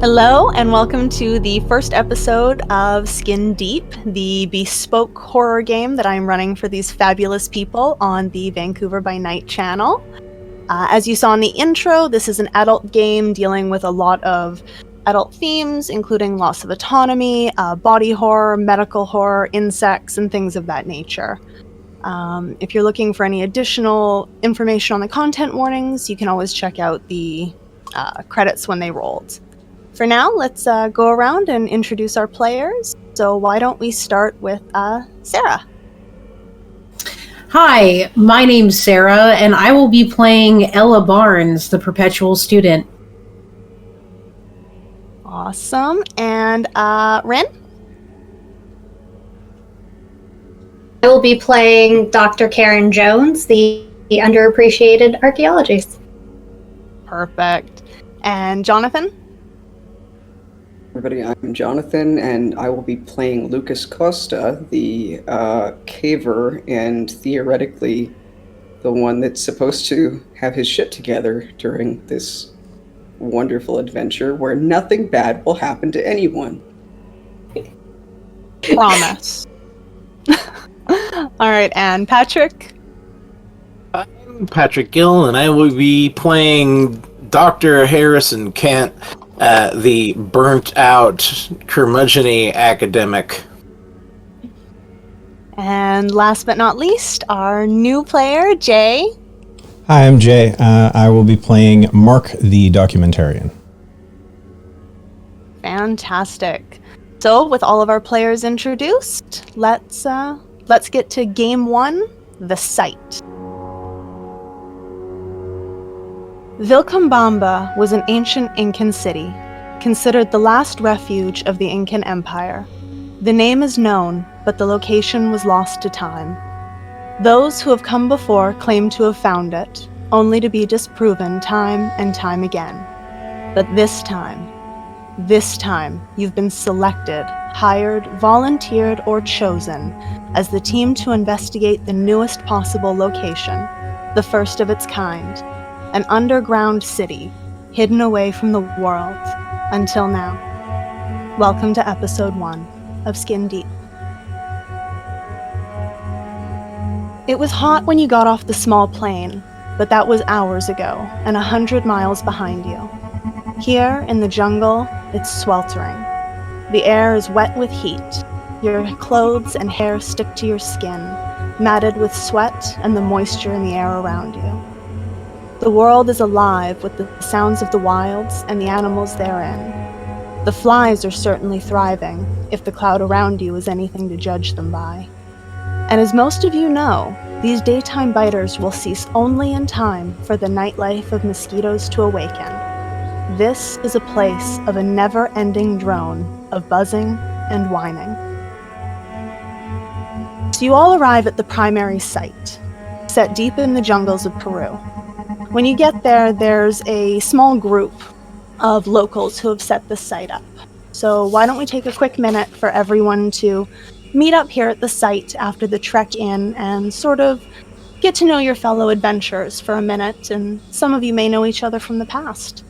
Hello, and welcome to the first episode of Skin Deep, the bespoke horror game that I'm running for these fabulous people on the Vancouver by Night channel. As you saw in the intro, this is an adult game dealing with a lot of adult themes, including loss of autonomy, body horror, medical horror, insects, and things of that nature. If you're looking for any additional information on the content warnings, you can always check out the credits when they rolled. For now, let's go around and introduce our players. So why don't we start with Sara? Hi, my name's Sara, and I will be playing Ella Barnes, the perpetual student. Awesome. And Rin? I will be playing Dr. Karen Jones, the underappreciated archaeologist. Perfect. And Johnathan? Everybody, I'm Johnathan, and I will be playing Lucas Costa, the caver, and theoretically the one that's supposed to have his shit together during this wonderful adventure where nothing bad will happen to anyone. Promise. All right, and Patrick? I'm Patrick Gill, and I will be playing Dr. Harrison Kent, the burnt-out, curmudgeon-y academic. And last but not least, our new player, Jay. Hi, I'm Jay. I will be playing Mark the documentarian. Fantastic. So, with all of our players introduced, let's get to game one, the site. Vilcabamba was an ancient Incan city, considered the last refuge of the Incan Empire. The name is known, but the location was lost to time. Those who have come before claim to have found it, only to be disproven time and time again. But this time, you've been selected, hired, volunteered, or chosen as the team to investigate the newest possible location, the first of its kind. An underground city, hidden away from the world, until now. Welcome to episode 1 of Skin Deep. It was hot when you got off the small plane, but that was hours ago, and 100 miles behind you. Here, in the jungle, it's sweltering. The air is wet with heat. Your clothes and hair stick to your skin, matted with sweat and the moisture in the air around you. The world is alive with the sounds of the wilds and the animals therein. The flies are certainly thriving, if the cloud around you is anything to judge them by. And as most of you know, these daytime biters will cease only in time for the nightlife of mosquitoes to awaken. This is a place of a never-ending drone of buzzing and whining. So you all arrive at the primary site, set deep in the jungles of Peru. When you get there, there's a small group of locals who have set this site up. So why don't we take a quick minute for everyone to meet up here at the site after the trek in and sort of get to know your fellow adventurers for a minute, and some of you may know each other from the past.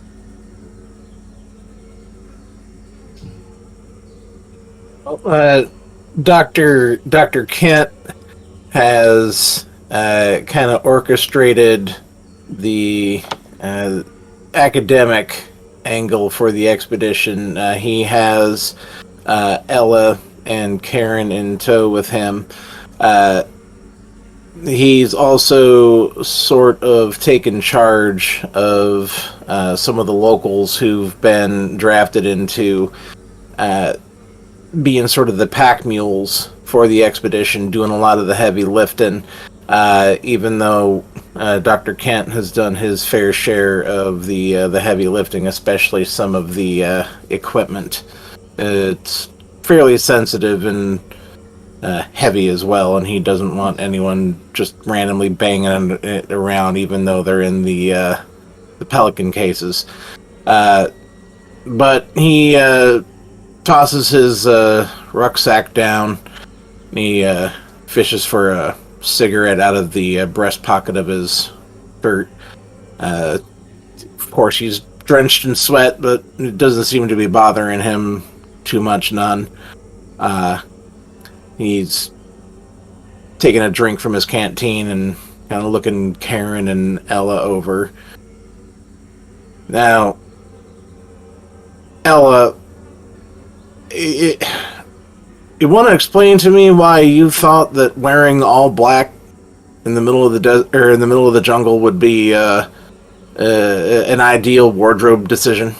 Dr. Kent has kind of orchestrated the academic angle for the expedition. He has Ella and Karen in tow with him. He's also sort of taken charge of some of the locals who've been drafted into being sort of the pack mules for the expedition, doing a lot of the heavy lifting. Even though Dr. Kent has done his fair share of the heavy lifting, especially some of the equipment. It's fairly sensitive and heavy as well, and he doesn't want anyone just randomly banging it around, even though they're in the Pelican cases. But he tosses his rucksack down, and he fishes for a cigarette out of the breast pocket of his shirt. Of course, he's drenched in sweat, but it doesn't seem to be bothering him too much, none. He's taking a drink from his canteen and kind of looking Karen and Ella over. Now, Ella, you want to explain to me why you thought that wearing all black in the middle of in the middle of the jungle would be an ideal wardrobe decision?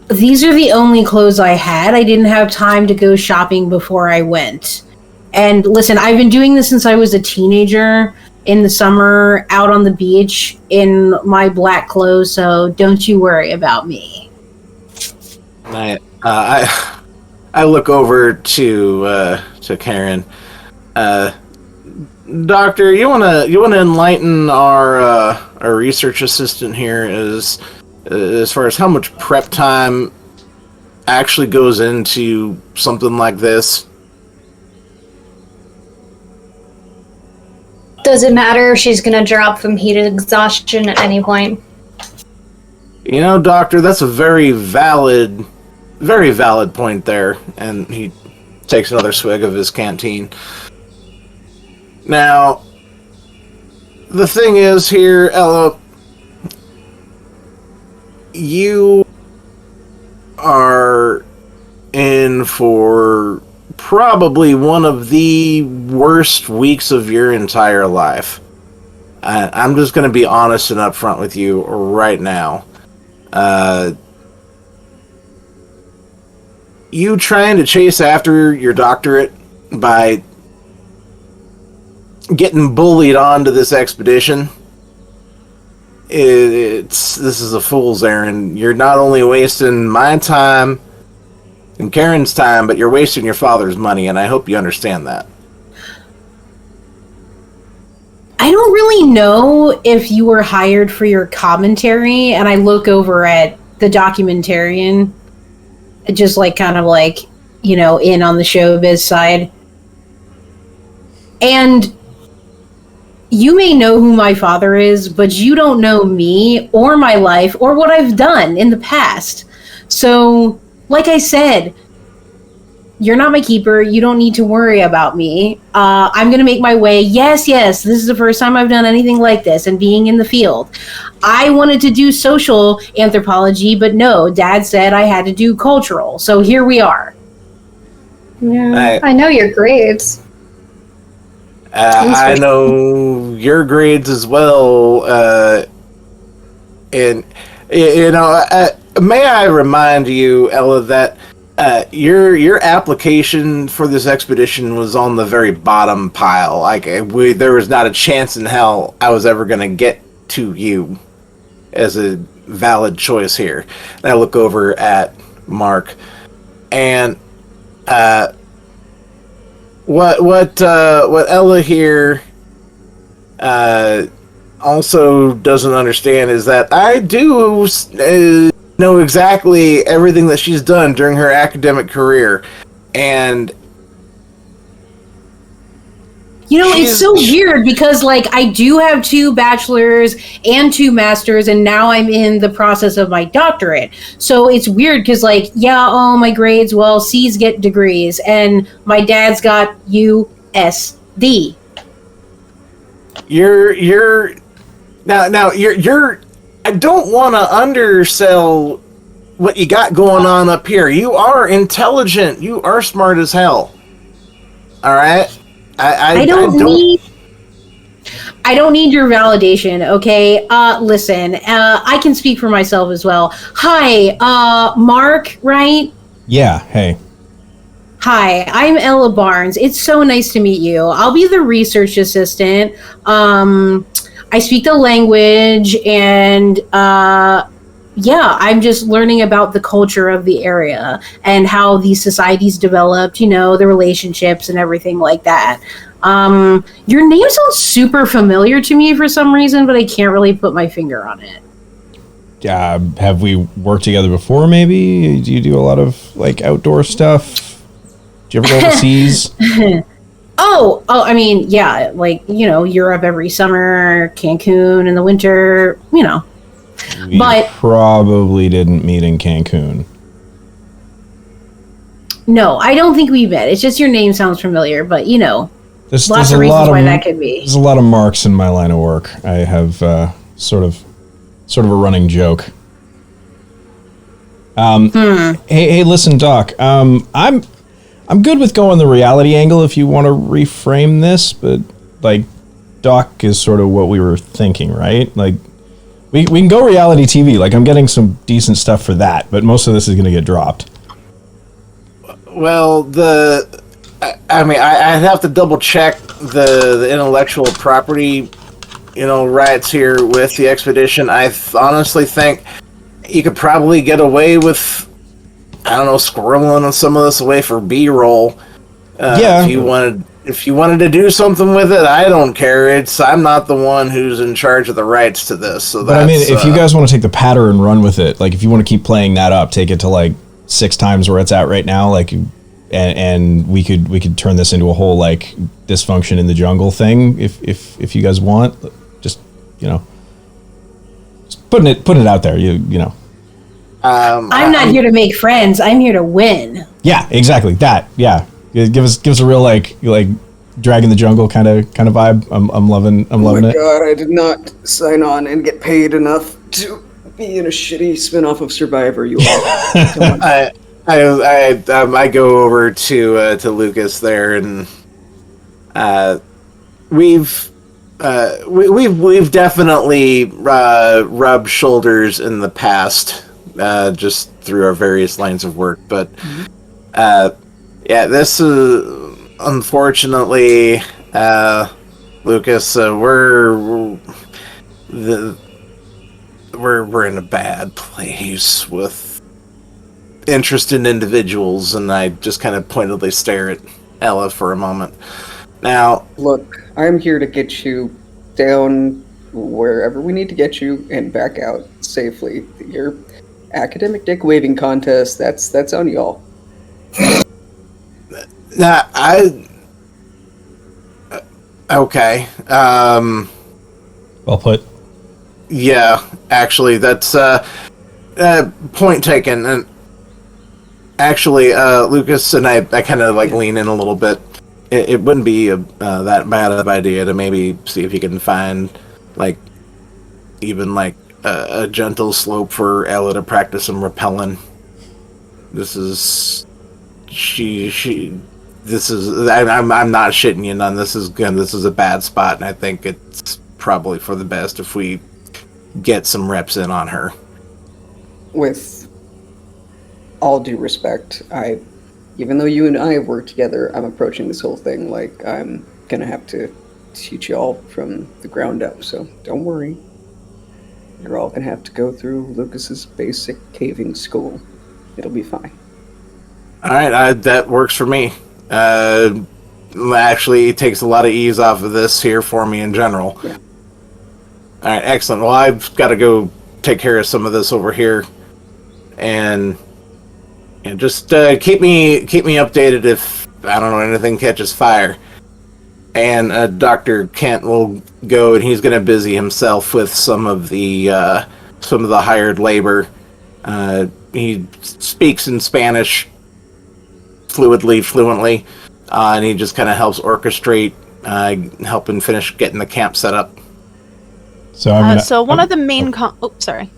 These are the only clothes I had. I didn't have time to go shopping before I went. And listen, I've been doing this since I was a teenager in the summer, out on the beach in my black clothes, so don't you worry about me. I look over to Karen. Doctor, you wanna enlighten our research assistant here as far as how much prep time actually goes into something like this? Does it matter if she's going to drop from heated exhaustion at any point? You know, Doctor, that's a very valid point there. And he takes another swig of his canteen. Now, the thing is here, Ella, you are in for probably one of the worst weeks of your entire life. I'm just going to be honest and upfront with you right now. You trying to chase after your doctorate by getting bullied onto this expedition, this is a fool's errand. You're not only wasting my time and Karen's time, but you're wasting your father's money, and I hope you understand that. I don't really know if you were hired for your commentary, and I look over at the documentarian, just like kind of like, you know, in on the showbiz side. And you may know who my father is, but you don't know me or my life or what I've done in the past. So, like I said, you're not my keeper. You don't need to worry about me. I'm going to make my way. Yes, this is the first time I've done anything like this and being in the field. I wanted to do social anthropology, but no, Dad said I had to do cultural. So here we are. Yeah, I know your grades. I know your grades as well. And, you know, may I remind you, Ella, that your application for this expedition was on the very bottom pile. Like, there was not a chance in hell I was ever going to get to you as a valid choice here. And I look over at Mark, and what Ella here also doesn't understand is that I do know exactly everything that she's done during her academic career, and you know, it's so weird because, like, I do have 2 bachelors and 2 masters, and now I'm in the process of my doctorate. So it's weird because, like, yeah, oh, my grades, well, C's get degrees, and my dad's got USD. You're I don't want to undersell what you got going on up here. You are intelligent. You are smart as hell. All right? I don't need your validation, okay? Listen, I can speak for myself as well. Hi, Mark, right? Yeah, hey. Hi, I'm Ella Barnes. It's so nice to meet you. I'll be the research assistant. I speak the language, and yeah, I'm just learning about the culture of the area and how these societies developed, you know, the relationships and everything like that. Your name sounds super familiar to me for some reason, but I can't really put my finger on it. Have we worked together before, maybe? Do you do a lot of, like, outdoor stuff? Do you ever go overseas? I mean, yeah, like, Europe every summer, Cancun in the winter, We But- probably didn't meet in Cancun. No, I don't think we met. It's just your name sounds familiar, but There's lots a of reasons lot why that could be. There's a lot of marks in my line of work. I have sort of a running joke. Hey, listen, Doc. I'm good with going the reality angle if you want to reframe this, but like, Doc is sort of what we were thinking, right? Like, we can go reality TV. Like, I'm getting some decent stuff for that, but most of this is going to get dropped. Well, I'd have to double check the intellectual property, rights here with the expedition. I honestly think you could probably get away with, I don't know, squirreling some of this away for B-roll. Yeah. If you wanted to do something with it, I don't care. I'm not the one who's in charge of the rights to this. So But I mean, if you guys want to take the patter and run with it, like if you want to keep playing that up, take it to like 6 times where it's at right now, like, and we could turn this into a whole like dysfunction in the jungle thing if you guys want, just just putting it out there, I'm not here to make friends. I'm here to win. Yeah, exactly that. Yeah, give us a real like Dragon the Jungle kind of vibe. I'm loving it. Oh my god, I did not sign on and get paid enough to be in a shitty spin-off of Survivor. You all. I go over to Lucas there, and we've definitely rubbed shoulders in the past, just through our various lines of work. But this is unfortunately, Lucas. We're in a bad place with interested individuals, and I just kind of pointedly stare at Ella for a moment. Now, look, I'm here to get you down wherever we need to get you and back out safely. Your academic dick waving contest, that's on y'all. Okay. Well put. Yeah, actually, that's point taken. And actually, Lucas and I kind of like lean in a little bit. It wouldn't be that bad of an idea to maybe see if you can find even a gentle slope for Ella to practice some rappelling. This is I'm not shitting you none. This is a bad spot, and I think it's probably for the best if we get some reps in on her. With all due respect, even though you and I work together, I'm approaching this whole thing like I'm gonna have to teach y'all from the ground up, so don't worry. You're all gonna have to go through Lucas's basic caving school. It'll be fine. Alright, that works for me. Actually, it takes a lot of ease off of this here for me in general. Yeah. Alright, excellent. Well, I've got to go take care of some of this over here. And just keep me updated if, I don't know, anything catches fire. And Dr. Kent will go, and he's going to busy himself with some of the hired labor. He speaks in Spanish fluently, and he just kind of helps orchestrate, helping finish getting the camp set up. So so one of the main sorry.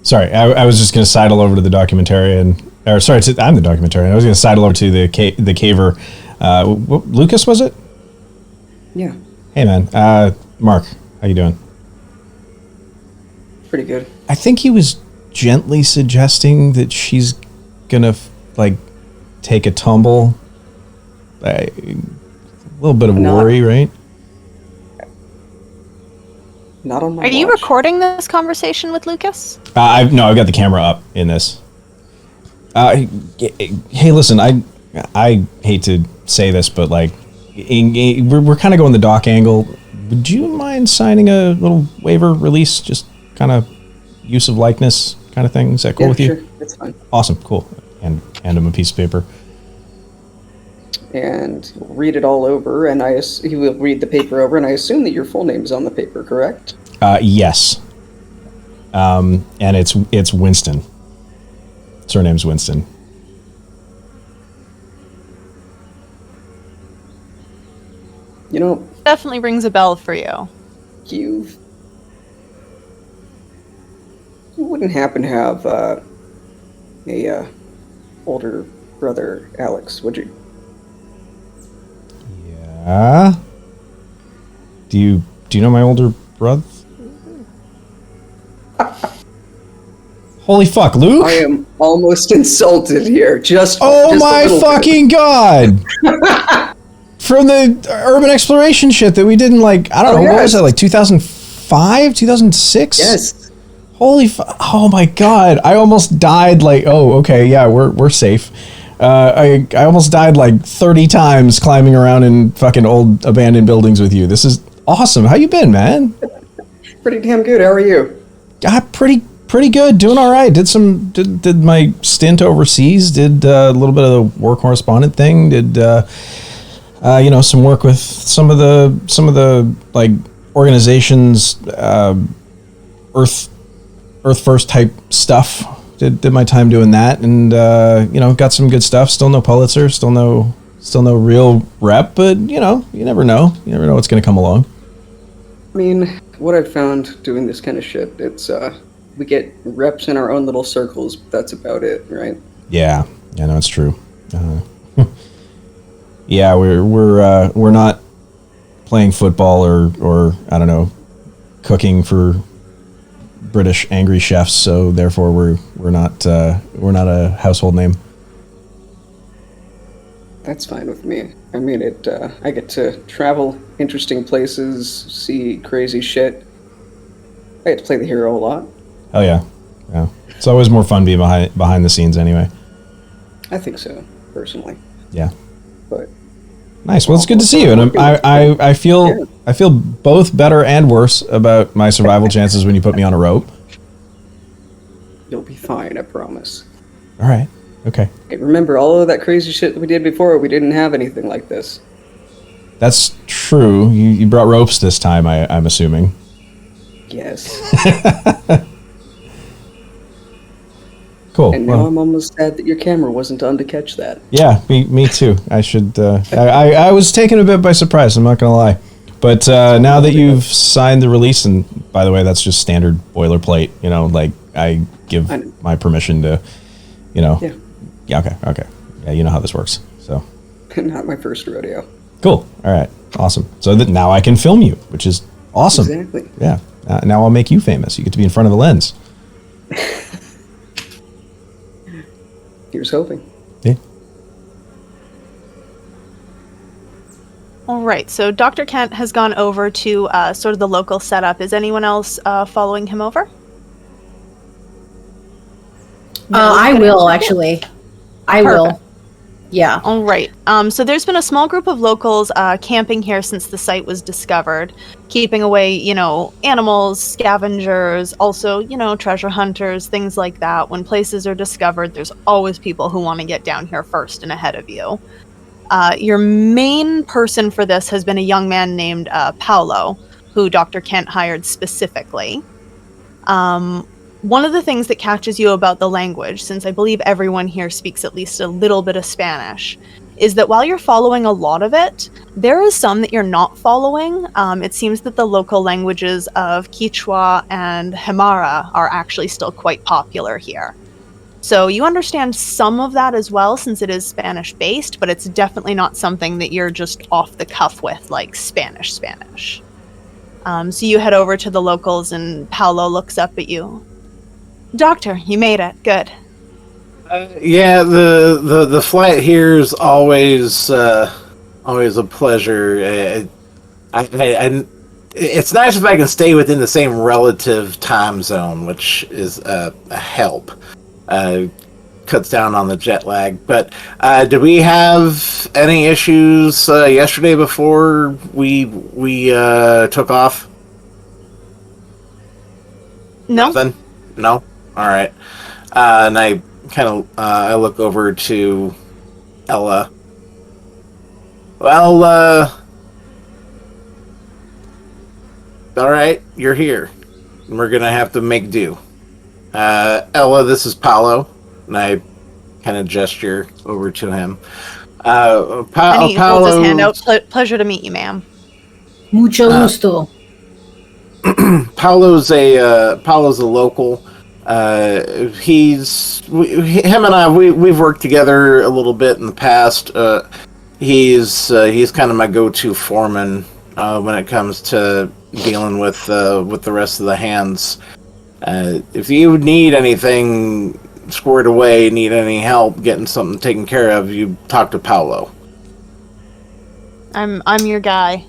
Sorry, I was just going to sidle over to the documentarian. I'm the documentarian. I was going to sidle over to the caver. Lucas, was it? Yeah. Hey, man. Mark, how you doing? Pretty good. I think he was gently suggesting that she's going to, take a tumble. A little bit of worry, right? Not on my Are you watch. recording this conversation with Lucas? I've got the camera up in this. Hey, listen, I hate to say this, but we're kind of going the doc angle. Would you mind signing a little waiver release, just kind of use of likeness kind of thing? Is that cool with you? Sure, that's fine. Awesome, cool. And hand him a piece of paper. and he'll read it all over, and he will read the paper over, and I assume that your full name is on the paper, correct? Yes. And it's Winston. Surname's Winston. You know, Definitely rings a bell for you. you wouldn't happen to have a older brother, Alex, would you? Yeah. Do you know my older brother? Holy fuck, Luke! I am almost insulted here. Oh just a my little fucking god! From the urban exploration shit that we did in, like, I don't know, what was that, like 2005, 2006? Yes. Oh my god! I almost died. Like, oh, okay, yeah, we're safe. I almost died like 30 times climbing around in fucking old abandoned buildings with you. This is awesome. How you been, man? Pretty damn good. How are you? Pretty good. Doing all right. Did my stint overseas. Did a little bit of the war correspondent thing. Did some work with some of the like organizations, Earth First type stuff. Did my time doing that, and got some good stuff. Still no Pulitzer. Still no real rep. But you never know. You never know what's going to come along. I mean, what I've found doing this kind of shit, it's we get reps in our own little circles, but that's about it, right? Yeah, no, it's true. Yeah, we're not playing football or I don't know, cooking for British angry chefs, so therefore we're not a household name. That's fine with me. I mean, I get to travel interesting places, see crazy shit. I get to play the hero a lot. Hell yeah. It's always more fun being behind the scenes anyway. I think so, personally. Yeah. But nice. Well, it's good to see you, and I feel both better and worse about my survival chances when you put me on a rope. You'll be fine, I promise. All right. Okay. Hey, remember, all of that crazy shit that we did before, we didn't have anything like this. That's true. You brought ropes this time, I'm assuming. Yes. Cool. And now I'm almost sad that your camera wasn't on to catch that. Yeah, me too. I should. I was taken a bit by surprise. I'm not gonna lie. But now that you've signed the release, and by the way, that's just standard boilerplate. Like I give my permission to, Yeah. Yeah. Okay. Yeah, you know how this works. So. Not my first rodeo. Cool. All right. Awesome. So that now I can film you, which is awesome. Exactly. Yeah. Now I'll make you famous. You get to be in front of the lens. Here's hoping. Yeah. All right, so Dr. Kent has gone over to sort of the local setup. Is anyone else following him over? I will, actually. I will. Yeah. All right. So there's been a small group of locals camping here since the site was discovered, keeping away, animals, scavengers, also, treasure hunters, things like that. When places are discovered, there's always people who want to get down here first and ahead of you. Your main person for this has been a young man named Paolo, who Dr. Kent hired specifically. One of the things that catches you about the language, since I believe everyone here speaks at least a little bit of Spanish, is that while you're following a lot of it, there is some that you're not following. It seems that the local languages of Quechua and Himara are actually still quite popular here. So you understand some of that as well, since it is Spanish-based, but it's definitely not something that you're just off the cuff with, like Spanish. So you head over to the locals, and Paolo looks up at you. Doctor, you made it. Good. Yeah, the flight here is always a pleasure. It's nice if I can stay within the same relative time zone, which is a help. Cuts down on the jet lag. But did we have any issues yesterday before we took off? No. Nothing? No? All right. And I kind of I look over to Ella. Well, all right, you're here. We're gonna have to make do. Ella, this is Paolo, and I kind of gesture over to him. And he holds his hand out. Pleasure to meet you, ma'am. Mucho gusto. Paolo's a local. Him and I we've worked together a little bit in the past. He's kind of my go-to foreman when it comes to dealing with the rest of the hands. If you need anything squared away, need any help getting something taken care of, you talk to Paolo. I'm your guy.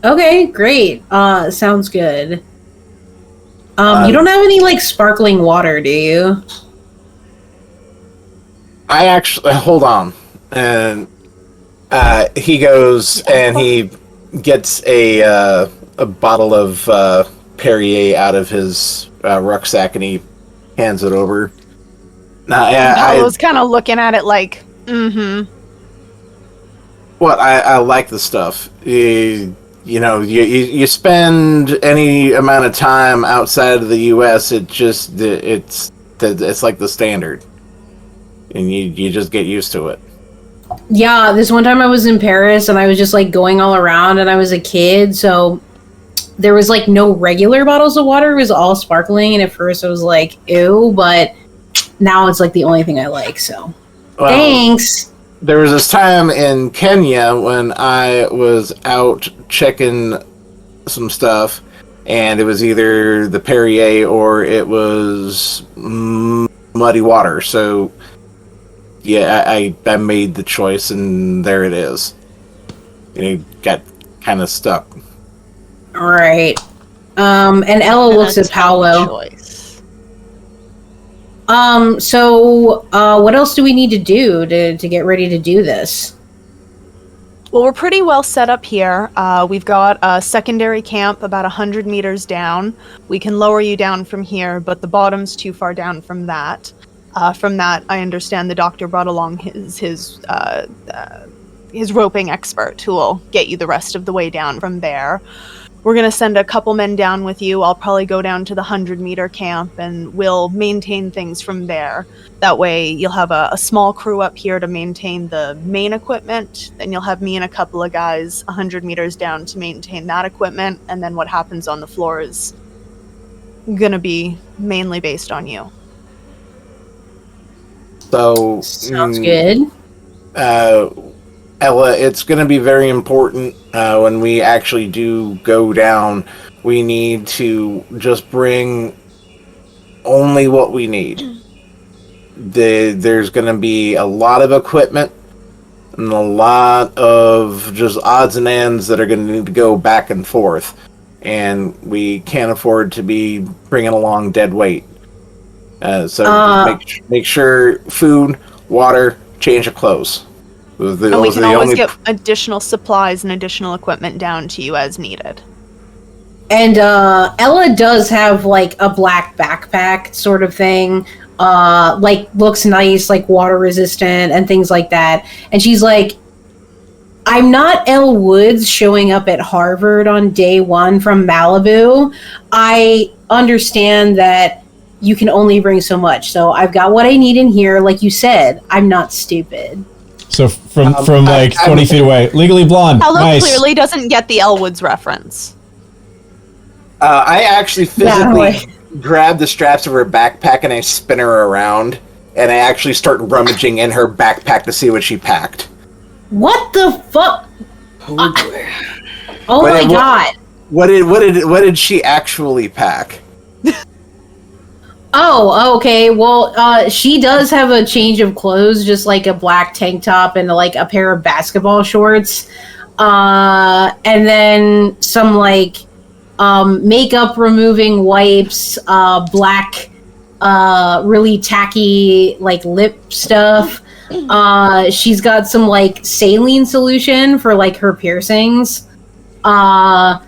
Okay, great. Sounds good. You don't have any, like, sparkling water, do you? I actually... Hold on. And he goes and he gets a bottle of Perrier out of his rucksack and he hands it over. I was kind of looking at it like, What? I like the stuff. You spend any amount of time outside of the U.S., it's like the standard, and you just get used to it. Yeah, this one time I was in Paris and I was just, like, going all around and I was a kid, so there was, like, no regular bottles of water. It was all sparkling, and at first I was like, ew, but now it's, like, the only thing I like, so. Well, thanks! There was this time in Kenya when I was out checking some stuff, and it was either the Perrier or it was muddy water, so yeah, I made the choice, and there it is. And it got kind of stuck. Alright. And Ella looks at Paolo. So, what else do we need to do to get ready to do this? Well, we're pretty well set up here. We've got a secondary camp about 100 meters down. We can lower you down from here, but the bottom's too far down from that. From that, I understand the doctor brought along his roping expert who will get you the rest of the way down from there. We're going to send a couple men down with you. I'll probably go down to the 100-meter camp, and we'll maintain things from there. That way, you'll have a small crew up here to maintain the main equipment. Then you'll have me and a couple of guys 100 meters down to maintain that equipment. And then what happens on the floor is going to be mainly based on you. So sounds good. Ella, it's going to be very important when we actually do go down. We need to just bring only what we need. There's going to be a lot of equipment and a lot of just odds and ends that are going to need to go back and forth. And we can't afford to be bringing along dead weight. So make sure food, water, change of clothes. And we can always get additional supplies and additional equipment down to you as needed. And Ella does have, like, a black backpack sort of thing. Like, looks nice, like, water resistant and things like that. And she's like, I'm not Elle Woods showing up at Harvard on day one from Malibu. I understand that you can only bring so much. So I've got what I need in here. Like you said, I'm not stupid. So from 20 feet away, Legally Blonde. Ella nice. clearly doesn't get the Elle Woods reference. I actually physically grab the straps of her backpack and I spin her around, and I actually start rummaging in her backpack to see what she packed. What the fuck? Oh my god! What did she actually pack? Oh, okay. Well, she does have a change of clothes, just like a black tank top and like a pair of basketball shorts, and then some like makeup removing wipes, black, really tacky like lip stuff. She's got some like saline solution for like her piercings, and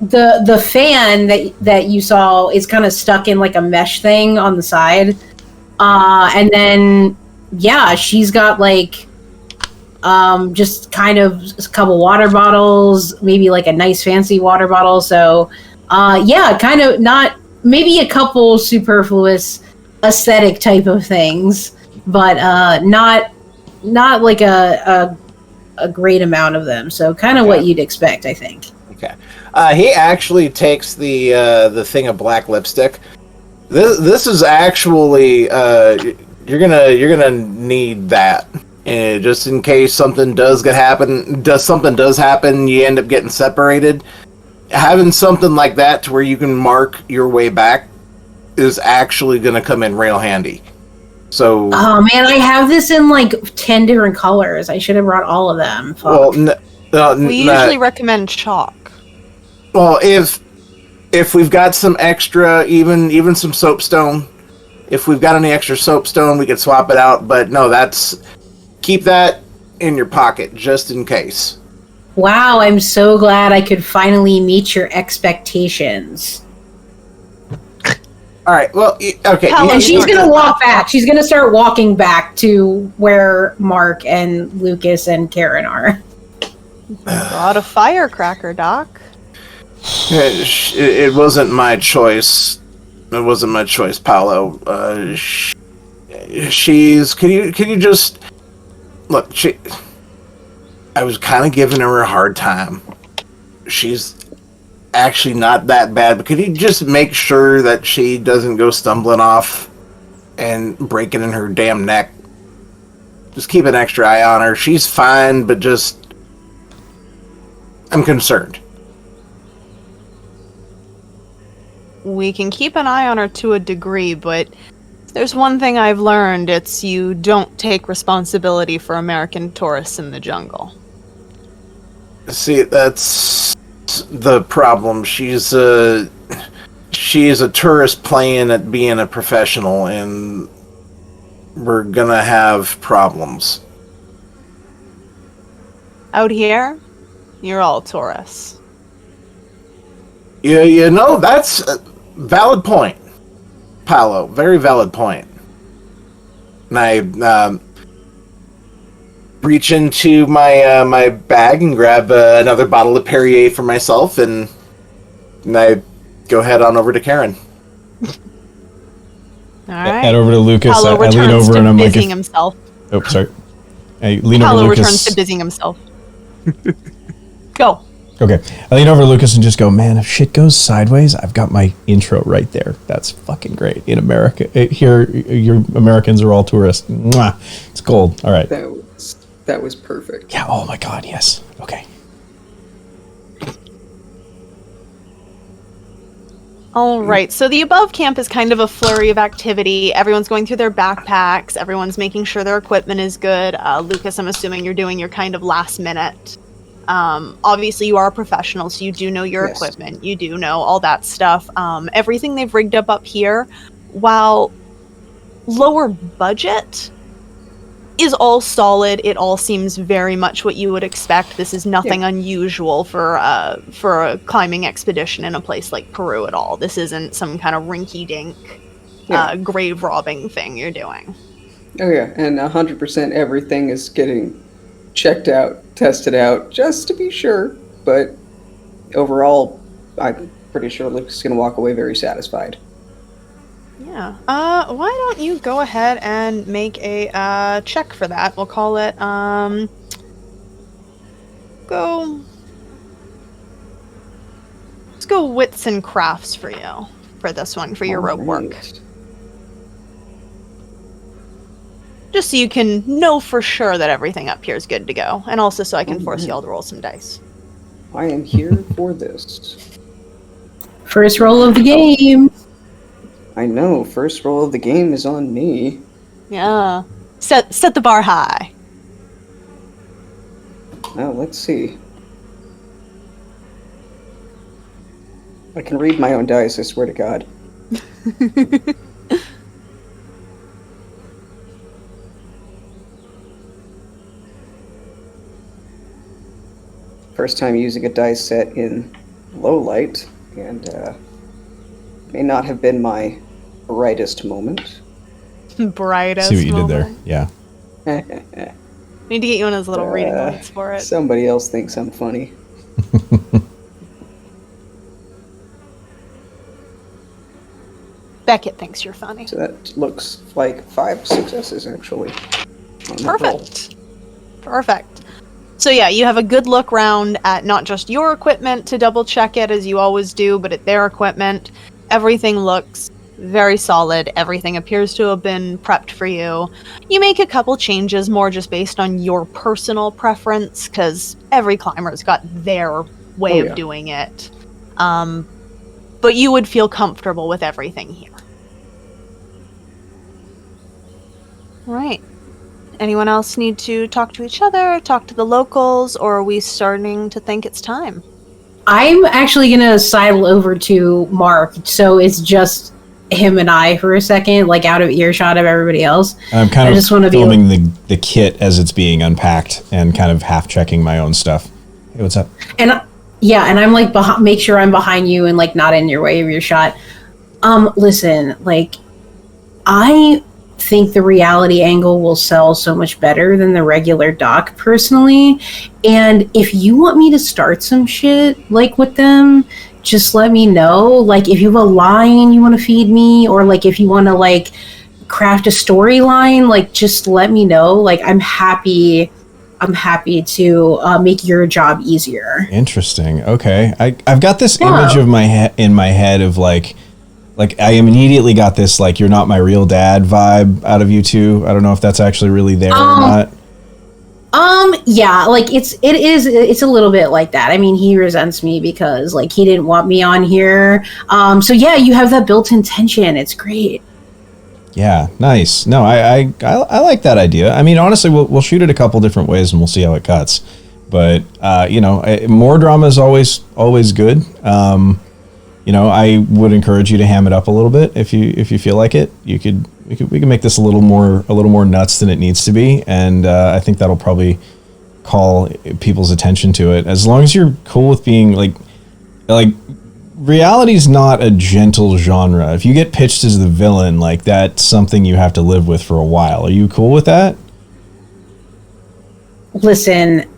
the fan that you saw is kind of stuck in like a mesh thing on the side, and then yeah, she's got like just kind of a couple water bottles, maybe like a nice fancy water bottle. So, yeah, kind of not maybe a couple superfluous aesthetic type of things, but not like a great amount of them. So, kind of what you'd expect, I think. Okay. He actually takes the thing of black lipstick. This is actually you're gonna need that. And just in case something does happen, you end up getting separated. Having something like that to where you can mark your way back is actually going to come in real handy. So, oh man, I have this in like 10 different colors. I should have brought all of them. Fuck. Well, We usually recommend chalk. Well, if we've got some extra, even some soapstone, if we've got any extra soapstone, we could swap it out. But no, keep that in your pocket just in case. Wow, I'm so glad I could finally meet your expectations. All right, well, okay. And she's going to walk back. She's going to start walking back to where Mark and Lucas and Karen are. Brought a firecracker, Doc. It wasn't my choice. It wasn't my choice, Paolo. She's... Can you just... Look, I was kind of giving her a hard time. She's actually not that bad, but could you just make sure that she doesn't go stumbling off and break it in her damn neck? Just keep an extra eye on her. She's fine, but just... I'm concerned. We can keep an eye on her to a degree, but there's one thing I've learned. It's you don't take responsibility for American tourists in the jungle. See, that's the problem. She's a tourist playing at being a professional, and we're gonna have problems. Out here, you're all tourists. Yeah, you know, that's a valid point, Paolo. Very valid point. And I reach into my my bag and grab another bottle of Perrier for myself, and I go head on over to Karen. All right. Head over to Lucas. Paolo I lean over and I'm like, busying himself. oh, sorry. I lean Paolo over to returns Lucas. to busying himself. Go. Okay. I lean over to Lucas and just go, man, if shit goes sideways, I've got my intro right there. That's fucking great. In America, here, your Americans are all tourists. Mwah. It's gold. All right. That was perfect. Yeah. Oh my God. Yes. Okay. All right, so the above camp is kind of a flurry of activity. Everyone's going through their backpacks. Everyone's making sure their equipment is good. Lucas, I'm assuming you're doing your kind of last minute. Obviously, you are a professional, so you do know your equipment. You do know all that stuff. Everything they've rigged up here, while lower budget, is all solid. It all seems very much what you would expect. This is nothing unusual for a climbing expedition in a place like Peru at all. This isn't some kind of rinky-dink grave robbing thing you're doing. Oh yeah, and 100% everything is getting checked out, tested out, just to be sure. But overall, I'm pretty sure Luke's is going to walk away very satisfied. Yeah. Why don't you go ahead and make a check for that? We'll call it let's go wits and crafts for you for this one, for your rope work. Just so you can know for sure that everything up here is good to go, and also so I can force you all to roll some dice. I am here for this. First roll of the game. I know, first roll of the game is on me. Yeah. Set the bar high. Now, let's see. I can read my own dice, I swear to God. First time using a dice set in low light, and may not have been my brightest moment. Brightest See what you moment. did there. Yeah. Need to get you in his little reading lights for it. Somebody else thinks I'm funny. Beckett thinks you're funny. So that looks like 5 successes, actually. On that roll. Perfect. Perfect. So yeah, you have a good look round at not just your equipment to double check it as you always do, but at their equipment. Everything looks very solid. Everything appears to have been prepped for you. You make a couple changes more just based on your personal preference, because every climber's got their way of doing it. But you would feel comfortable with everything here. Right. Anyone else need to talk to each other, talk to the locals, or are we starting to think it's time? I'm actually going to sidle over to Mark, so it's just him and I for a second, like out of earshot of everybody else. I'm kind of filming the kit as it's being unpacked and kind of half checking my own stuff. Hey, what's up? And I'm like, make sure I'm behind you and like not in your way of your shot. Listen, like, I think the reality angle will sell so much better than the regular doc personally. And if you want me to start some shit like with them, just let me know. Like, if you have a line you want to feed me, or like if you want to like craft a storyline, like just let me know. Like, I'm happy to make your job easier. Interesting. Okay. I've got this image of in my head of like I immediately got this like you're not my real dad vibe out of you two. I don't know if that's actually really there or not. Yeah, like it's a little bit like that. I mean, he resents me because like he didn't want me on here. So yeah, you have that built-in tension. It's great. Yeah, nice. No, I like that idea. I mean, honestly, we'll shoot it a couple different ways and we'll see how it cuts. But more drama is always good. I would encourage you to ham it up a little bit if you feel like it. We can make this a little more nuts than it needs to be, and I think that'll probably call people's attention to it. As long as you're cool with being like reality's not a gentle genre. If you get pitched as the villain, like that's something you have to live with for a while. Are you cool with that? Listen,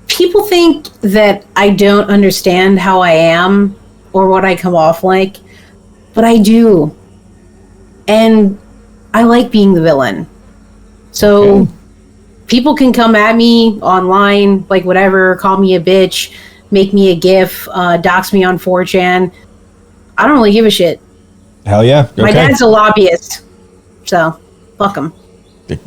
people think that I don't understand how I am or what I come off like, but I do. And I like being the villain. So people can come at me online, like whatever, call me a bitch, make me a GIF, dox me on 4chan. I don't really give a shit. Hell yeah. Okay. My dad's a lobbyist, so fuck him.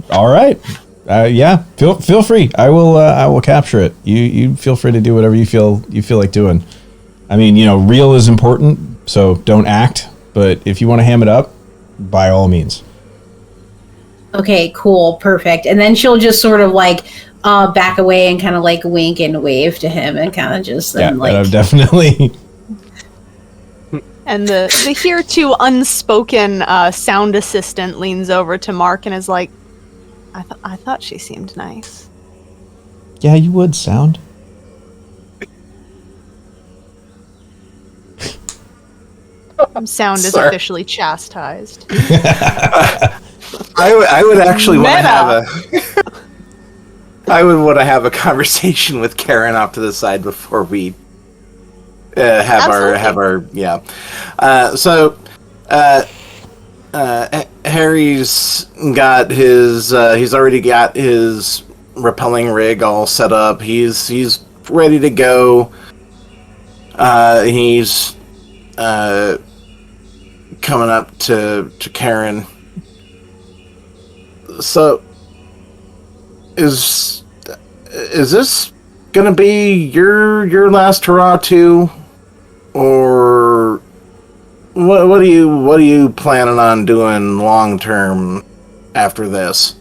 All right. Yeah. Feel free. I will capture it. You feel free to do whatever you feel like doing. I mean, real is important, so don't act. But if you want to ham it up, by all means. Okay, cool, perfect. And then she'll just sort of like back away and kind of like wink and wave to him and kind of just definitely. And the hereto unspoken sound assistant leans over to Mark and is like, I thought she seemed nice. Yeah, you would, sound. Sound is officially chastised. I would actually want to have a conversation with Karen off to the side before we have our Harry's got his he's already got his rappelling rig all set up. He's ready to go. He's coming up to Karen. So is this gonna be your last hurrah too, or what are you planning on doing long term after this?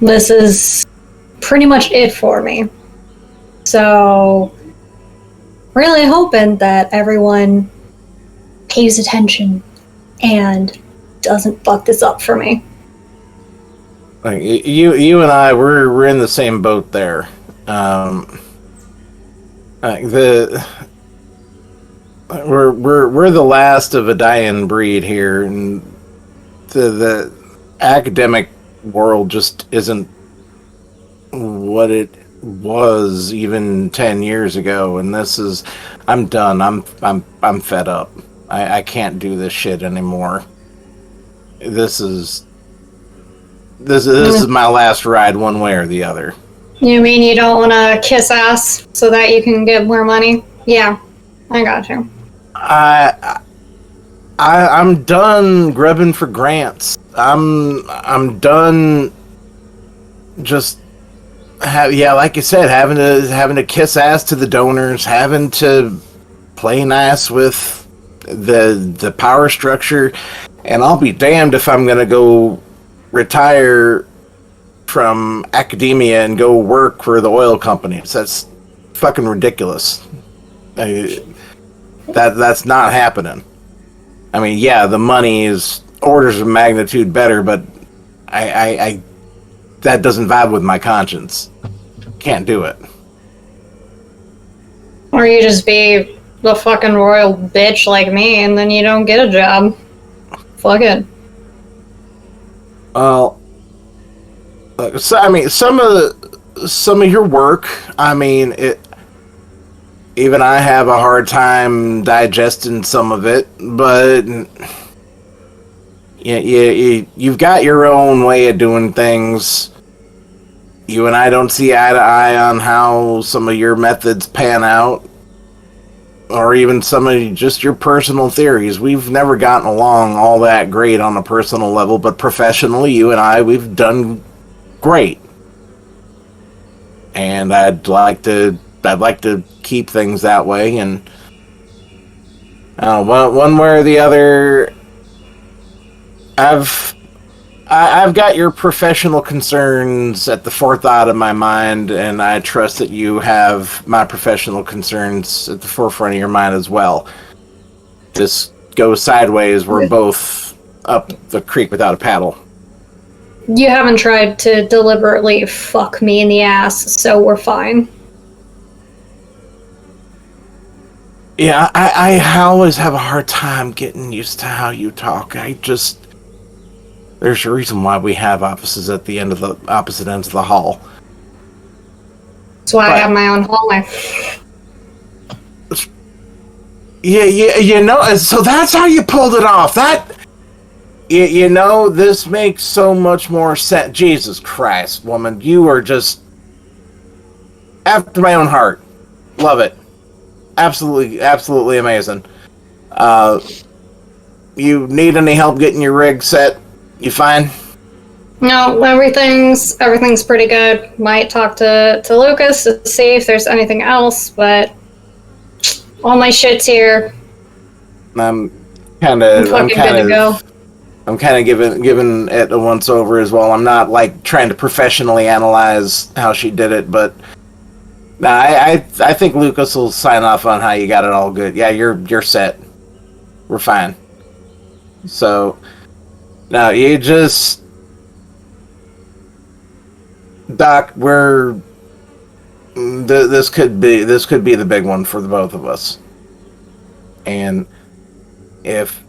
This is pretty much it for me. So really hoping that everyone pays attention and doesn't fuck this up for me. Like you and I, we're in the same boat there. We're the last of a dying breed here, and the academic world just isn't what it was even 10 years ago, and I'm done. I'm fed up. I can't do this shit anymore. This is my last ride, one way or the other. You mean you don't want to kiss ass so that you can get more money? Yeah, I got you. I'm done grubbing for grants. I'm done. Just like you said, having to kiss ass to the donors, having to play nice with the power structure, and I'll be damned if I'm gonna go retire from academia and go work for the oil companies. That's fucking ridiculous. That's not happening. I mean, yeah, the money is orders of magnitude better, but I that doesn't vibe with my conscience. Can't do it. Or you just be the fucking royal bitch like me and then you don't get a job. Fuck it. Well, so I mean, some of your work, I mean, even I have a hard time digesting some of it, but you've got your own way of doing things. You and I don't see eye to eye on how some of your methods pan out, or even some of just your personal theories. We've never gotten along all that great on a personal level, but professionally, you and I, we've done great. And I'd like to keep things that way, and one way or the other, I've got your professional concerns at the forethought of my mind, and I trust that you have my professional concerns at the forefront of your mind as well. This goes sideways, we're both up the creek without a paddle. You haven't tried to deliberately fuck me in the ass, so we're fine. Yeah, I always have a hard time getting used to how you talk. There's a reason why we have offices at the opposite ends of the hall. That's why I have my own hallway. Yeah, so that's how you pulled it off. This makes so much more sense. Jesus Christ, woman, you are just after my own heart. Love it. Absolutely, absolutely amazing. You need any help getting your rig set? You fine? No, everything's pretty good. Might talk to Lucas to see if there's anything else, but all my shit's here. I'm kind of good to go. I'm kind of giving it a once over as well. I'm not like trying to professionally analyze how she did it, but I think Lucas will sign off on how you got it all good. Yeah, you're set. We're fine. So now you just, Doc, this could be the big one for the both of us. And if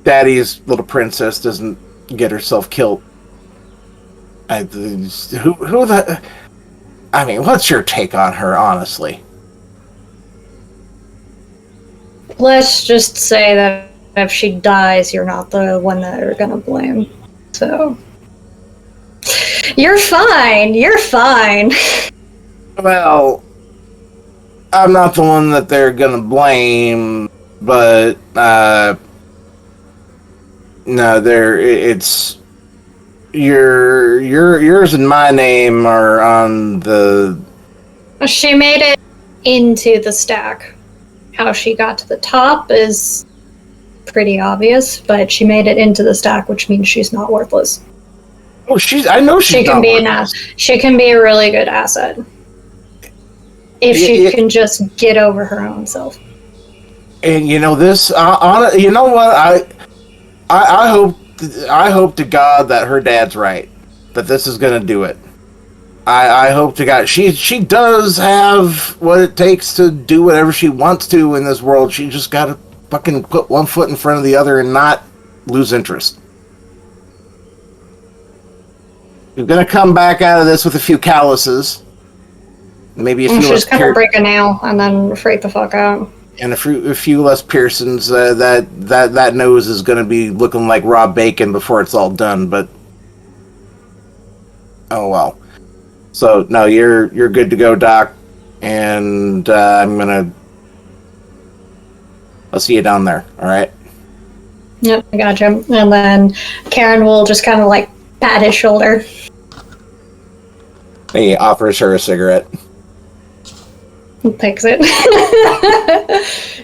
Daddy's little princess doesn't get herself killed, what's your take on her, honestly? Let's just say that if she dies, you're not the one that are gonna blame. So you're fine. Well, I'm not the one that they're gonna blame, but no, it's yours and my name are on the. She made it into the stack. How she got to the top is pretty obvious, but she made it into the stack, which means she's not worthless. Oh, I know she can be she can be a really good asset if she can just get over her own self. And this, you know what? I hope to God that her dad's right, that this is gonna do it. I hope to God she does have what it takes to do whatever she wants to in this world. She just gotta fucking put one foot in front of the other and not lose interest. You're gonna come back out of this with a few calluses. Maybe a few less Just kind of break a nail and then freak the fuck out. and a few less piercings. That nose is gonna be looking like raw bacon before it's all done. But oh well. So no, you're good to go, Doc. And I'll see you down there. All right. Yep, I gotcha. And then Karen will just kind of like pat his shoulder. He offers her a cigarette. He takes it.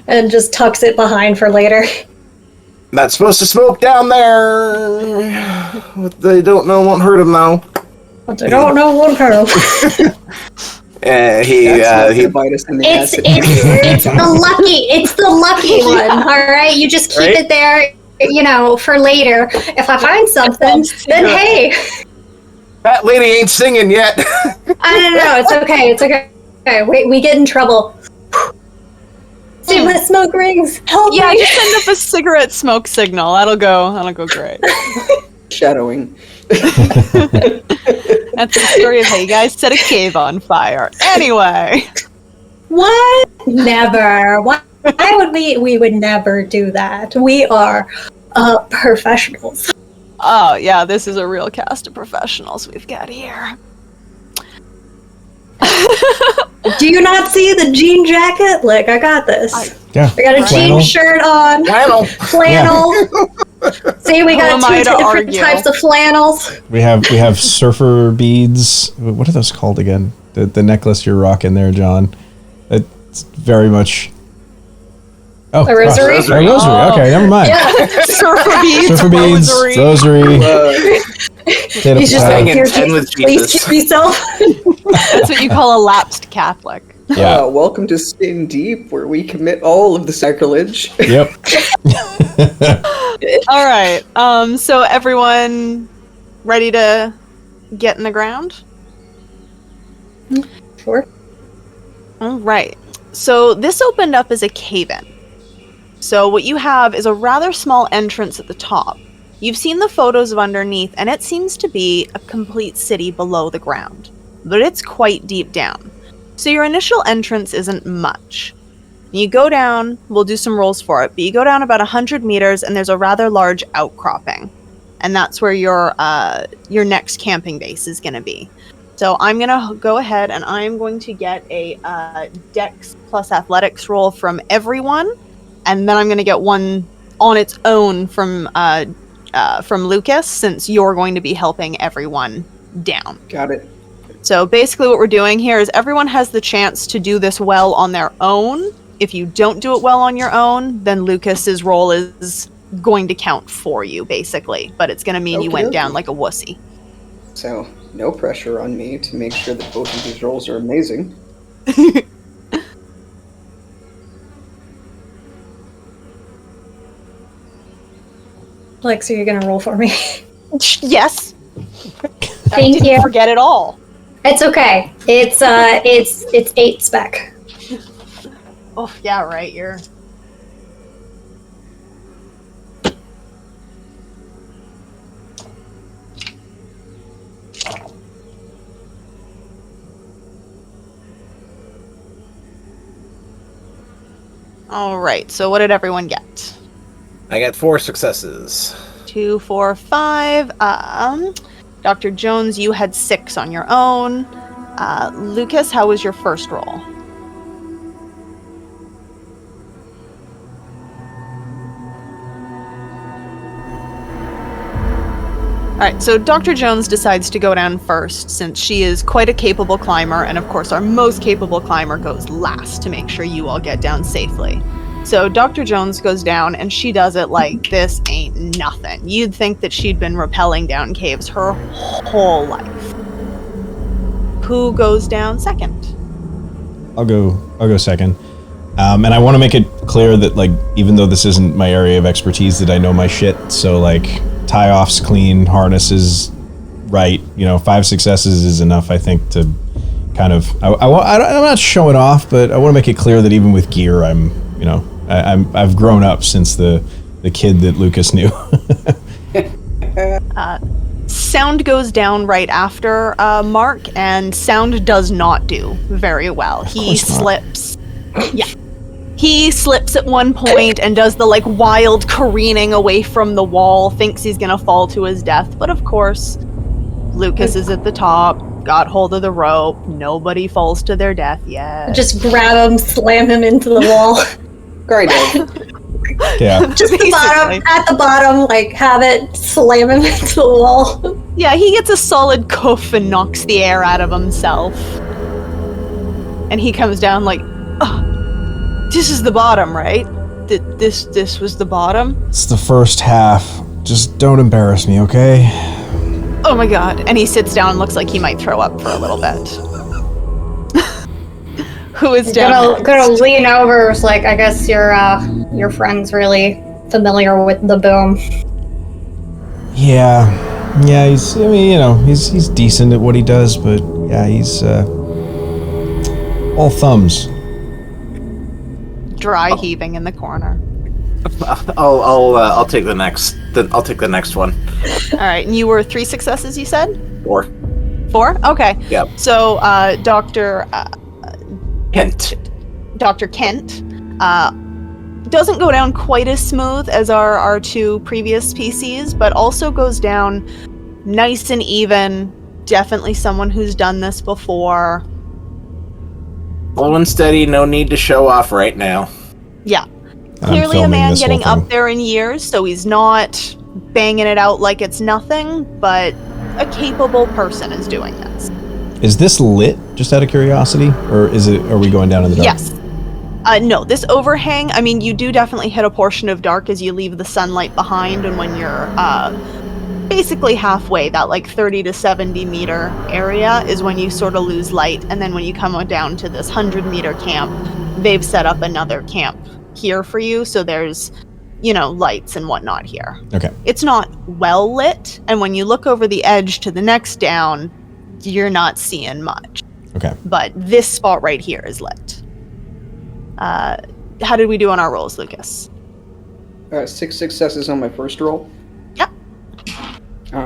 And just tucks it behind for later. Not supposed to smoke down there. What they don't know won't hurt him though. But I don't know what hurt. He bite us in the It's acid. it's the lucky one. All right, you just keep it there, for later. If I find something, then hey. That lady ain't singing yet. I don't know. It's okay. It's okay. Okay, wait, we get in trouble. See my smoke rings. Help Yeah, me. just send up a cigarette smoke signal. That'll go great. Shadowing. That's the story of how you guys set a cave on fire. Anyway. What? Never. Why would we would never do that. We are professionals. Oh, yeah, this is a real cast of professionals we've got here. Do you not see the jean jacket? Look, I got this. Yeah. I got a Flannel. jean shirt on. Flannel. See, we got Who am I two to different argue? types of flannels. We have surfer beads. What are those called again? The necklace you're rocking there, John. It's very much. Oh, A rosary? A rosary. Okay, never mind. Yeah. Surfer beads, Surfer beads, rosary. He's just like, Hanging here, ten with please Jesus. keep yourself. That's what you call a lapsed Catholic. Yeah. Welcome to Skin Deep, where we commit all of the sacrilege. Yep. All right. So everyone ready to get in the ground? Sure. All right. So this opened up as a cave-in. So what you have is a rather small entrance at the top. You've seen the photos of underneath, and it seems to be a complete city below the ground, but it's quite deep down. So your initial entrance isn't much. You go down, we'll do some rolls for it, but you go down about 100 meters, and there's a rather large outcropping, and that's where your next camping base is going to be. So I'm going to go ahead, and I'm going to get a Dex plus Athletics roll from everyone, and then I'm going to get one on its own from Lucas, since you're going to be helping everyone down. Got it. So basically what we're doing here is everyone has the chance to do this well on their own. If you don't do it well on your own, then Lucas's role is going to count for you, basically. But it's going to mean you went Okey-dokey. down like a wussy. So, no pressure on me to make sure that both of these rolls are amazing. Like, so you're gonna roll for me? Yes. Thank you. Forget it all. It's okay. It's 8 spec. Oh, yeah, right. You're... All right. So what did everyone get? I got 4 successes. 2, 4, 5. Dr. Jones, you had 6 on your own. Lucas, how was your first roll? Alright, so Dr. Jones decides to go down first, since she is quite a capable climber, and of course our most capable climber goes last to make sure you all get down safely. So Dr. Jones goes down, and she does it like this ain't nothing. You'd think that she'd been rappelling down caves her whole life. Who goes down second? I'll go second. And I want to make it clear that, like, even though this isn't my area of expertise, that I know my shit. So, like, tie-offs clean, harnesses right. 5 successes is enough, I think, to kind of... I'm not showing off, but I want to make it clear that even with gear, I've grown up since the kid that Lucas knew. sound goes down right after Mark, and sound does not do very well. He slips. Yeah. He slips at one point and does the like wild careening away from the wall, thinks he's gonna fall to his death, but of course, Lucas is at the top, got hold of the rope, nobody falls to their death yet. Just grab him, slam him into the wall. Great idea. Yeah. Just the bottom, at the bottom, like, have it slam him into the wall. Yeah, he gets a solid cuff and knocks the air out of himself. And he comes down like, oh, this is the bottom, right? This was the bottom? It's the first half. Just don't embarrass me, okay? Oh my god. And he sits down and looks like he might throw up for a little bit. Who is down? Gonna lean over, it's like, I guess your friend's really familiar with the boom. Yeah, he's, I mean, you know, he's decent at what he does, but yeah, he's, all thumbs. Dry heaving in the corner. I'll take the next. I'll take the next one. All right, and you were 3 successes, you said? 4. 4? Okay. Yep. So, Dr. Kent. Dr. Kent doesn't go down quite as smooth as our 2 previous PCs, but also goes down nice and even. Definitely someone who's done this before. Slow and steady, no need to show off right now. Yeah. I'm Clearly a filming man this whole getting thing. up there in years, so he's not banging it out like it's nothing, but a capable person is doing this. Is this lit, just out of curiosity? Or are we going down in the dark? Yes. No, this overhang, I mean, you do definitely hit a portion of dark as you leave the sunlight behind, and when you're basically halfway, that like 30 to 70 meter area is when you sort of lose light, and then when you come down to this 100-meter camp, they've set up another camp here for you, so there's, you know, lights and whatnot here. Okay. It's not well lit, and when you look over the edge to the next down, you're not seeing much. Okay. But this spot right here is lit. How did we do on our rolls, Lucas? 6 successes on my first roll. Yep. I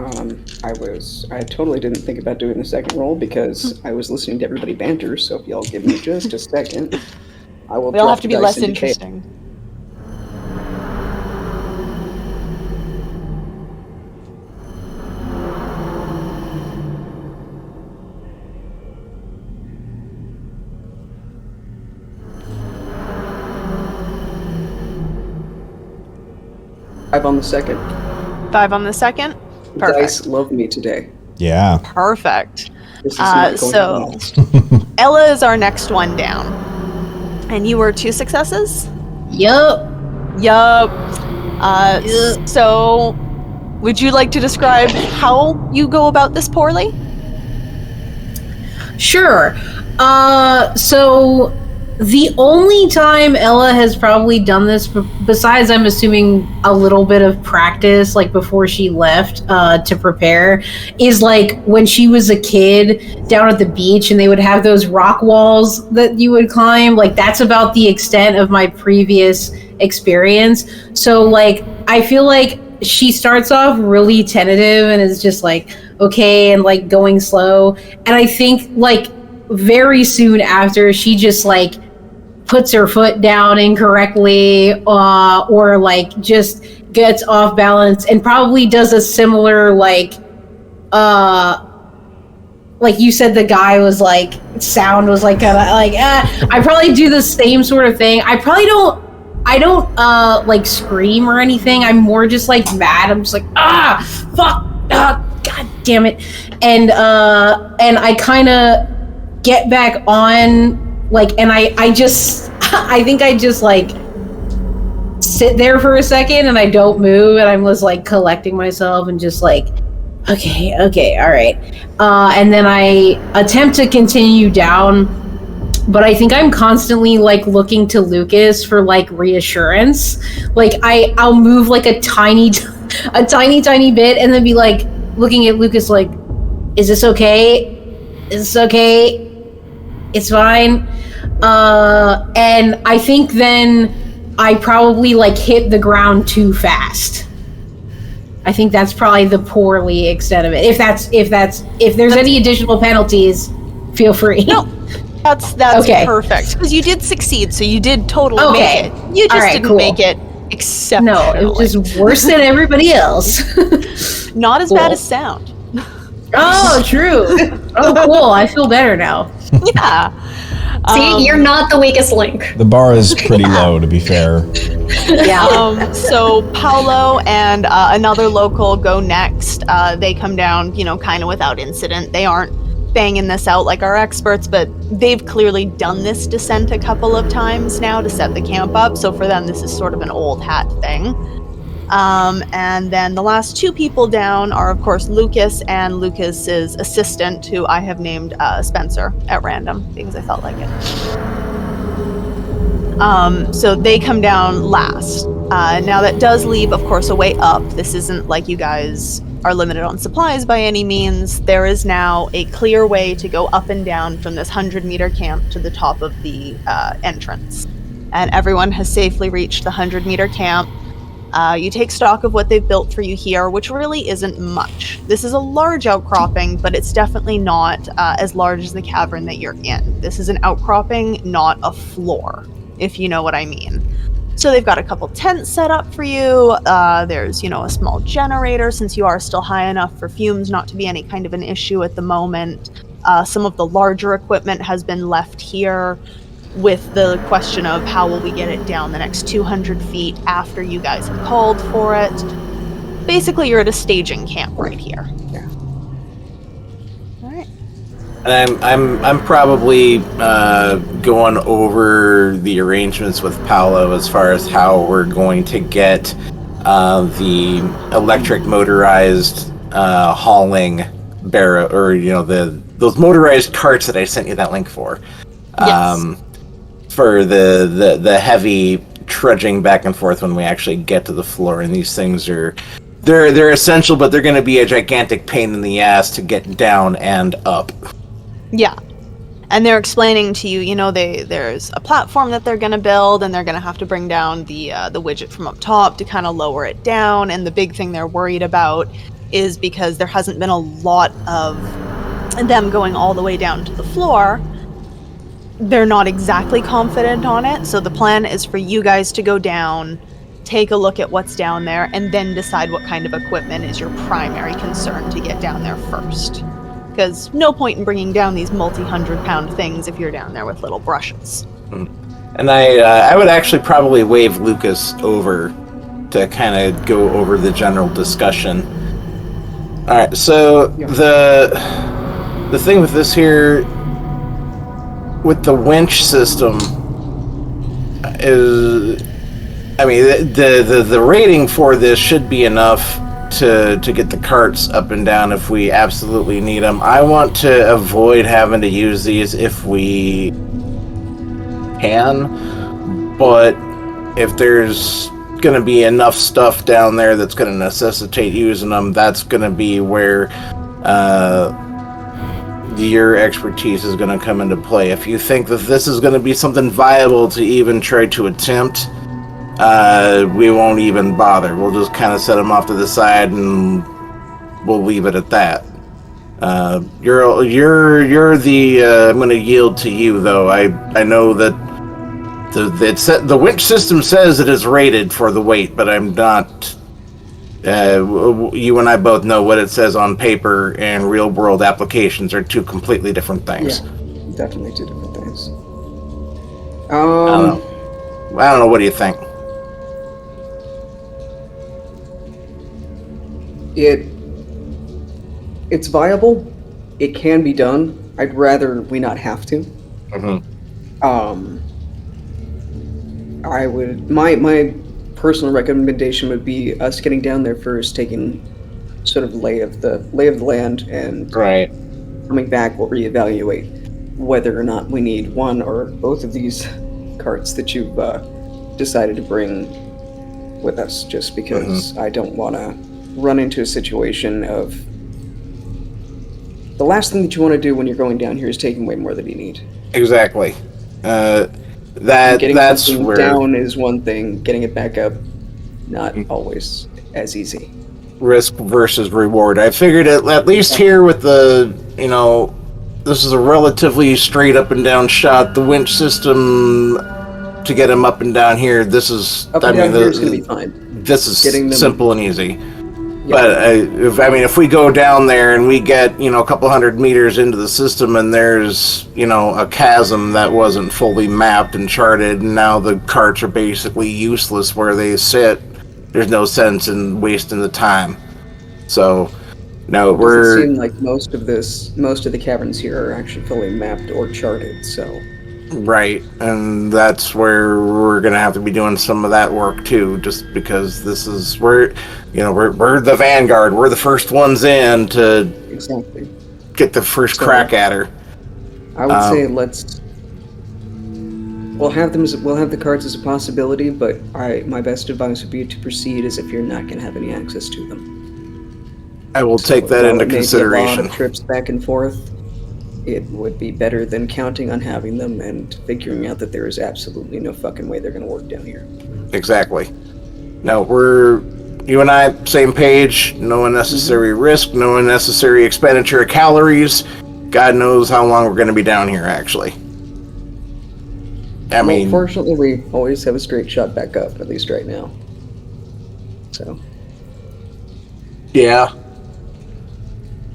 totally didn't think about doing the second roll because I was listening to everybody banter, so if y'all give me just a second, I will They'll drop have to the be dice less into chaos. interesting. Five on the second. 5 on the second? The Perfect. dice love me today. Yeah. Perfect. This is not going so- to last. Ella is our next one down. And you were 2 successes? Yup. Yup. Yup. So, would you like to describe how you go about this poorly? Sure. So the only time Ella has probably done this, besides I'm assuming a little bit of practice, like before she left to prepare, is like when she was a kid down at the beach and they would have those rock walls that you would climb. Like that's about the extent of my previous experience. So like I feel like she starts off really tentative and is just like, okay, and like going slow. And I think like very soon after she just like puts her foot down incorrectly or like just gets off balance and probably does a similar like you said the guy was like sound was like kind of like I probably do the same sort of thing. I don't like scream or anything. I'm more just like mad. I'm just like fuck god damn it. And I kind of get back on like, and I just I think I just like sit there for a second and I don't move and I'm just like collecting myself and just like okay, all right. And then I attempt to continue down, but I think I'm constantly like looking to Lucas for like reassurance. Like I'll move like a tiny bit and then be like looking at Lucas like, is this okay? Is this okay? It's fine. And I think then I probably like hit the ground too fast. I think that's probably the poorly extent of it. If there's any additional penalties, feel free. No, that's Okay. perfect. Because you did succeed, so you did totally Okay. make it. You just All right, didn't cool. make it exceptionally. No, it was just worse than everybody else. Not as Cool. bad as sound. Oh, true. Oh, cool. I feel better now. Yeah. See, you're not the weakest link. The bar is pretty low, to be fair. Yeah. So Paolo and another local go next. They come down, kind of without incident. They aren't banging this out like our experts, but they've clearly done this descent a couple of times now to set the camp up. So for them, this is sort of an old hat thing. And then the last two people down are, of course, Lucas and Lucas's assistant, who I have named Spencer at random because I felt like it. So they come down last. Now that does leave, of course, a way up. This isn't like you guys are limited on supplies by any means. There is now a clear way to go up and down from this 100-meter camp to the top of the entrance. And everyone has safely reached the 100-meter camp. You take stock of what they've built for you here, which really isn't much. This is a large outcropping, but it's definitely not as large as the cavern that you're in. This is an outcropping, not a floor, if you know what I mean. So they've got a couple tents set up for you. There's, a small generator, since you are still high enough for fumes not to be any kind of an issue at the moment. Some of the larger equipment has been left here, with the question of how will we get it down the next 200 feet after you guys have called for it. Basically, you're at a staging camp right here. Yeah. All right. And I'm probably going over the arrangements with Paolo as far as how we're going to get the electric motorized hauling barrow, or those motorized carts that I sent you that link for. Yes. For the heavy trudging back and forth when we actually get to the floor, and these things they're essential, but they're going to be a gigantic pain in the ass to get down and up. Yeah. And they're explaining to you, there's a platform that they're going to build, and they're going to have to bring down the widget from up top to kind of lower it down. And the big thing they're worried about is because there hasn't been a lot of them going all the way down to the floor, they're not exactly confident on it. So the plan is for you guys to go down, take a look at what's down there, and then decide what kind of equipment is your primary concern to get down there first. Because no point in bringing down these multi-100-pound things if you're down there with little brushes. And I would actually probably wave Lucas over to kind of go over the general discussion. All right, so the thing with this here, with the winch system, is, the rating for this should be enough to get the carts up and down if we absolutely need them. I want to avoid having to use these if we can, but if there's going to be enough stuff down there that's going to necessitate using them, that's going to be where your expertise is going to come into play. If you think that this is going to be something viable to even try to attempt, we won't even bother. We'll just kind of set them off to the side and we'll leave it at that. You're the I'm going to yield to you, though. I know that the winch system says it is rated for the weight, but I'm not. You and I both know what it says on paper and real-world applications are two completely different things. Yeah, definitely two different things. I don't know. What do you think? It's viable. It can be done. I'd rather we not have to. Mm-hmm. I would. My personal recommendation would be us getting down there first, taking sort of lay of the land, and Right. coming back, we'll reevaluate whether or not we need one or both of these carts that you've decided to bring with us, just because I don't want to run into a situation of the last thing that you want to do when you're going down here is taking way more than you need. Exactly. Getting That's something where down is one thing, getting it back up, not always as easy. risk versus reward. I figured at least here with the, this is a relatively straight up and down shot. The winch system to get him up and down here, this is, Up and down here is going to be fine. This is Getting them, simple and easy. Yeah. But if we go down there and we get, a couple hundred meters into the system and there's, a chasm that wasn't fully mapped and charted, and now the carts are basically useless where they sit, there's no sense in wasting the time. So, no, it doesn't seem like most of the caverns here are actually fully mapped or charted, so. Right, and that's where we're gonna have to be doing some of that work too, just because this is we're the vanguard, we're the first ones in to exactly get the first crack at her. I would say we'll have the cards as a possibility, but my best advice would be to proceed as if you're not gonna have any access to them. I will take that into consideration. A lot of trips back and forth. It would be better than counting on having them and figuring out that there is absolutely no fucking way they're going to work down here. Exactly. No, you and I, same page. No unnecessary risk, no unnecessary expenditure of calories. God knows how long we're going to be down here, actually. Fortunately, we always have a straight shot back up, at least right now. So. Yeah.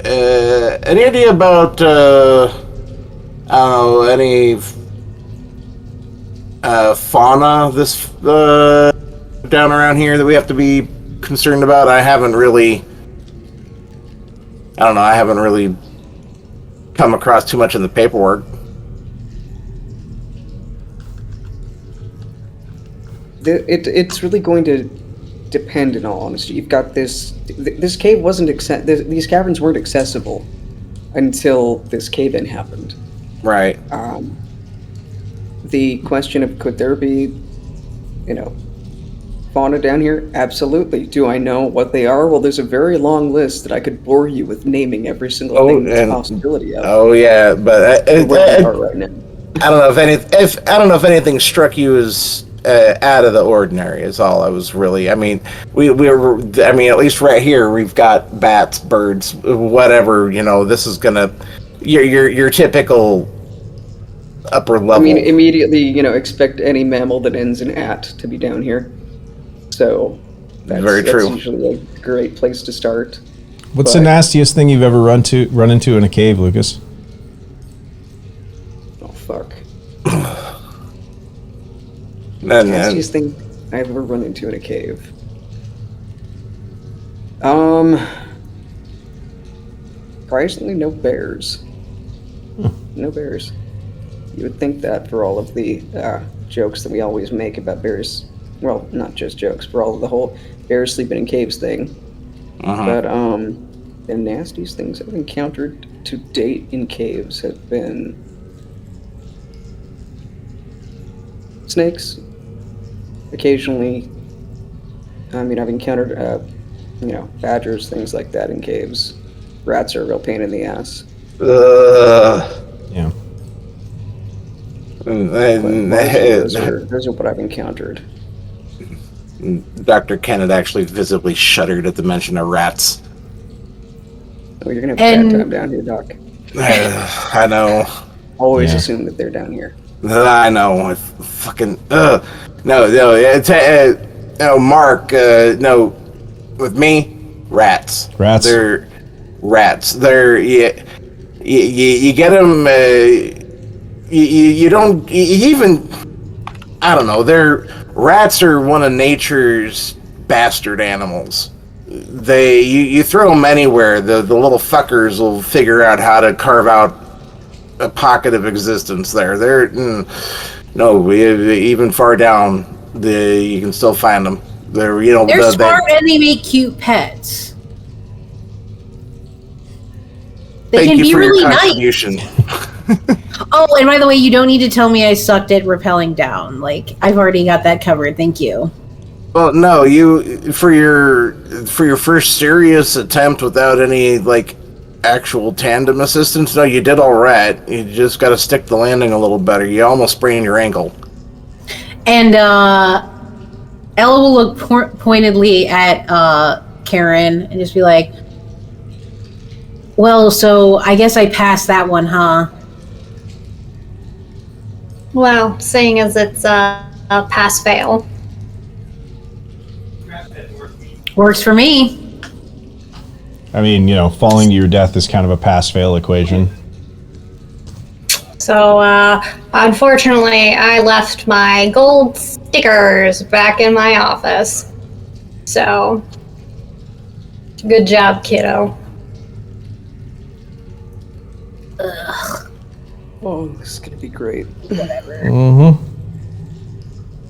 Any idea about, any fauna down around here that we have to be concerned about? I haven't really come across too much in the paperwork. It's really going to depend, in all honesty. You've got this cave these caverns weren't accessible until this cave-in happened. Right. The question of could there be, fauna down here? Absolutely. Do I know what they are? Well, there's a very long list that I could bore you with naming every single thing that's a possibility of. Oh yeah, but where they are right now. I don't know if anything struck you as out of the ordinary is all I was really. At least right here we've got bats, birds, whatever. This is gonna your typical upper level. Immediately, expect any mammal that ends in "at" to be down here. So that's true. That's usually a great place to start. What's the nastiest thing you've ever run into in a cave, Lucas? Oh fuck. The nastiest thing I've ever run into in a cave. Surprisingly, no bears. No bears. You would think that for all of the jokes that we always make about bears. Well, not just jokes, for all of the whole bears sleeping in caves thing. But the nastiest things I've encountered to date in caves have been snakes. Occasionally, I've encountered, badgers, things like that in caves. Rats are a real pain in the ass. Yeah. Those are what I've encountered. Dr. Kenneth actually visibly shuddered at the mention of rats. Oh, you're gonna have a bad time down here, Doc. I know. Always assume that they're down here. I know. I fucking. No, Mark. No, with me, rats. Rats. They're rats. They're you get them. You don't even. I don't know. Rats are one of nature's bastard animals. You throw them anywhere, the little fuckers will figure out how to carve out a pocket of existence there. Even far down, you can still find them. They're smart and they make cute pets. They can be really nice. Oh, and by the way, you don't need to tell me I sucked at rappelling down. I've already got that covered. Thank you. Well, no, for your first serious attempt without any actual tandem assistance, no, you did all right. You just got to stick the landing a little better. You almost sprained your ankle. And Ella will look pointedly at Karen and just be like, well, so I guess I passed that one, huh? Well, seeing as it's a pass-fail. Works for me. I mean, falling to your death is kind of a pass-fail equation. So, unfortunately, I left my gold stickers back in my office. So, good job, kiddo. Oh, this is gonna be great. Mm-hmm.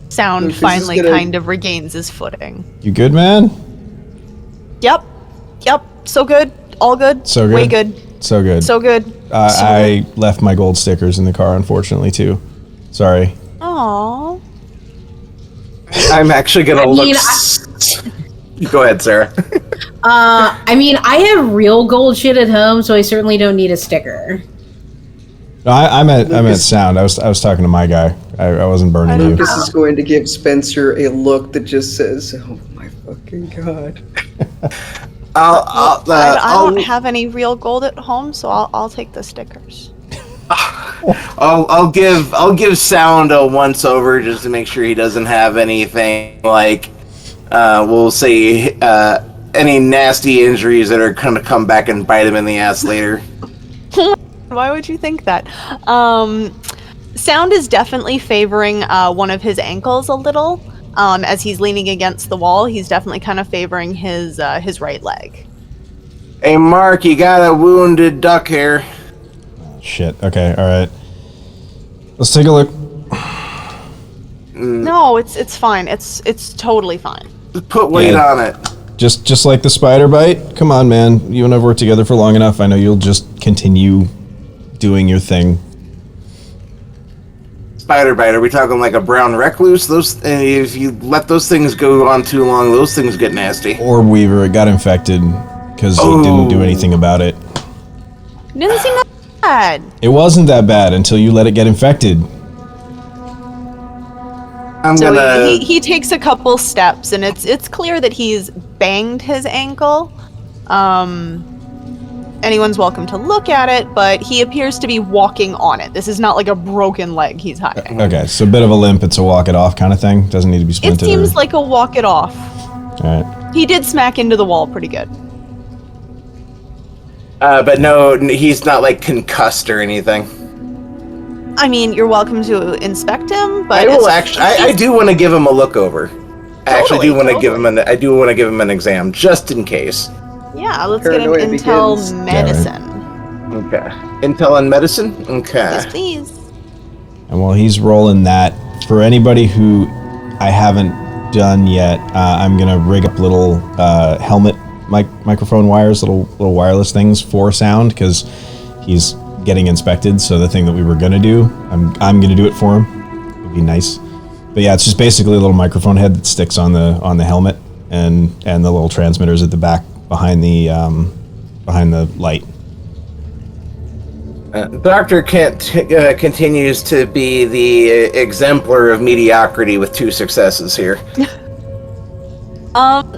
Sound Lucas is finally gonna- kind of regains his footing. You good, man? Yep. So good. All good. So good. Way good. So good. So good. I left my gold stickers in the car, unfortunately, too. Sorry. Aww. I'm actually gonna look. mean, Go ahead, Sarah. I mean, I have real gold shit at home, so I certainly don't need a sticker. No, I meant sound. I was talking to my guy. I wasn't burning you. Lucas is going to give Spencer a look that just says, "Oh my fucking god." I don't have any real gold at home, so I'll take the stickers. I'll give Sound a once over just to make sure he doesn't have anything like we'll say any nasty injuries that are gonna come back and bite him in the ass later. Why would you think that? Sound is definitely favoring one of his ankles a little. As he's leaning against the wall, he's definitely kind of favoring his right leg. Hey, Mark, you got a wounded duck here. Shit. Okay. All right. Let's take a look. No, it's fine. It's totally fine. Just put weight Yeah. on it. Just like the spider bite. Come on, man. You and I've worked together for long enough. I know you'll just continue doing your thing. Spider bite. Are we talking like a brown recluse? If you let those things go on too long, those things get nasty. Orb Weaver, it got infected because he didn't do anything about it. Didn't seem that bad. It wasn't that bad until you let it get infected. I'm So gonna. he takes a couple steps, and it's clear that he's banged his ankle. Anyone's welcome to look at it, but he appears to be walking on it. This is not like a broken leg he's hiding. Okay, so a bit of a limp. It's a walk it off kind of thing. Doesn't need to be It splintered. seems like a walk it off. All right. He did smack into the wall pretty good. But no, he's not like concussed or anything. I mean, you're welcome to inspect him, but I will actually. I do want to give him a look over. I actually do want to give him an. I do want to give him an exam just in case. yeah, let's get an Paranoia intel begins. medicine. Okay. Intel and medicine. Okay. Yes, please. And while he's rolling that, for anybody who I haven't done yet, I'm gonna rig up little helmet microphone wires, little wireless things for sound, because he's getting inspected. So the thing that we were gonna do, I'm gonna do it for him. It'd be nice. But yeah, it's just basically a little microphone head that sticks on the helmet, and the little transmitters at the back behind the light. Dr. Kent continues to be the exemplar of mediocrity with 2 successes here.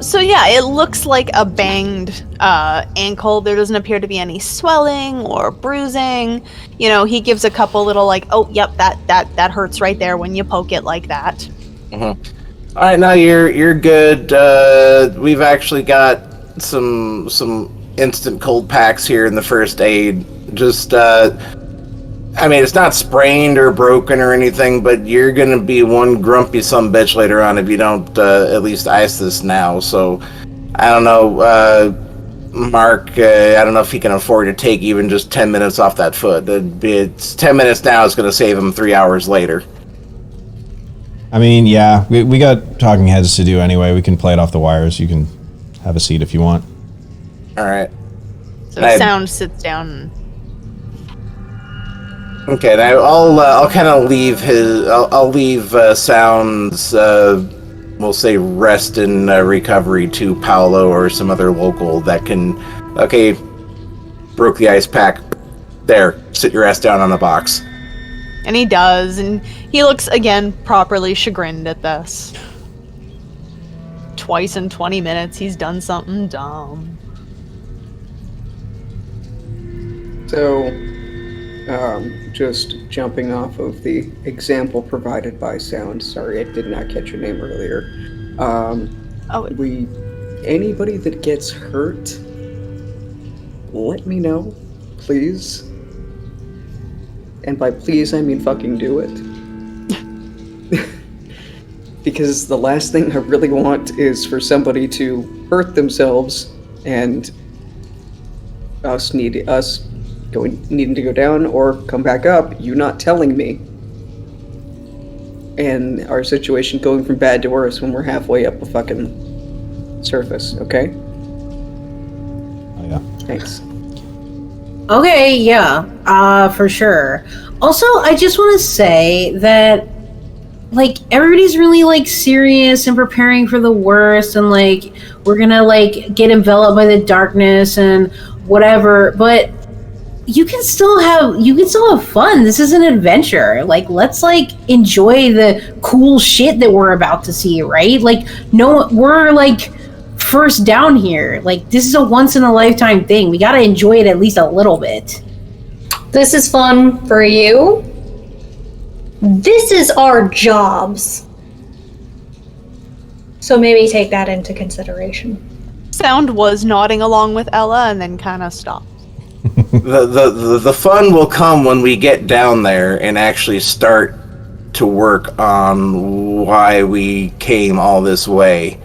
So yeah, it looks like a banged ankle. There doesn't appear to be any swelling or bruising. You know, he gives a couple little like, oh, yep, that hurts right there when you poke it like that. All right, now you're good. We've actually got some instant cold packs here in the first aid. Just I mean, it's not sprained or broken or anything, but you're gonna be one grumpy sumbitch later on if you don't at least ice this now. So I don't know, Mark. I don't know if he can afford to take even just 10 minutes off that foot. It's 10 minutes now. It's gonna save him 3 hours later. I mean, yeah, we got talking heads to do anyway. We can play it off the wires. You can have a seat if you want. All right. So Sound sits down. Okay, now I'll kind of leave I'll leave Sound's we'll say rest and recovery to Paolo or some other local that can. Okay, broke the ice pack. There, sit your ass down on a box. And he does, and he looks again properly chagrined at this. twice in 20 minutes he's done something dumb. So, just jumping off of the example provided by sound. Sorry, I did not catch your name earlier. Anybody that gets hurt, let me know, please. And by please, I mean fucking do it. Because the last thing I really want is for somebody to hurt themselves and needing to go down or come back up, you not telling me. And our situation going from bad to worse when we're halfway up the fucking surface, okay? Oh, yeah. Thanks. Okay, yeah, for sure. Also, I just want to say that, like, everybody's really, like, serious and preparing for the worst, and, like, we're gonna, like, get enveloped by the darkness and whatever, but you can still have fun. This is an adventure. Like, let's, like, enjoy the cool shit that we're about to see, right? Like, no, we're, like, first down here. Like, this is a once-in-a-lifetime thing. We gotta enjoy it at least a little bit. This is fun for you. This is our jobs. So maybe take that into consideration. Sound was nodding along with Ella and then kind of stopped. The fun will come when we get down there and actually start to work on why we came all this way,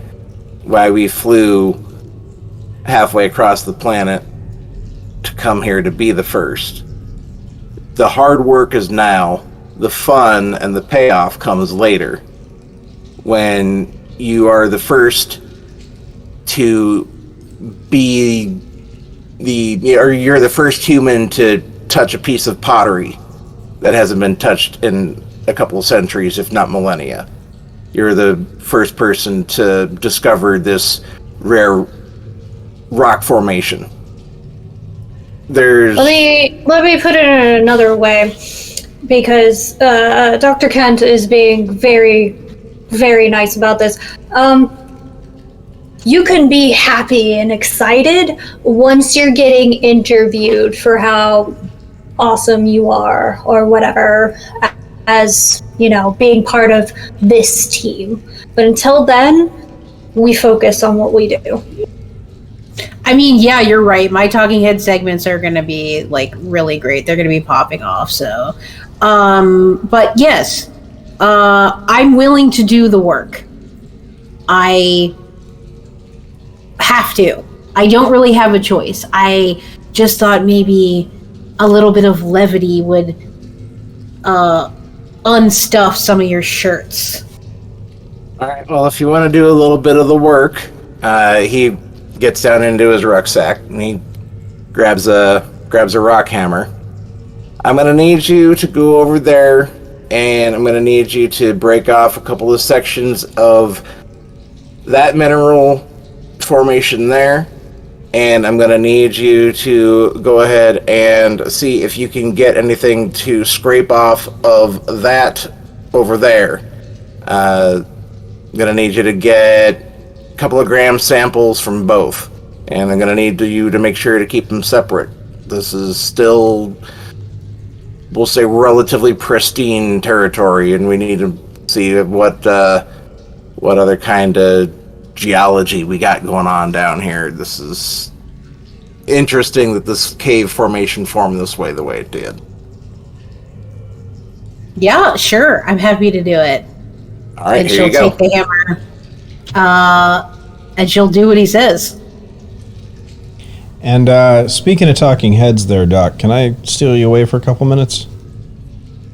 why we flew halfway across the planet to come here to be the first. The hard work is now. The fun and the payoff comes later, when you are the first to be you're the first human to touch a piece of pottery that hasn't been touched in a couple of centuries, if not millennia. You're the first person to discover this rare rock formation. Let me put it in another way, because Dr. Kent is being very, very nice about this. You can be happy and excited once you're getting interviewed for how awesome you are, or whatever, as, you know, being part of this team. But until then, we focus on what we do. I mean, yeah, you're right. My talking head segments are going to be, like, really great. They're going to be popping off, so. But yes, I'm willing to do the work. I have to. I don't really have a choice. I just thought maybe a little bit of levity would unstuff some of your shirts. All right. Well, if you want to do a little bit of the work, he gets down into his rucksack and he grabs a rock hammer. I'm gonna need you to go over there, and I'm gonna need you to break off a couple of sections of that mineral formation there, and I'm going to need you to go ahead and see if you can get anything to scrape off of that over there. I'm going to need you to get a couple of gram samples from both, and I'm going to need you to make sure to keep them separate. This is still, we'll say, relatively pristine territory, and we need to see what other kind of geology we got going on down here. This is interesting that this cave formation formed this way, the way it did. Yeah, sure. I'm happy to do it. All right, and here you go. she'll take the hammer, and she'll do what he says. And speaking of talking heads there, Doc, can I steal you away for a couple minutes?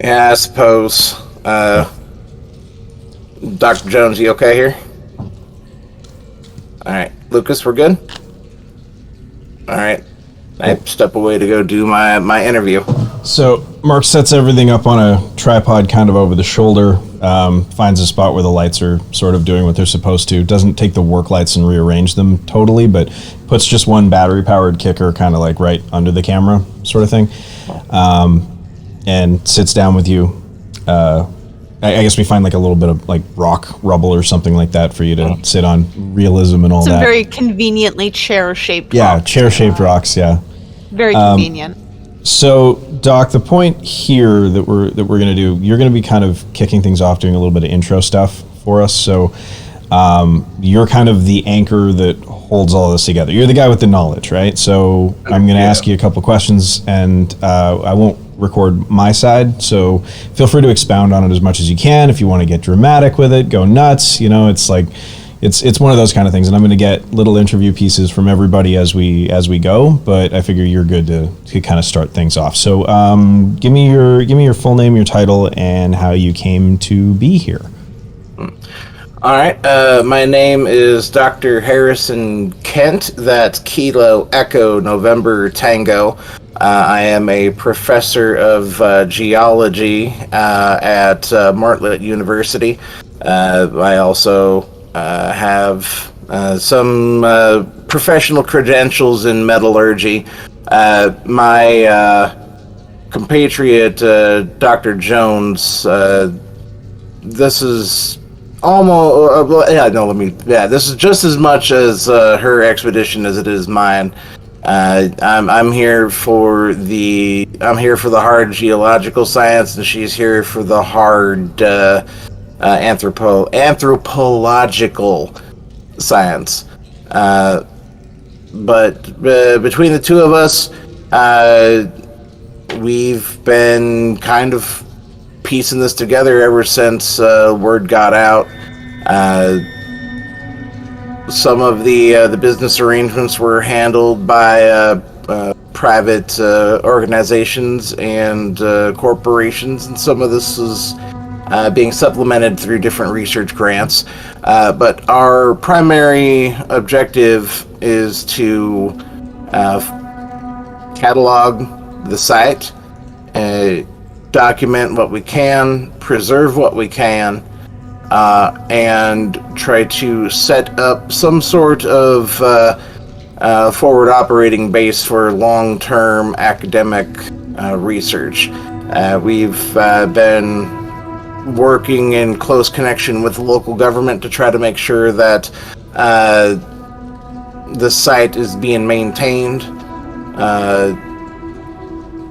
Yeah, I suppose. Dr. Jones, you okay here? All right, Lucas, we're good? All right, I step away to go do my interview. So Mark sets everything up on a tripod kind of over the shoulder, finds a spot where the lights are sort of doing what they're supposed to, doesn't take the work lights and rearrange them totally, but puts just one battery-powered kicker kind of like right under the camera sort of thing, and sits down with you, I guess we find like a little bit of like rock rubble or something like that for you to sit on, realism and all Some that. very conveniently chair-shaped Yeah, rocks. chair-shaped rocks, yeah. Very convenient. So, Doc, the point here that we're going to do, you're going to be kind of kicking things off, doing a little bit of intro stuff for us. So, you're kind of the anchor that holds all of this together. You're the guy with the knowledge, right? So, I'm going to ask you a couple questions, and I won't record my side. So, feel free to expound on it as much as you can. If you want to get dramatic with it, go nuts. You know, it's like it's one of those kind of things, and I'm going to get little interview pieces from everybody as we go. But I figure you're good to kind of start things off. So give me your full name, your title, and how you came to be here. All right. My name is Dr. Harrison Kent. That's Kilo Echo November Tango. I am a professor of geology at Martlet University. I also have some professional credentials in metallurgy. My compatriot, Dr. Jones, this is almost this is just as much as her expedition as it is mine. I'm here for the hard geological science, and she's here for the hard anthropological science. But between the two of us, we've been kind of piecing this together ever since word got out. Some of the business arrangements were handled by private organizations and corporations, and some of this is being supplemented through different research grants. But our primary objective is to catalog the site, document what we can, preserve what we can, and try to set up some sort of forward operating base for long-term academic research. We've been working in close connection with the local government to try to make sure that the site is being maintained.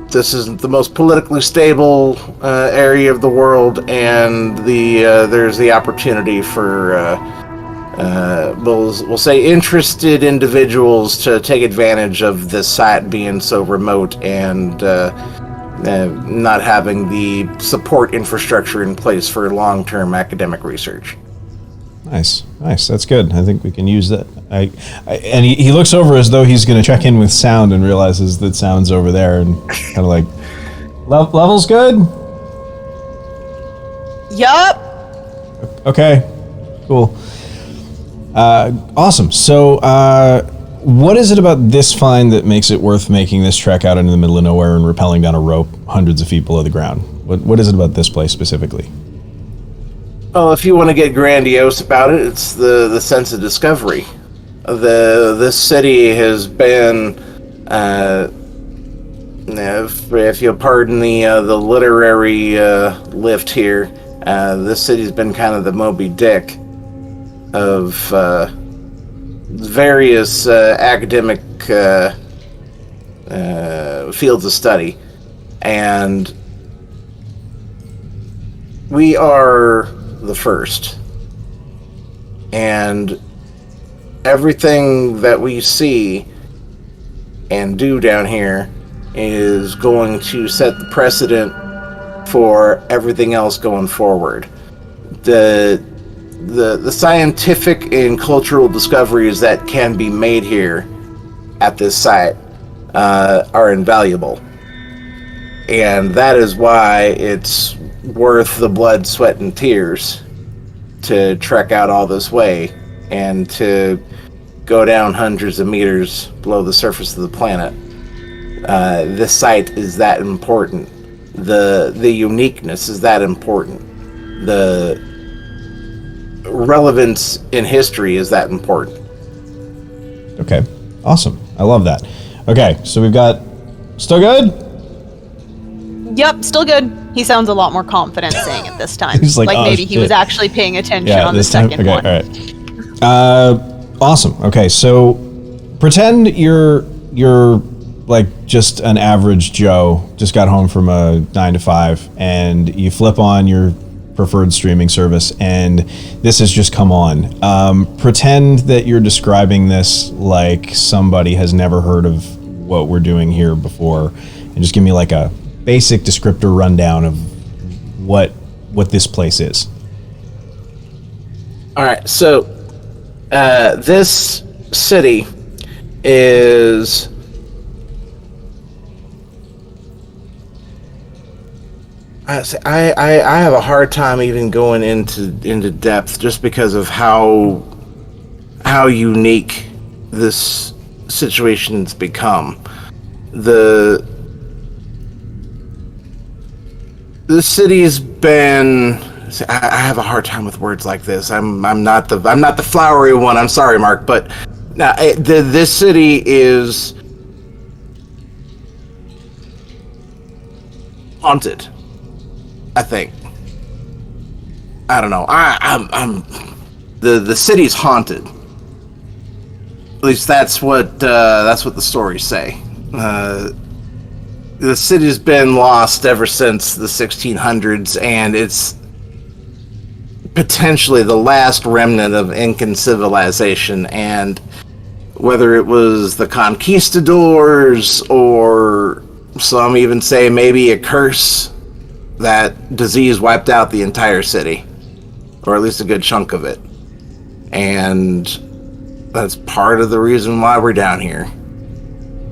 This isn't the most politically stable area of the world, and there's the opportunity for we'll say interested individuals to take advantage of this site being so remote and not having the support infrastructure in place for long-term academic research. Nice. That's good. I think we can use that. And he looks over as though he's going to check in with sound and realizes that sound's over there and kind of like, level's good? Yup. Okay, cool. Awesome. So, what is it about this find that makes it worth making this trek out into the middle of nowhere and rappelling down a rope hundreds of feet below the ground? What is it about this place specifically? Well, if you want to get grandiose about it, it's the sense of discovery. This city has been, if you'll pardon the literary lift here, this city's been kind of the Moby Dick of various academic fields of study, and we are the first, and everything that we see and do down here is going to set the precedent for everything else going forward. The scientific and cultural discoveries that can be made here at this site are invaluable, and that is why it's worth the blood, sweat, and tears to trek out all this way and to go down hundreds of meters below the surface of the planet. This site is that important. The uniqueness is that important. The relevance in history is that important. Okay, awesome. I love that. Okay, so we've got... Still good? Yep, still good. He sounds a lot more confident saying it this time. He's like, "Oh, maybe he was shit." actually paying attention on the second one. Okay, all right. Awesome. Okay, so pretend you're like just an average Joe, just got home from a 9 to 5, and you flip on your preferred streaming service, and this has just come on. Pretend that you're describing this like somebody has never heard of what we're doing here before, and just give me like a basic descriptor rundown of what this place is. All right, so this city is I have a hard time even going into depth just because of how unique this situation's become. The city's been. I have a hard time with words like this. I'm not the flowery one. I'm sorry, Mark, but this city is haunted. I think. I don't know. The city's haunted. At least that's what the stories say. The city's been lost ever since the 1600s, and it's potentially the last remnant of Incan civilization. And whether it was the conquistadors, or some even say maybe a curse, that disease wiped out the entire city, or at least a good chunk of it. And that's part of the reason why we're down here.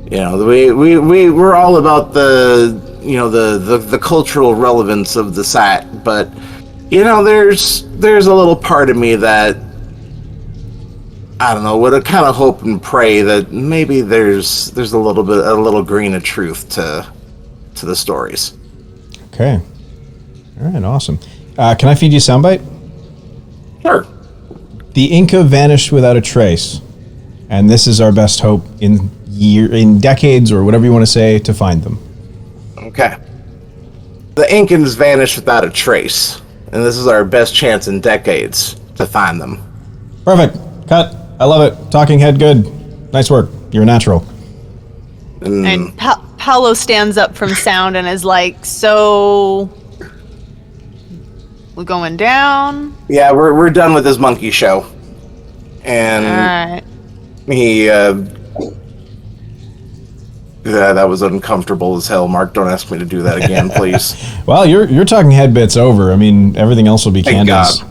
You know, we're all about the cultural relevance of the site, but you know, there's a little part of me that, I don't know, would kind of hope and pray that maybe there's a little grain of truth to the stories. Okay. All right, awesome. Can I feed you a soundbite? Sure. The Inca vanished without a trace, and this is our best hope in decades, or whatever you want to say, to find them. Okay. The Incans vanished without a trace, and this is our best chance in decades to find them. Perfect. Cut. I love it. Talking head, good. Nice work. You're a natural. And Paolo stands up from sound and is like, "So, we're going down?" Yeah, we're done with this monkey show. And all right. he that was uncomfortable as hell. Mark, don't ask me to do that again, please. Well, your talking head bit's over. I mean, everything else will be Thank Candace. God.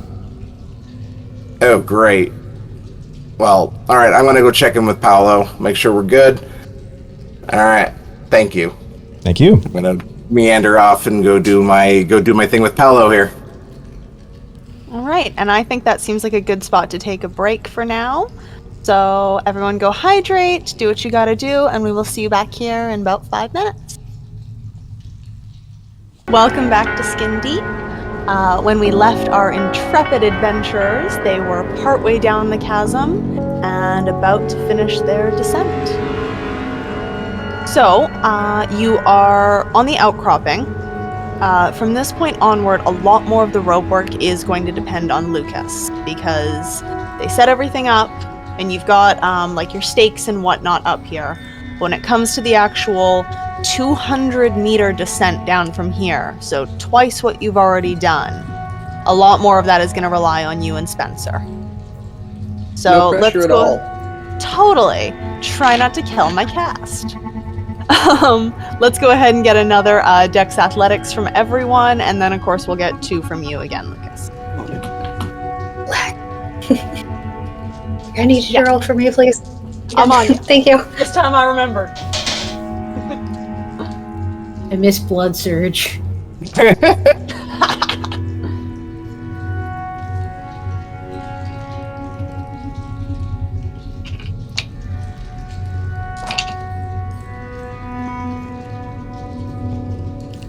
Oh, great. Well, all right, I'm gonna go check in with Paolo, make sure we're good. All right, thank you. Thank you. I'm gonna meander off and go do my thing with Paolo here. All right, and I think that seems like a good spot to take a break for now. So everyone go hydrate, do what you gotta do, and we will see you back here in about 5 minutes. Welcome back to Skin Deep. When we left our intrepid adventurers, they were partway down the chasm and about to finish their descent. So, you are on the outcropping. From this point onward, a lot more of the rope work is going to depend on Lucas, because they set everything up, and you've got like your stakes and whatnot up here. When it comes to the actual 200-meter descent down from here, so twice what you've already done, a lot more of that is going to rely on you and Spencer. So No pressure let's at go. all. Totally. Try not to kill my cast. Let's go ahead and get another Dex Athletics from everyone, and then of course we'll get 2 from you again, Lucas. I need you to roll for me, please. I'm on. Thank you. This time I remembered. I miss Blood Surge.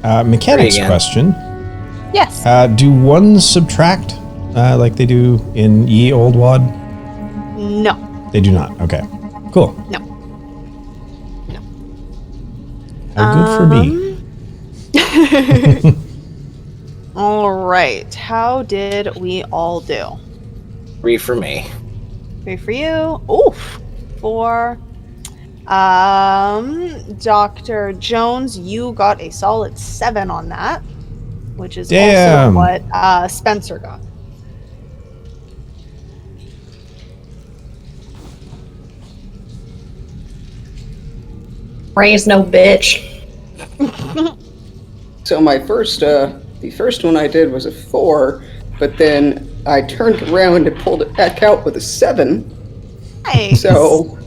Mechanics again. question. Yes. Do ones subtract like they do in Ye Old Wad? No. They do not. Okay. Cool. No. How good for me. All right. How did we all do? 3 for me. 3 for you. Oof. 4. Dr. Jones, you got a solid 7 on that, which is Damn. also what Spencer got. Ray's no bitch. So my the first one I did was a 4, but then I turned around and pulled it back out with a 7. Nice. So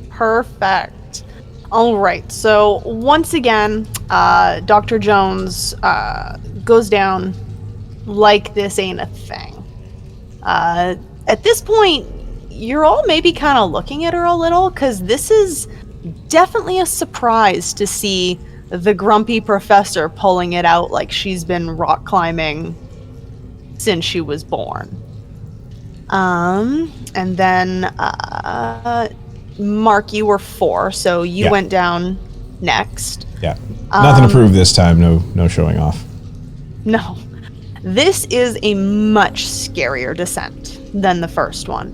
Perfect. All right. So once again, Dr. Jones goes down like this ain't a thing. At this point, you're all maybe kind of looking at her a little, because this is definitely a surprise to see the grumpy professor pulling it out like she's been rock climbing since she was born. And then Mark, you were 4, so you Yeah. went down next. Yeah. Nothing to prove this time. No showing off. No. This is a much scarier descent than the first one.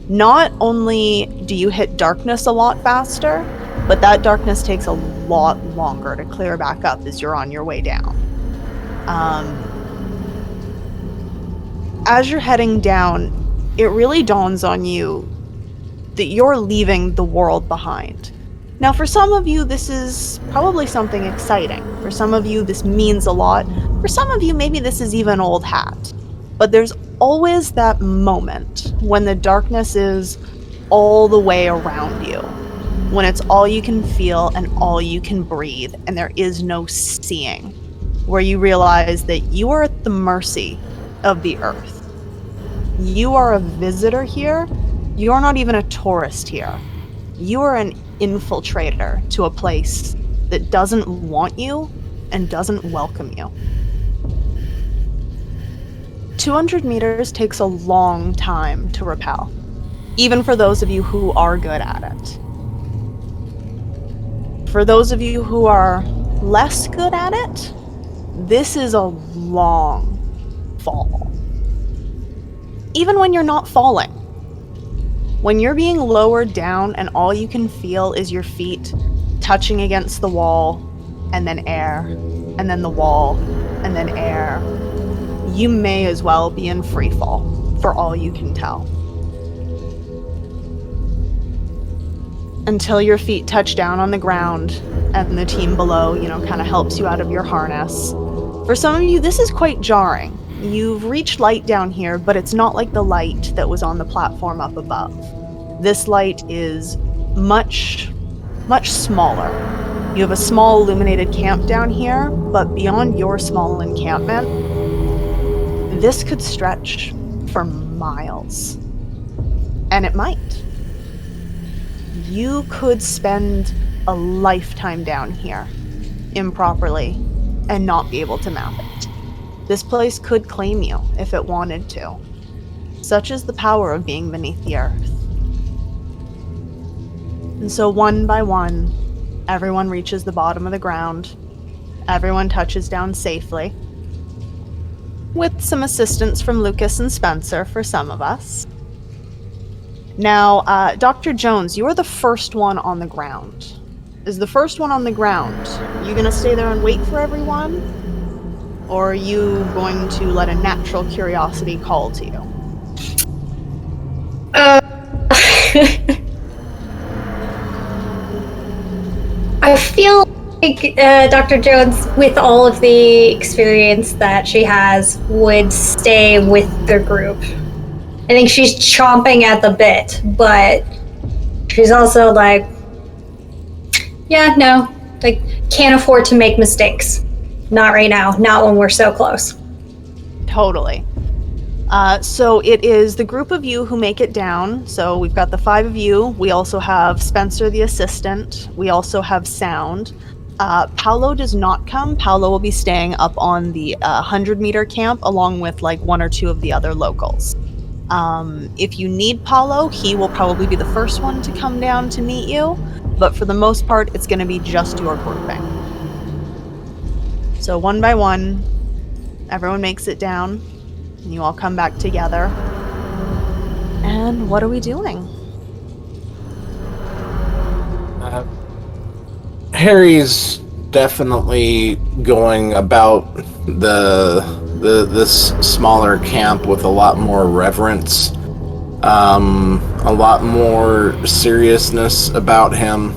Not only do you hit darkness a lot faster, but that darkness takes a lot longer to clear back up as you're on your way down. As you're heading down, it really dawns on you that you're leaving the world behind. Now, for some of you, this is probably something exciting. For some of you, this means a lot. For some of you, maybe this is even old hat. But there's always that moment when the darkness is all the way around you, when it's all you can feel and all you can breathe, and there is no seeing, where you realize that you are at the mercy of the earth. You are a visitor here. You're not even a tourist here. You are an infiltrator to a place that doesn't want you and doesn't welcome you. 200 meters takes a long time to rappel, even for those of you who are good at it. For those of you who are less good at it, this is a long fall. Even when you're not falling, when you're being lowered down and all you can feel is your feet touching against the wall, and then air, and then the wall, and then air, you may as well be in free fall for all you can tell. Until your feet touch down on the ground and the team below, kind of helps you out of your harness. For some of you, this is quite jarring. You've reached light down here, but it's not like the light that was on the platform up above. This light is much, much smaller. You have a small illuminated camp down here, but beyond your small encampment, this could stretch for miles. And it might. You could spend a lifetime down here, improperly, and not be able to map it. This place could claim you if it wanted to. Such is the power of being beneath the earth. And so one by one, everyone reaches the bottom of the ground. Everyone touches down safely, with some assistance from Lucas and Spencer for some of us. Now, Dr. Jones, you're the first one on the ground. Is the first one on the ground, are you going to stay there and wait for everyone? Or are you going to let a natural curiosity call to you? I feel like Dr. Jones, with all of the experience that she has, would stay with the group. I think she's chomping at the bit, but she's also like, yeah, no, like, can't afford to make mistakes. Not right now, not when we're so close. Totally. So it is the group of you who make it down. So we've got the 5 of you. We also have Spencer, the assistant. We also have Sound. Paolo does not come. Paolo will be staying up on the 100-meter camp along with like 1 or 2 of the other locals. If you need Paolo, he will probably be the first one to come down to meet you. But for the most part, it's going to be just your grouping. So one by one, everyone makes it down, and you all come back together. And what are we doing? Harry's definitely going about this smaller camp with a lot more reverence, a lot more seriousness about him.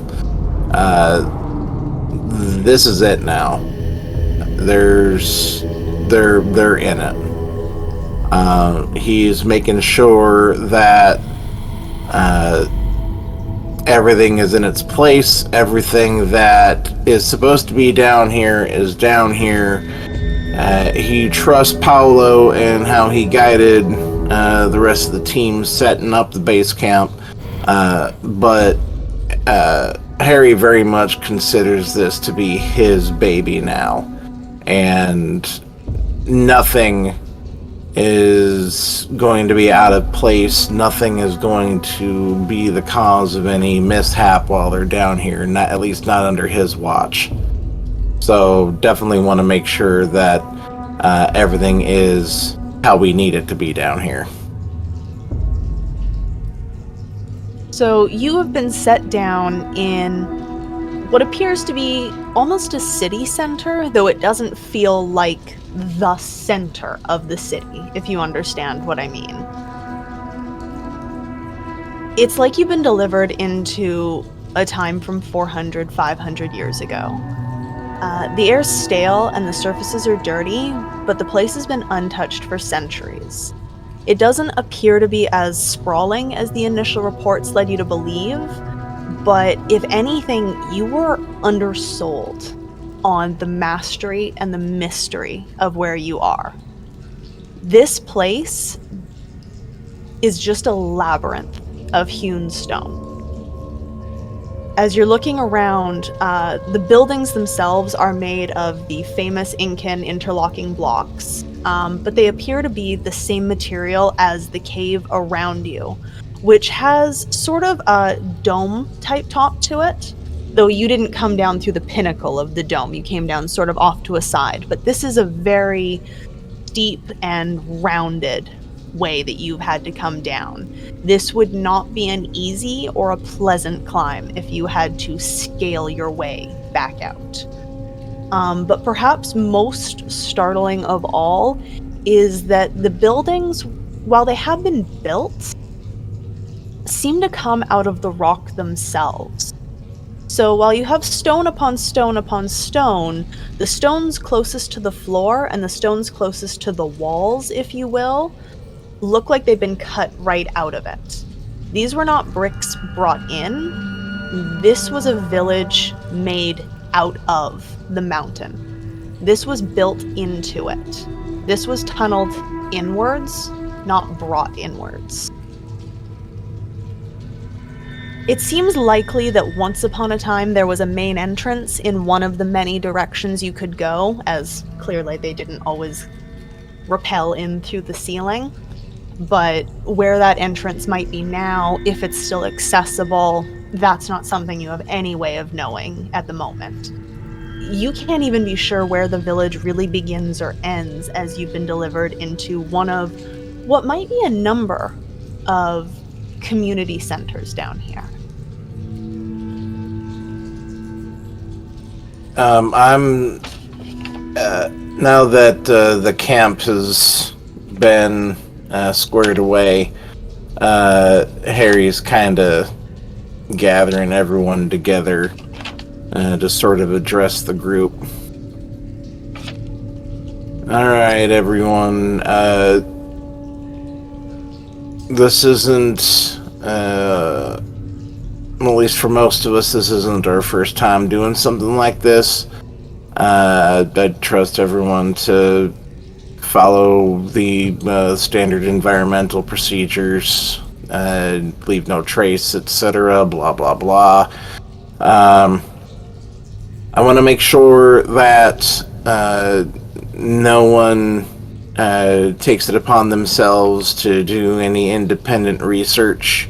This is it now. They're in it. He's making sure that everything is in its place. Everything that is supposed to be down here is down here. He trusts Paolo and how he guided the rest of the team setting up the base camp. But Harry very much considers this to be his baby now. And nothing is going to be out of place. Nothing is going to be the cause of any mishap while they're down here, not, at least not under his watch. So definitely want to make sure that everything is how we need it to be down here. So you have been set down in what appears to be almost a city center, though it doesn't feel like the center of the city, if you understand what I mean. It's like you've been delivered into a time from 400, 500 years ago. The air's stale and the surfaces are dirty, but the place has been untouched for centuries. It doesn't appear to be as sprawling as the initial reports led you to believe, but if anything, you were undersold on the mastery and the mystery of where you are. This place is just a labyrinth of hewn stone. As you're looking around, the buildings themselves are made of the famous Incan interlocking blocks, but they appear to be the same material as the cave around you, which has sort of a dome-type top to it, though you didn't come down through the pinnacle of the dome. You came down sort of off to a side, but this is a very steep and rounded way that you've had to come down. This would not be an easy or a pleasant climb if you had to scale your way back out. But perhaps most startling of all is that the buildings, while they have been built, seem to come out of the rock themselves. So while you have stone upon stone upon stone, the stones closest to the floor and the stones closest to the walls, if you will, look like they've been cut right out of it. These were not bricks brought in. This was a village made out of the mountain. This was built into it. This was tunneled inwards, not brought inwards. It seems likely that once upon a time there was a main entrance in one of the many directions you could go, as clearly they didn't always rappel in through the ceiling. But where that entrance might be now, if it's still accessible, that's not something you have any way of knowing at the moment. You can't even be sure where the village really begins or ends, as you've been delivered into one of what might be a number of community centers down here. I'm now that the camp has been squared away, Harry's kind of gathering everyone together to sort of address the group. All right, everyone. This isn't, at least for most of us, this isn't our first time doing something like this. I'd trust everyone to follow the standard environmental procedures, leave no trace, etc., blah, blah, blah. I want to make sure that no one takes it upon themselves to do any independent research.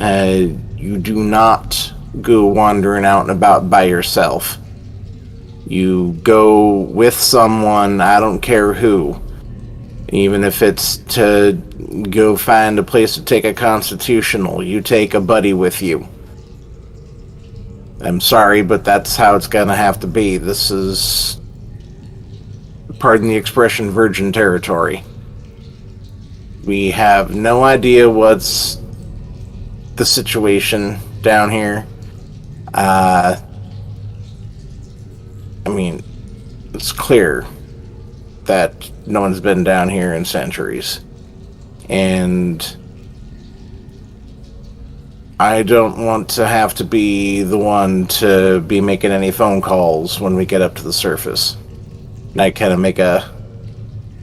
You do not go wandering out and about by yourself. You go with someone, I don't care who. Even if it's to go find a place to take a constitutional, you take a buddy with you. I'm sorry, but that's how it's gonna have to be. This is, pardon the expression, virgin territory. We have no idea what's the situation down here. I mean, it's clear that no one's been down here in centuries. And I don't want to have to be the one to be making any phone calls when we get up to the surface. And I kind of make a...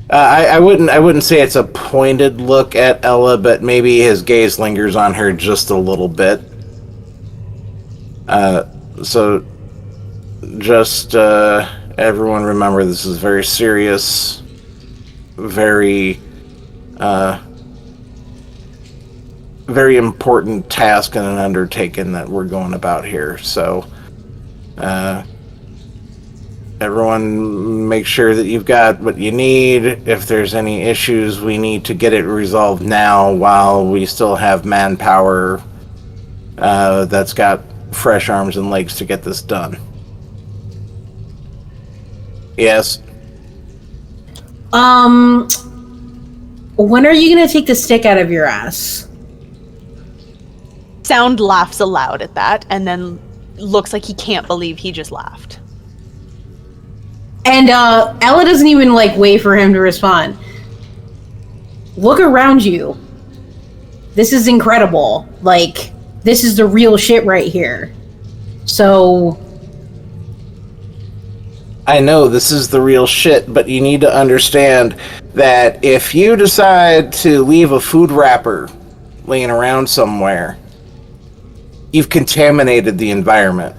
I wouldn't say it's a pointed look at Ella, but maybe his gaze lingers on her just a little bit. So just everyone remember, this is very serious, very very important task and an undertaking that we're going about here. So everyone make sure that you've got what you need. If there's any issues, we need to get it resolved now while we still have manpower that's got fresh arms and legs to get this done. Yes? When are you gonna take the stick out of your ass? Sound laughs aloud at that, and then looks like he can't believe he just laughed. And Ella doesn't even wait for him to respond. Look around you. This is incredible. This is the real shit right here. So I know this is the real shit, but you need to understand that if you decide to leave a food wrapper laying around somewhere, you've contaminated the environment.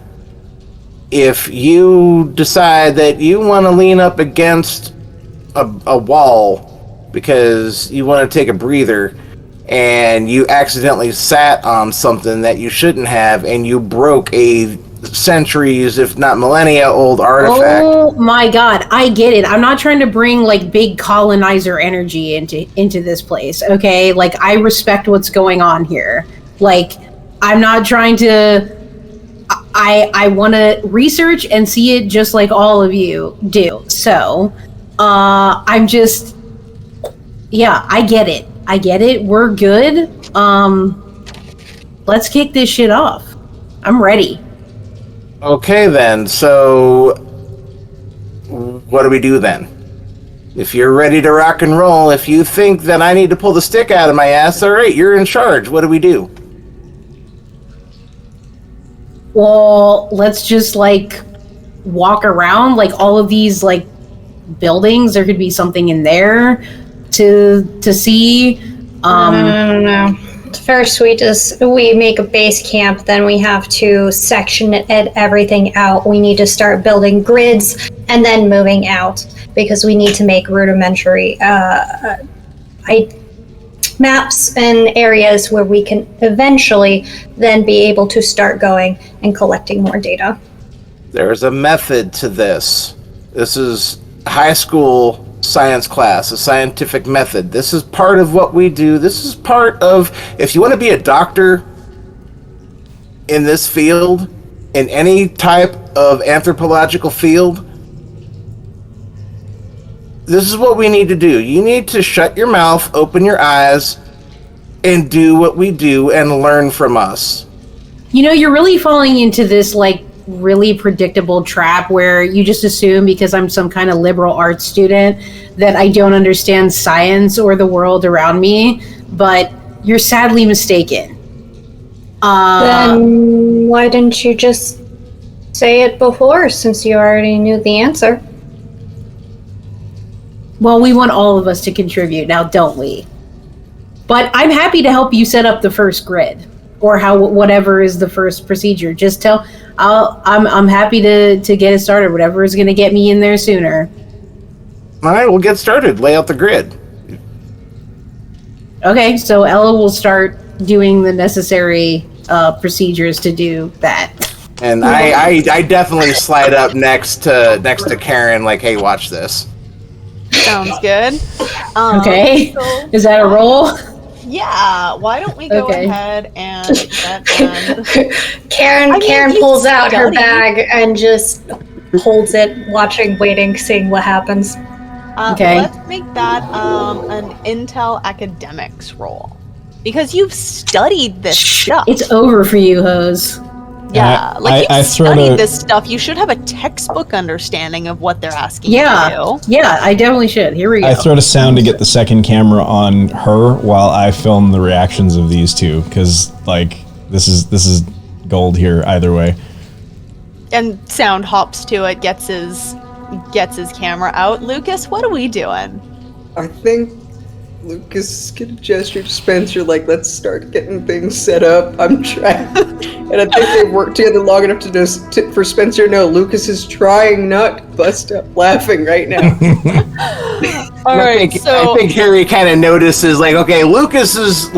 If you decide that you want to lean up against a wall because you want to take a breather and you accidentally sat on something that you shouldn't have and you broke a centuries, if not millennia old artifact. Oh my god, I get it. I'm not trying to bring big colonizer energy into this place, okay? I respect what's going on here. I'm not trying to... I want to research and see it just like all of you do. So, I'm just... Yeah, I get it. We're good. Let's kick this shit off. I'm ready. Okay then, so what do we do then? If you're ready to rock and roll, if you think that I need to pull the stick out of my ass, alright, you're in charge. What do we do? Well, let's just walk around all of these buildings. There could be something in there to see. No. First, we make a base camp. Then we have to section everything out. We need to start building grids and then moving out because we need to make rudimentary maps and areas where we can eventually then be able to start going and collecting more data. There's a method to this. This is high school science class, a scientific method. This is part of what we do. This is part of, if you want to be a doctor in this field, in any type of anthropological field, this is what we need to do. You need to shut your mouth, open your eyes, and do what we do and learn from us. You're really falling into this really predictable trap where you just assume because I'm some kind of liberal arts student that I don't understand science or the world around me, but you're sadly mistaken. Then why didn't you just say it before since you already knew the answer? Well, we want all of us to contribute now, don't we? But I'm happy to help you set up the first grid or whatever is the first procedure. Just tell... I'm happy to get it started. Whatever is going to get me in there sooner. All right, we'll get started. Lay out the grid. Okay, so Ella will start doing the necessary procedures to do that. And I definitely slide up next to Karen, like, hey, watch this. Sounds good. Okay. So Is that a roll? yeah, why don't we go Okay. ahead and get them? Karen you pulls out her studied. bag and just holds it, watching, waiting, seeing what happens. Okay. Let's make that an Intel academics roll. Because you've studied this stuff. It's over for you, Hose. Yeah, like I you've throw studied to- this stuff. You should have a textbook understanding of what they're asking you Yeah. to do. Yeah, I definitely should. Here we go. I throw to sound to get the second camera on her while I film the reactions of these two, because like this is gold here either way. And Sound hops to it, gets his camera out. Lucas, what are we doing? I think Lucas is gonna gesture to Spencer like, let's start getting things set up. I'm trying. And I think they've worked together long enough to know for Spencer to know Lucas is trying not to bust up laughing right now. All right, I think Harry kind of notices, like, okay, Lucas is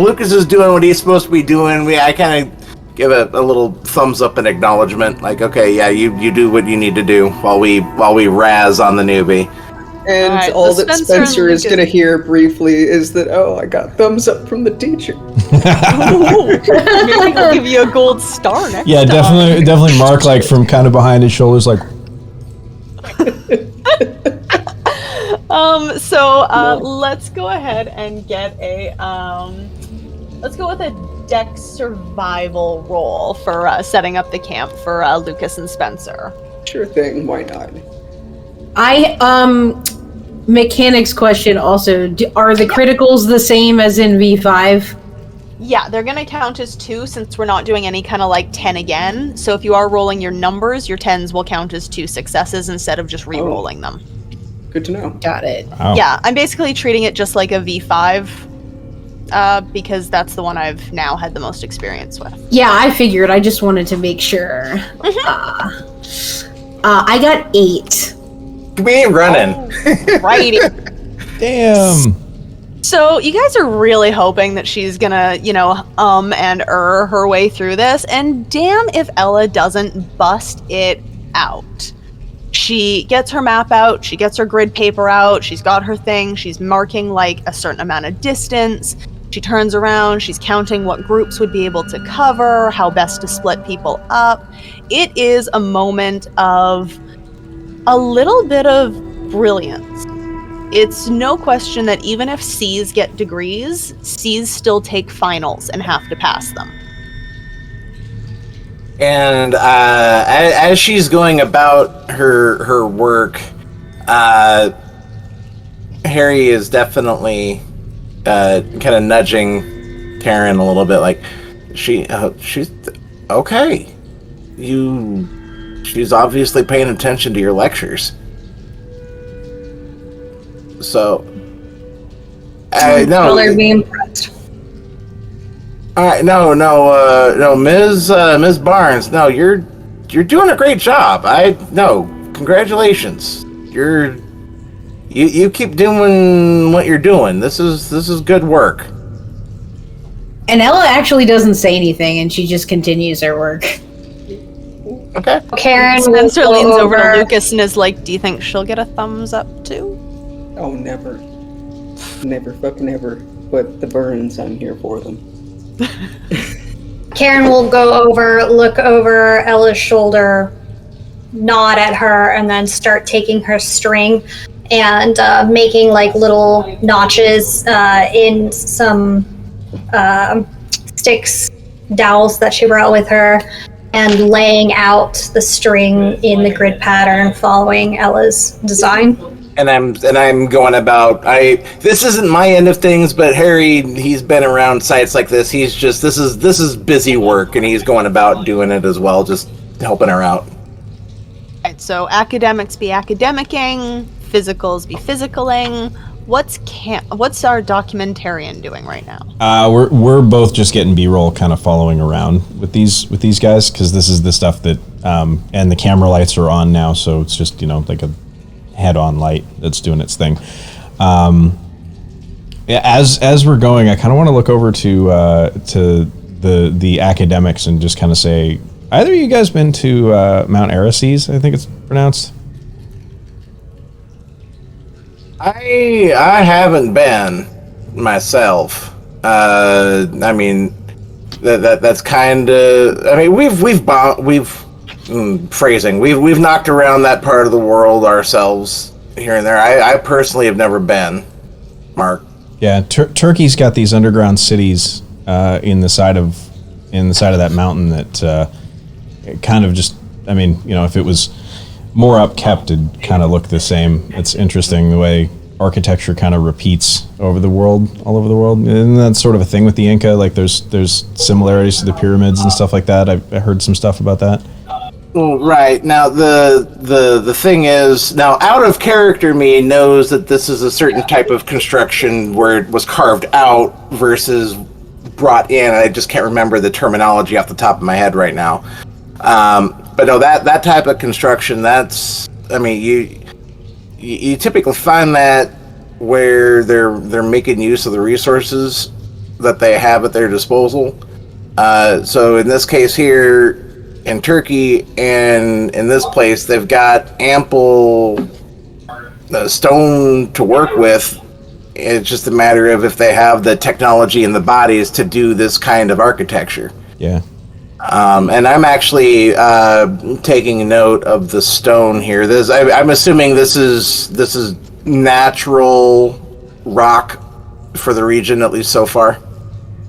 doing what he's supposed to be doing. I kind of give a little thumbs up and acknowledgement, like, okay, yeah, you do what you need to do while we razz on the newbie. And Alright, all so that Spencer and Spencer is Lucas- going to hear briefly is that, oh, I got thumbs up from the teacher. Maybe he'll give you a gold star next Yeah, time. definitely Mark, like from kind of behind his shoulders, like, Let's go ahead and get a let's go with a dex survival roll for setting up the camp for Lucas and Spencer. Sure thing, why not? Mechanics question also. Are the criticals the same as in V5? Yeah, they're gonna count as 2 since we're not doing any kind of like 10 again. So if you are rolling your numbers, your 10s will count as 2 successes instead of just re-rolling them. Good to know. Got it. wow. Yeah, I'm basically treating it just like a V5 because that's the one I've now had the most experience with. Yeah, I figured. I just wanted to make sure. I got 8. We ain't running. Righty. Damn. So you guys are really hoping that she's gonna, and her way through this, and damn if Ella doesn't bust it out. She gets her map out, she gets her grid paper out, she's got her thing, she's marking like a certain amount of distance. She turns around, she's counting what groups would be able to cover, how best to split people up. It is a moment of a little bit of brilliance. It's no question that even if C's get degrees, C's still take finals and have to pass them. And as she's going about her work, Harry is definitely kind of nudging Karen a little bit, like she's okay. She's obviously paying attention to your lectures. So, no. Really be impressed. No, Ms. Barnes. No, you're doing a great job. Congratulations. You keep doing what you're doing. This is good work. And Ella actually doesn't say anything, and she just continues her work. Okay. Karen Spencer will leans go over to Lucas and is like, do you think she'll get a thumbs up too? Oh, never. Never, fucking never. But the burns, I'm here for them. Karen will go over, look over Ella's shoulder, nod at her, and then start taking her string and making like little notches in some sticks, dowels that she brought with her, and laying out the string in the grid pattern following Ella's design. And I'm going about. This isn't my end of things, but Harry, he's been around sites like this. He's just this is busy work, and he's going about doing it as well, just helping her out. Right, so academics be academicing, physicals be physicaling. What's our documentarian doing right now? We're both just getting B-roll, kind of following around with these guys, because this is the stuff that and the camera lights are on now, so it's just like a head-on light that's doing its thing. Yeah, as we're going, I kind of want to look over to the academics and just kind of say, either of you guys been to Mount Arases? I think it's pronounced. I haven't been myself. I mean, that's kind of. I mean, we've knocked around that part of the world ourselves here and there. I personally have never been. Mark. Yeah, Turkey's got these underground cities in the side of that mountain that kind of just. I mean, if it was more upkept, it'd kind of look the same. It's interesting the way architecture kind of repeats all over the world, and that's sort of a thing with the Inca. Like there's similarities to the pyramids and stuff like that. I heard some stuff about that. Well, right now the thing is, now out of character me knows that this is a certain type of construction where it was carved out versus brought in. I just can't remember the terminology off the top of my head right now. But no, that type of construction, that's, I mean, you typically find that where they're making use of the resources that they have at their disposal. So in this case here, in Turkey and in this place, they've got ample stone to work with. It's just a matter of if they have the technology and the bodies to do this kind of architecture. Yeah. And I'm actually taking note of the stone here. I'm assuming this is natural rock for the region, at least so far.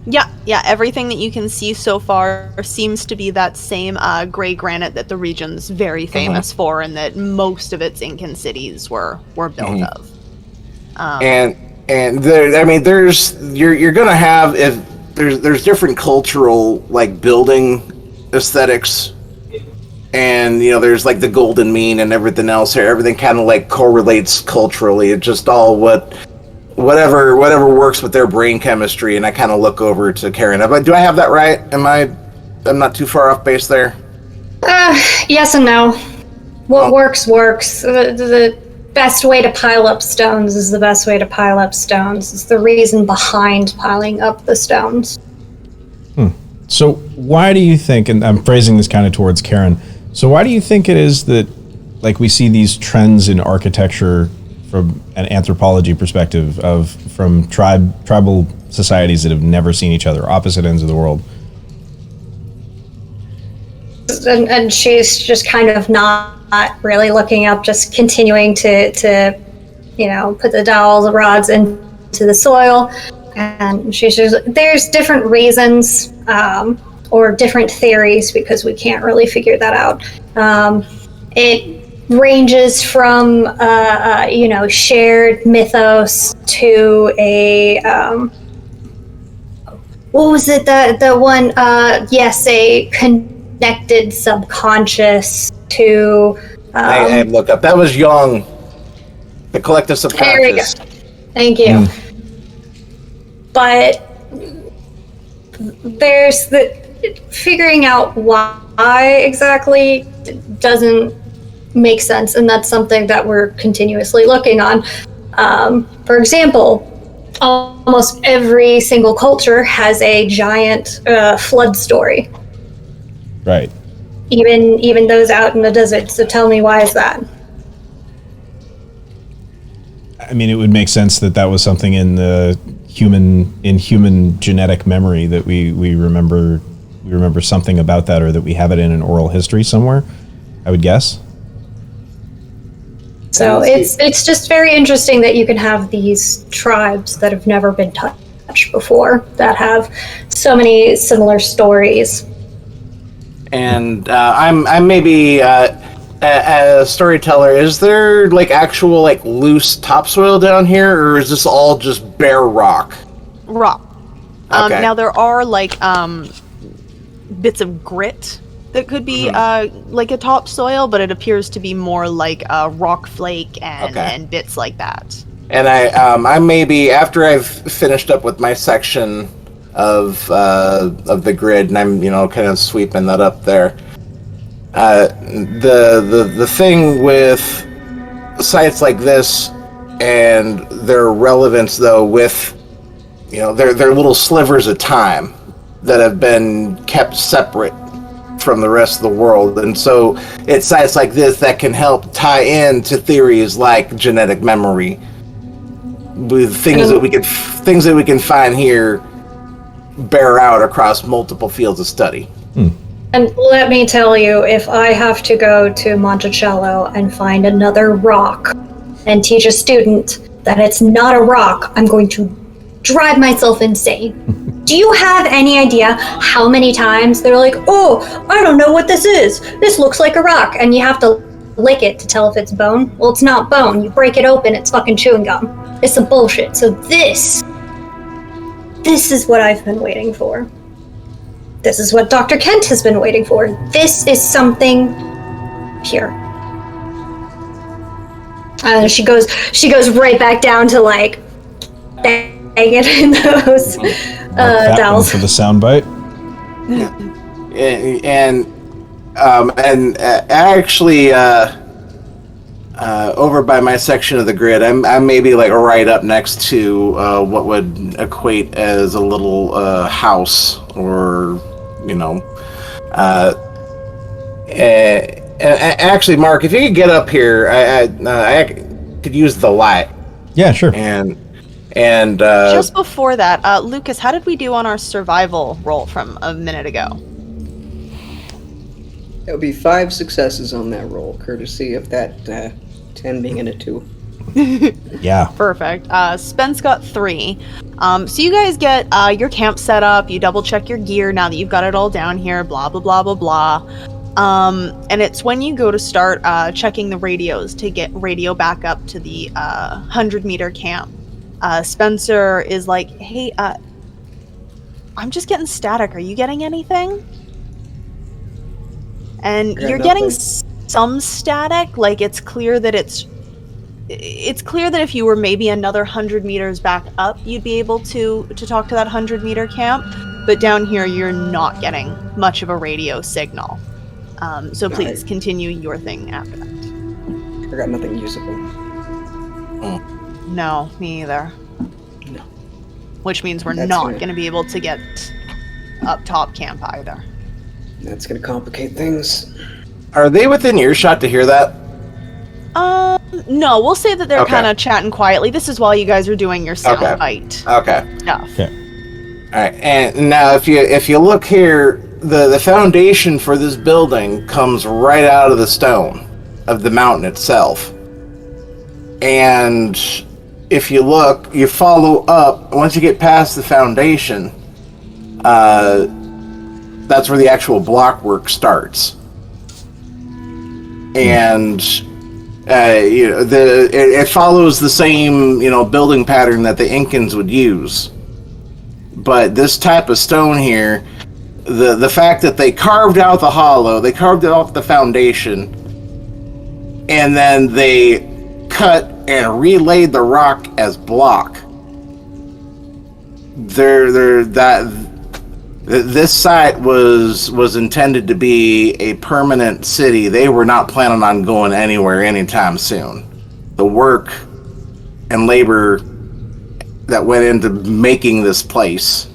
Yeah, everything that you can see so far seems to be that same gray granite that the region's very famous for, and that most of its Incan cities were built of. And there, I mean, you're gonna have, if there's different cultural like building aesthetics, and there's like the golden mean and everything else here. Everything kind of like correlates culturally. It's just all whatever works with their brain chemistry. And I kind of look over to Karen. Do I have that right? I'm not too far off base there? Yes and no. What works. The best way to pile up stones is the best way to pile up stones. It's the reason behind piling up the stones. So why do you think, and I'm phrasing this kind of towards Karen, so why do you think it is that, like, we see these trends in architecture from an anthropology perspective from tribal societies that have never seen each other, opposite ends of the world? And she's just kind of not really looking up, just continuing to put the dowels, the rods into the soil. And she's just, there's different reasons or different theories, because we can't really figure that out. It ranges from shared mythos to a what was it, the one a connected subconscious to I look up, that was Jung, the collective subconscious. There we go. Thank you. But there's the figuring out why exactly doesn't make sense, and that's something that we're continuously looking on. For example, almost every single culture has a giant flood story. Right. Even those out in the desert. So tell me, why is that? I mean, it would make sense that was something in the human genetic memory, that we remember something about that, or that we have it in an oral history somewhere, I would guess. So it's just very interesting that you can have these tribes that have never been touched before, that have so many similar stories. And I'm maybe as a storyteller, is there like actual like loose topsoil down here, or is this all just bare rock? Rock. Okay. Now there are like bits of grit that could be like a topsoil, but it appears to be more like a rock flake and bits like that. And I maybe, after I've finished up with my section of the grid, and I'm kind of sweeping that up there. The thing with sites like this and their relevance, though, with their little slivers of time that have been kept separate from the rest of the world. And so it's sites like this that can help tie in to theories like genetic memory, with things that we can find here bear out across multiple fields of study. And let me tell you, if I have to go to Monticello and find another rock and teach a student that it's not a rock, I'm going to drive myself insane. Do you have any idea how many times they're like, oh, I don't know what this is. This looks like a rock. And you have to lick it to tell if it's bone. Well, it's not bone. You break it open, it's fucking chewing gum. It's some bullshit. So this is what I've been waiting for. This is what Dr. Kent has been waiting for. This is something pure. She goes right back down to like bang it in those dowels for the soundbite. And actually, over by my section of the grid, I'm maybe like right up next to what would equate as a little house, or actually, Mark, if you could get up here, I could use the light. Yeah, sure. And just before that, Lucas, how did we do on our survival roll from a minute ago? That would be 5 successes on that roll, courtesy of that 10 being in a 2. Yeah. Perfect. Spence got 3. So you guys get your camp set up, you double check your gear now that you've got it all down here, blah, blah, blah, blah, blah. And it's when you go to start checking the radios to get radio back up to the 100-meter camp. Spencer is like, hey, I'm just getting static. Are you getting anything? And you're getting some static. Like, it's clear that if you were maybe another 100 meters back up, you'd be able to talk to that 100-meter camp. But down here, you're not getting much of a radio signal. So please continue your thing after that. I got nothing usable. No, me either. No. Which means we're That's not going to be able to get up top camp either. That's going to complicate things. are they within earshot to hear that? No, we'll say that they're Okay. kind of chatting quietly. This is while you guys are doing your sound Okay. bite Okay. stuff. Okay. All right, and now if you look here, the foundation for this building comes right out of the stone of the mountain itself. And if you look, you follow up, once you get past the foundation, that's where the actual block work starts. And it follows the same building pattern that the Incans would use. But this type of stone here, the fact that they carved out the hollow, they carved it off the foundation, and then they cut and relaid the rock as block. This site was intended to be a permanent city. They were not planning on going anywhere anytime soon. The work and labor that went into making this place,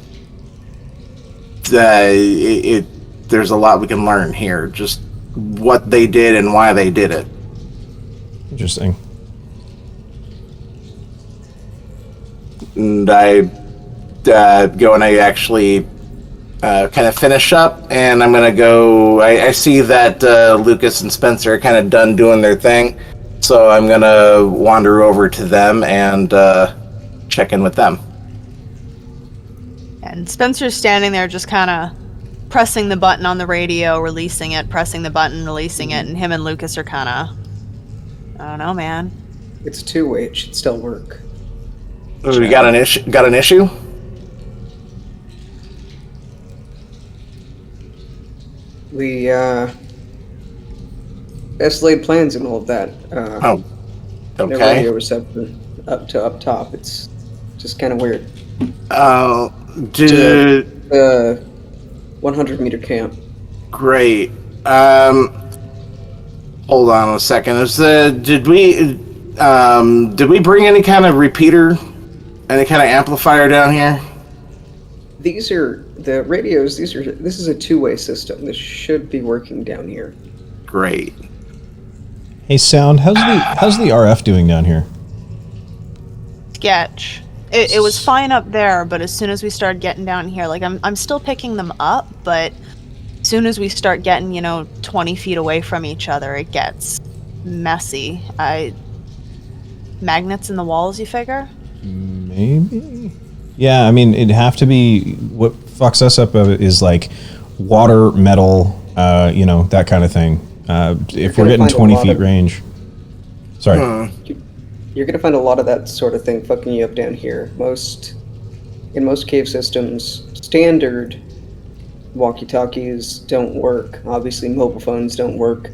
there's a lot we can learn here. Just what they did and why they did it. Interesting. And I go and I actually kind of finish up, and I'm going to go. I see that Lucas and Spencer are kind of done doing their thing, so I'm going to wander over to them and check in with them. And Spencer's standing there just kind of pressing the button on the radio, releasing it, pressing the button, releasing it, and him and Lucas are kind of, I don't know, man. It's two-way. It should still work. We got an issue? Got an issue? We best laid plans and all of that. Oh, No okay. radio reception up top. It's just kind of weird. Did 100-meter camp. great. Hold on a second. Did we bring any kind of repeater, any kind of amplifier down here? These are the radios, this is a two-way system. This should be working down here. Great. Hey, Sound, how's the RF doing down here? Sketch. It was fine up there, but as soon as we started getting down here, like I'm still picking them up, but as soon as we start getting, 20 feet away from each other, it gets messy. Magnets in the walls, you figure? Maybe. Yeah, I mean, it'd have to be. What fucks us up is like water, metal, that kind of thing. If we're getting 20 feet range. Sorry. You're going to find a lot of that sort of thing fucking you up down here. In most cave systems, standard walkie-talkies don't work. Obviously, mobile phones don't work.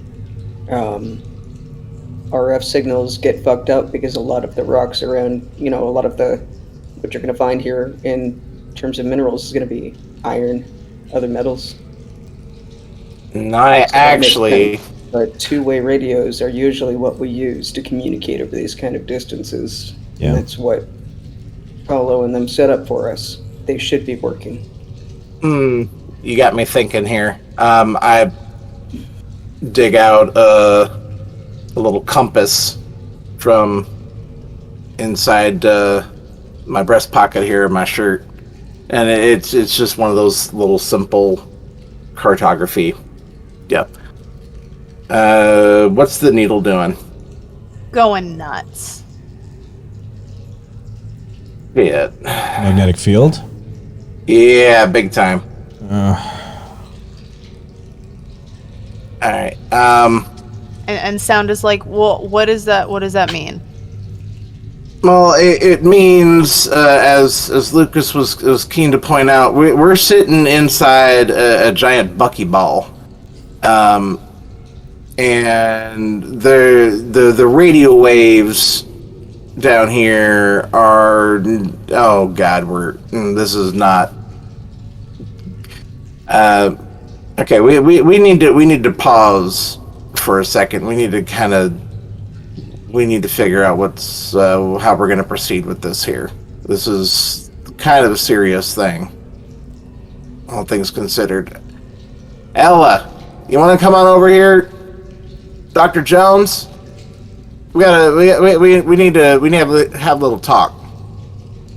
RF signals get fucked up because a lot of the rocks around, a lot of what you're going to find here in terms of minerals is going to be iron, other metals. But two-way radios are usually what we use to communicate over these kind of distances. Yeah. And that's what Paulo and them set up for us. They should be working. You got me thinking here. I dig out a little compass from inside my breast pocket here in my shirt. And it's just one of those little simple cartography. Yep. What's the needle doing? Going nuts. Yeah. Magnetic field? Yeah, big time. Alright. And Sound is like, well, what does that mean? Well, it means, as Lucas was keen to point out, we're sitting inside a giant buckyball. And the radio waves down here are, oh god, this is not okay. We need to pause for a second. We need to figure out how we're going to proceed with this here. This is kind of a serious thing, all things considered. Ella, you want to come on over here? Dr. Jones, we need to have a little talk.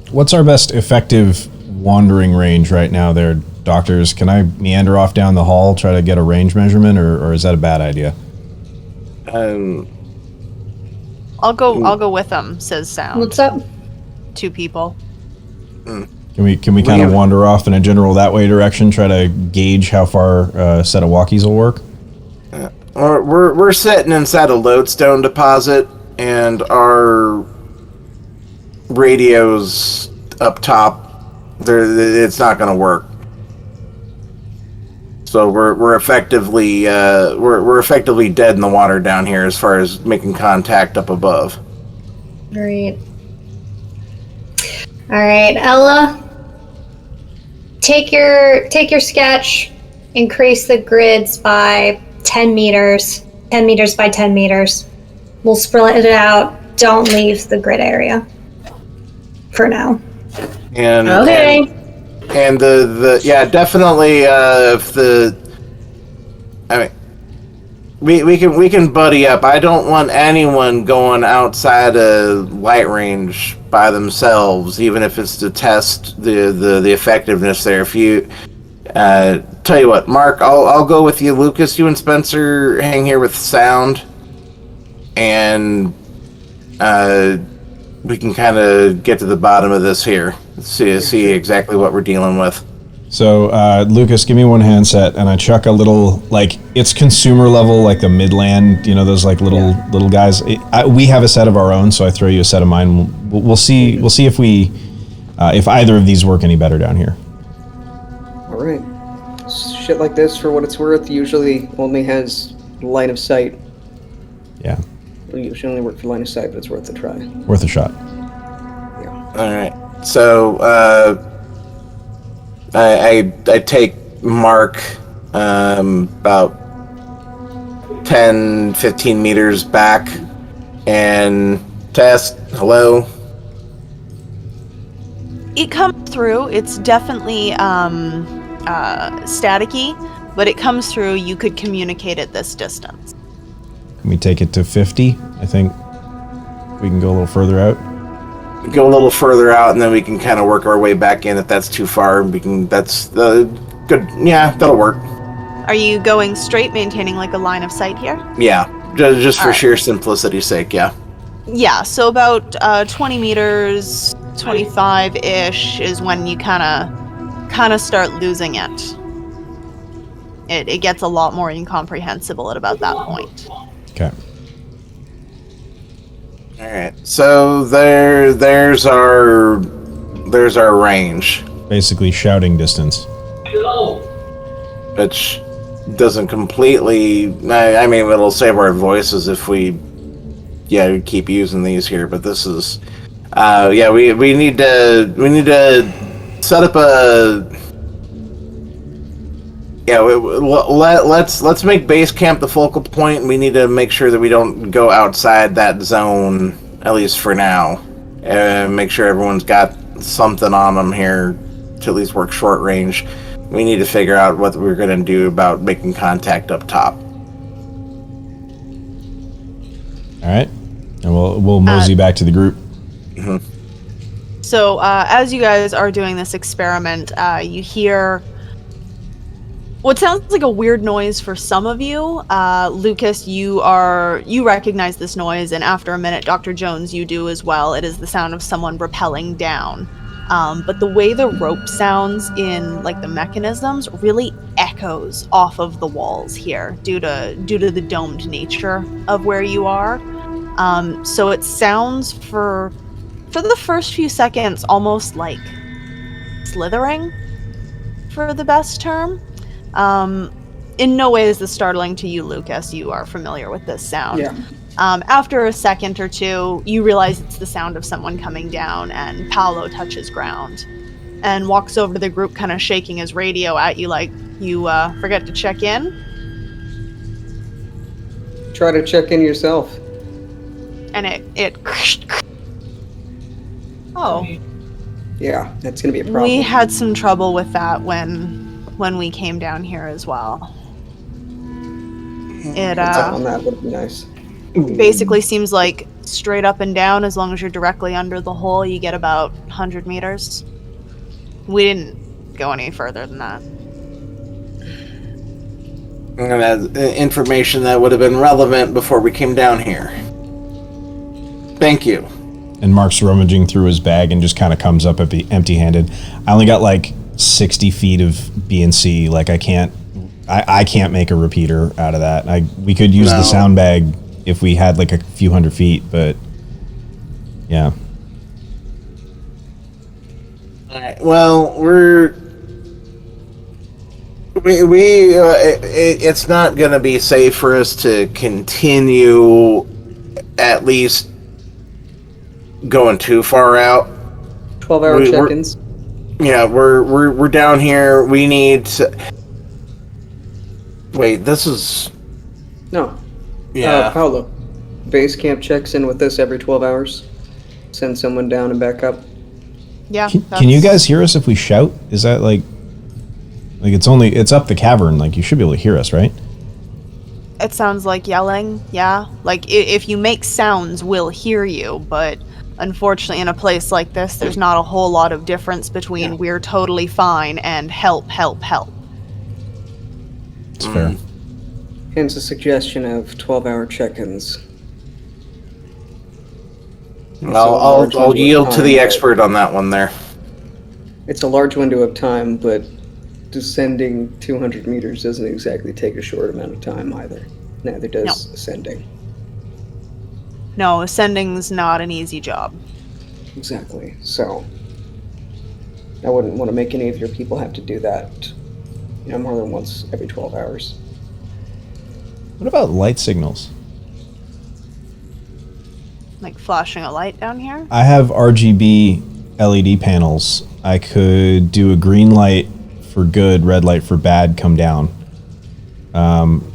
What's our best effective wandering range right now there, doctors? Can I meander off down the hall, try to get a range measurement, or is that a bad idea? I'll go with them, says Sound. What's up? 2 people. Can we kind of wander off in a general that way direction, try to gauge how far a set of walkies will work? We're sitting inside a lodestone deposit, and our radios up top, it's not going to work. So we're effectively dead in the water down here as far as making contact up above. Great. All right, Ella. Take your sketch. Increase the grids by 10 meters. 10 meters by 10 meters. We'll spread it out. Don't leave the grid area. For now. And okay. And definitely. We can buddy up. I don't want anyone going outside of light range by themselves, even if it's to test the effectiveness there. If you tell you what, Mark, I'll go with you. Lucas, you and Spencer hang here with Sound, and we can kind of get to the bottom of this here. See exactly what we're dealing with. So, Lucas, give me one handset, and I chuck a little, like, it's consumer level, like the Midland, those like little guys. We have a set of our own, so I throw you a set of mine. We'll see if if either of these work any better down here. All right. Shit like this, for what it's worth, usually only has line of sight. Yeah. It'll usually only work for line of sight, but it's worth a try. Worth a shot. Yeah. All right. So, I take Mark about 10, 15 meters back and test. Hello? It comes through. It's definitely staticky, but it comes through. You could communicate at this distance. Can we take it to 50? I think we can go a little further out. Go a little further out, and then we can kind of work our way back in if that's too far. That's the good. Yeah, that'll work. Are you going straight, maintaining like a line of sight here? Yeah, just for All right. sheer simplicity's sake, yeah. Yeah, so about 20 meters, 25-ish is when you kind of start losing it. It gets a lot more incomprehensible at about that point. Okay. All right. So there's our range, Basically shouting distance. which doesn't completely. I mean, it'll save our voices if we keep using these here. But this is, we need to set up a. Yeah, let's make base camp the focal point. We need to make sure that we don't go outside that zone, at least for now, and make sure everyone's got something on them here to at least work short range. We need to figure out what we're going to do about making contact up top. All right. And we'll mosey back to the group. Mm-hmm. So as you guys are doing this experiment, you hear what sounds like a weird noise for some of you. Lucas, you recognize this noise, and after a minute, Dr. Jones, you do as well. It is the sound of someone rappelling down. But the way the rope sounds in like the mechanisms really echoes off of the walls here due to the domed nature of where you are. So it sounds for the first few seconds almost like slithering, for the best term. In no way is this startling to you, Lucas. You are familiar with this sound. Yeah. After a second or two, you realize it's the sound of someone coming down, and Paolo touches ground and walks over to the group, kind of shaking his radio at you like, you forget to check in? Try to check in yourself. And it oh, Yeah, that's going to be a problem. we had some trouble with that when we came down here as well. It Heads up on that would be nice. basically seems like straight up and down, as long as you're directly under the hole, you get about 100 meters. We didn't go any further than that. And that's information that would have been relevant before we came down here. Thank you. And Mark's rummaging through his bag and just kind of comes up empty-handed. I only got like 60 feet of BNC. Like I can't make a repeater out of that. We could use the sound bag if we had like a few hundred feet, but yeah. All right. Well, it's not going to be safe for us to continue, at least going too far out. 12-hour check-ins. Yeah, we're down here. We need to... Wait, this is... No. Yeah. Paolo. Base camp checks in with us every 12 hours. Send someone down and back up. Yeah. Can you guys hear us if we shout? Is that like it's up the cavern? Like you should be able to hear us, right? It sounds like yelling, yeah. Like if you make sounds, we'll hear you, but unfortunately in a place like this, there's not a whole lot of difference between we're totally fine and help, help, help. It's fair. Hence a suggestion of 12-hour check-ins. I'll yield to the expert on that one there. It's a large window of time, but descending 200 meters doesn't exactly take a short amount of time either. Neither does ascending. No, ascending's not an easy job. Exactly. So, I wouldn't want to make any of your people have to do that, more than once every 12 hours. What about light signals? Like flashing a light down here? I have RGB LED panels. I could do a green light for good, red light for bad, come down.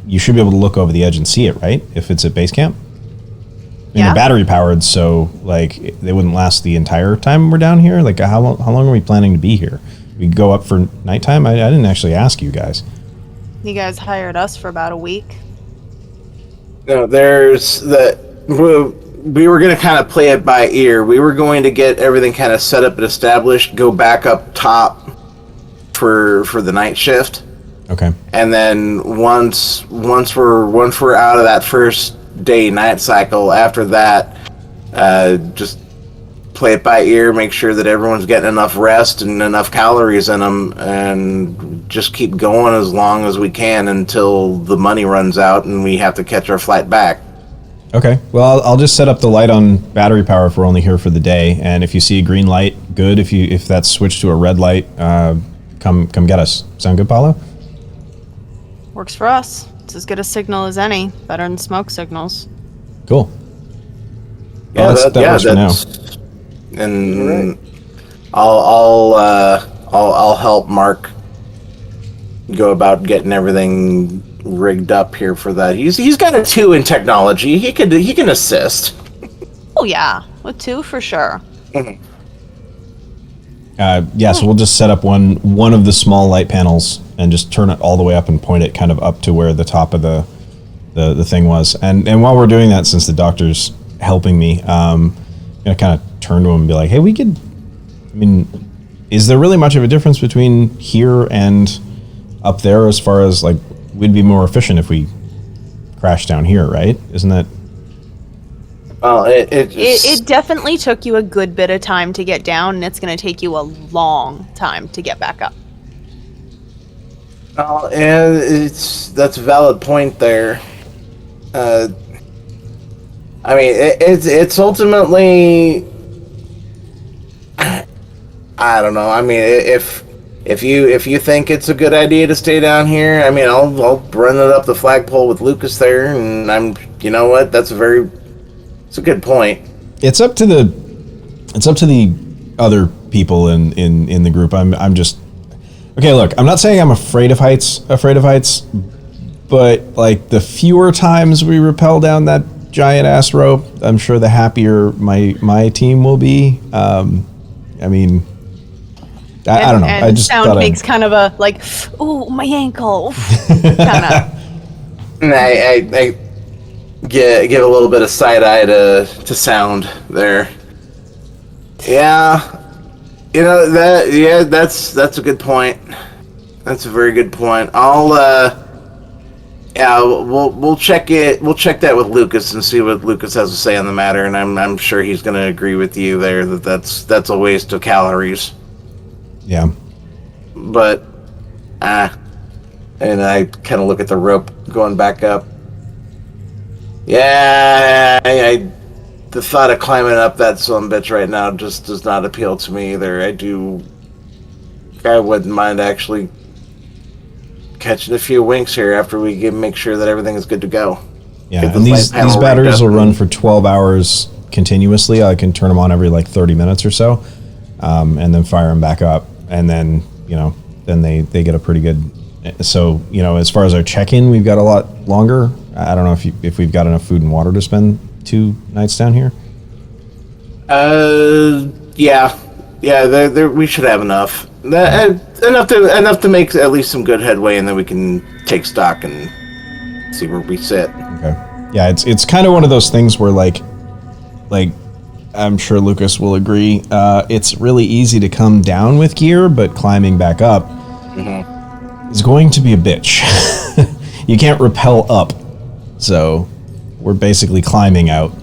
You should be able to look over the edge and see it, right? If it's at base camp? I mean, they're battery powered, so like they wouldn't last the entire time we're down here. Like how long are we planning to be here? we go up for nighttime? I didn't actually ask you guys. You guys hired us for about a week. No, there's the. We were going to kind of play it by ear. We were going to get everything kind of set up and established, go back up top for the night shift. Okay. And then once we're out of that first day night cycle, after that, just play it by ear, make sure that everyone's getting enough rest and enough calories in them, and just keep going as long as we can until the money runs out and we have to catch our flight back. Okay. Well, I'll just set up the light on battery power if we're only here for the day, and if you see a green light, good. If that's switched to a red light, come get us. Sound good, Paulo? Works for us. It's as good a signal as any. Better than smoke signals. Cool. Yeah, that works for now. And I'll help Mark go about getting everything rigged up here for that. He's got a 2 in technology. He can assist. Oh yeah, with 2 for sure. Mm-hmm. So we'll just set up one of the small light panels and just turn it all the way up and point it kind of up to where the top of the thing was. And while we're doing that, since the doctor's helping me, I'm gonna kind of turn to him and be like, hey, is there really much of a difference between here and up there as far as, like, we'd be more efficient if we crash down here, right? Isn't that... Well, It definitely took you a good bit of time to get down, and it's going to take you a long time to get back up. Well, and that's a valid point there. It's ultimately, I don't know. I mean, if you think it's a good idea to stay down here, I mean, I'll run it up the flagpole with Lucas there, and you know what? It's a good point. It's up to the other people in the group. I'm just okay. Look, I'm not saying I'm afraid of heights, but like the fewer times we rappel down that giant ass rope, I'm sure the happier my team will be. I don't know. And I just sound makes kind of a like, ooh, my ankle, kind of. I give a little bit of side eye to sound there. Yeah, that's a good point. That's a very good point. We'll check it. We'll check that with Lucas and see what Lucas has to say on the matter, and I'm sure he's going to agree with you there that's a waste of calories. Yeah. But and I kind of look at the rope going back up. Yeah, the thought of climbing up that sumbitch right now just does not appeal to me either. I wouldn't mind actually catching a few winks here after we make sure that everything is good to go. Yeah, and these batteries will run for 12 hours continuously. I can turn them on every 30 minutes or so, and then fire them back up. And then, then they get a pretty good... So, as far as our check-in, we've got a lot longer. I don't know if we've got enough food and water to spend 2 nights down here. Yeah, we should have enough. Enough to make at least some good headway, and then we can take stock and see where we sit. Okay. Yeah, it's kind of one of those things where like I'm sure Lucas will agree. It's really easy to come down with gear, but climbing back up is going to be a bitch. You can't rappel up, so we're basically climbing out.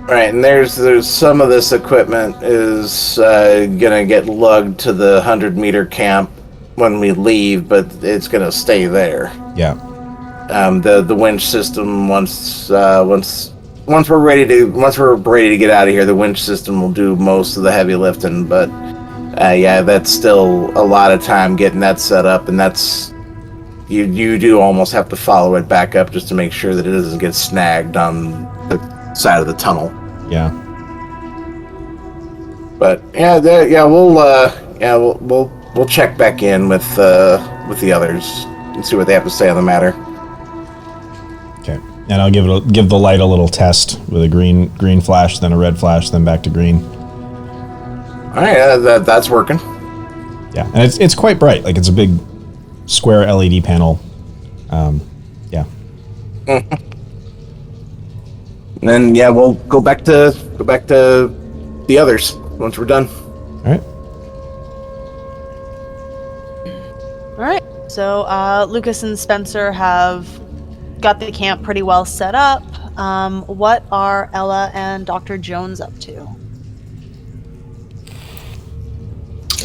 Right, and there's some of this equipment is gonna get lugged to the 100-meter camp when we leave, but it's gonna stay there. Yeah. The winch system once we're ready to get out of here, the winch system will do most of the heavy lifting. But that's still a lot of time getting that set up, and that's you do almost have to follow it back up just to make sure that it doesn't get snagged on the side of the tunnel. Yeah. But we'll check back in with the others and see what they have to say on the matter. Okay. And I'll give the light a little test with a green flash, then a red flash, then back to green. All right, that's working. Yeah, and it's quite bright. Like, it's a big square LED panel. Yeah. And then we'll go back to the others once we're done. All right. All right. So Lucas and Spencer have got the camp pretty well set up. What are Ella and Dr. Jones up to?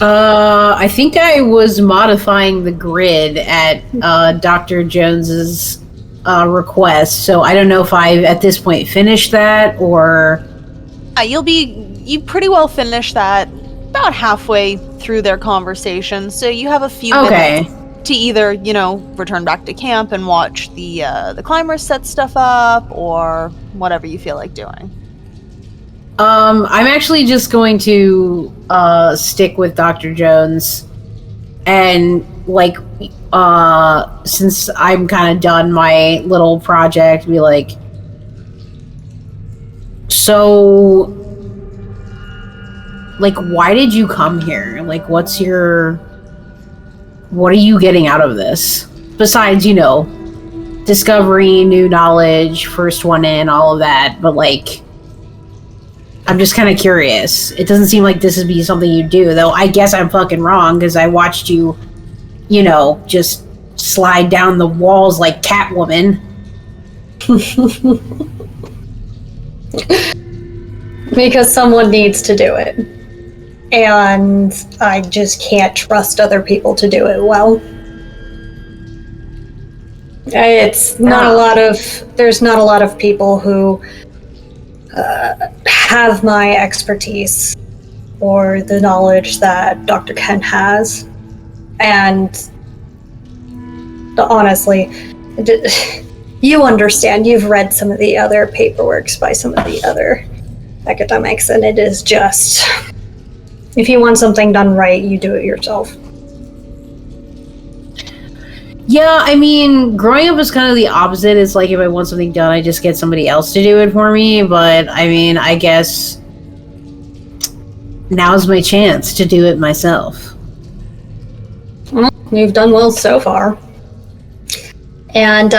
I think I was modifying the grid at Dr. Jones's request, so I don't know if I've at this point finished that or. You pretty well finished that about halfway through their conversation, so you have a few minutes to either, return back to camp and watch the climbers set stuff up, or whatever you feel like doing. I'm actually just going to stick with Dr. Jones, and since I'm kind of done my little project, be like, so, why did you come here? What are you getting out of this? Besides, discovery, new knowledge, first one in, all of that, but I'm just kind of curious. It doesn't seem like this would be something you do, though I guess I'm fucking wrong, because I watched you, just slide down the walls like Catwoman. Because someone needs to do it. And I just can't trust other people to do it well. There's not a lot of people who have my expertise or the knowledge that Dr. Kent has. And honestly, you understand, you've read some of the other paperworks by some of the other academics, and it is just, if you want something done right, you do it yourself. Yeah, I mean, growing up was kind of the opposite. It's like if I want something done, I just get somebody else to do it for me. But, I mean, I guess now's my chance to do it myself. Well, you've done well so far. And,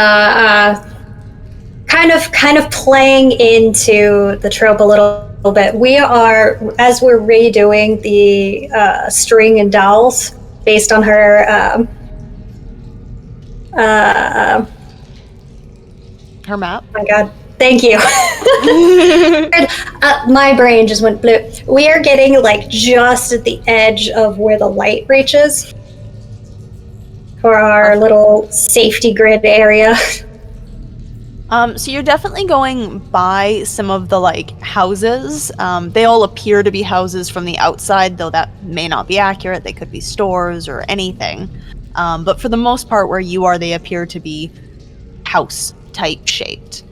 kind of playing into the trope a little bit, we are, as we're redoing the string and dowels based on her her map. Oh my god, thank you. My brain just went blue. We are getting just at the edge of where the light reaches for our little safety grid area. So you're definitely going by some of the houses. They all appear to be houses from the outside, though that may not be accurate. They could be stores or anything. But for the most part, where you are, they appear to be house-type shaped.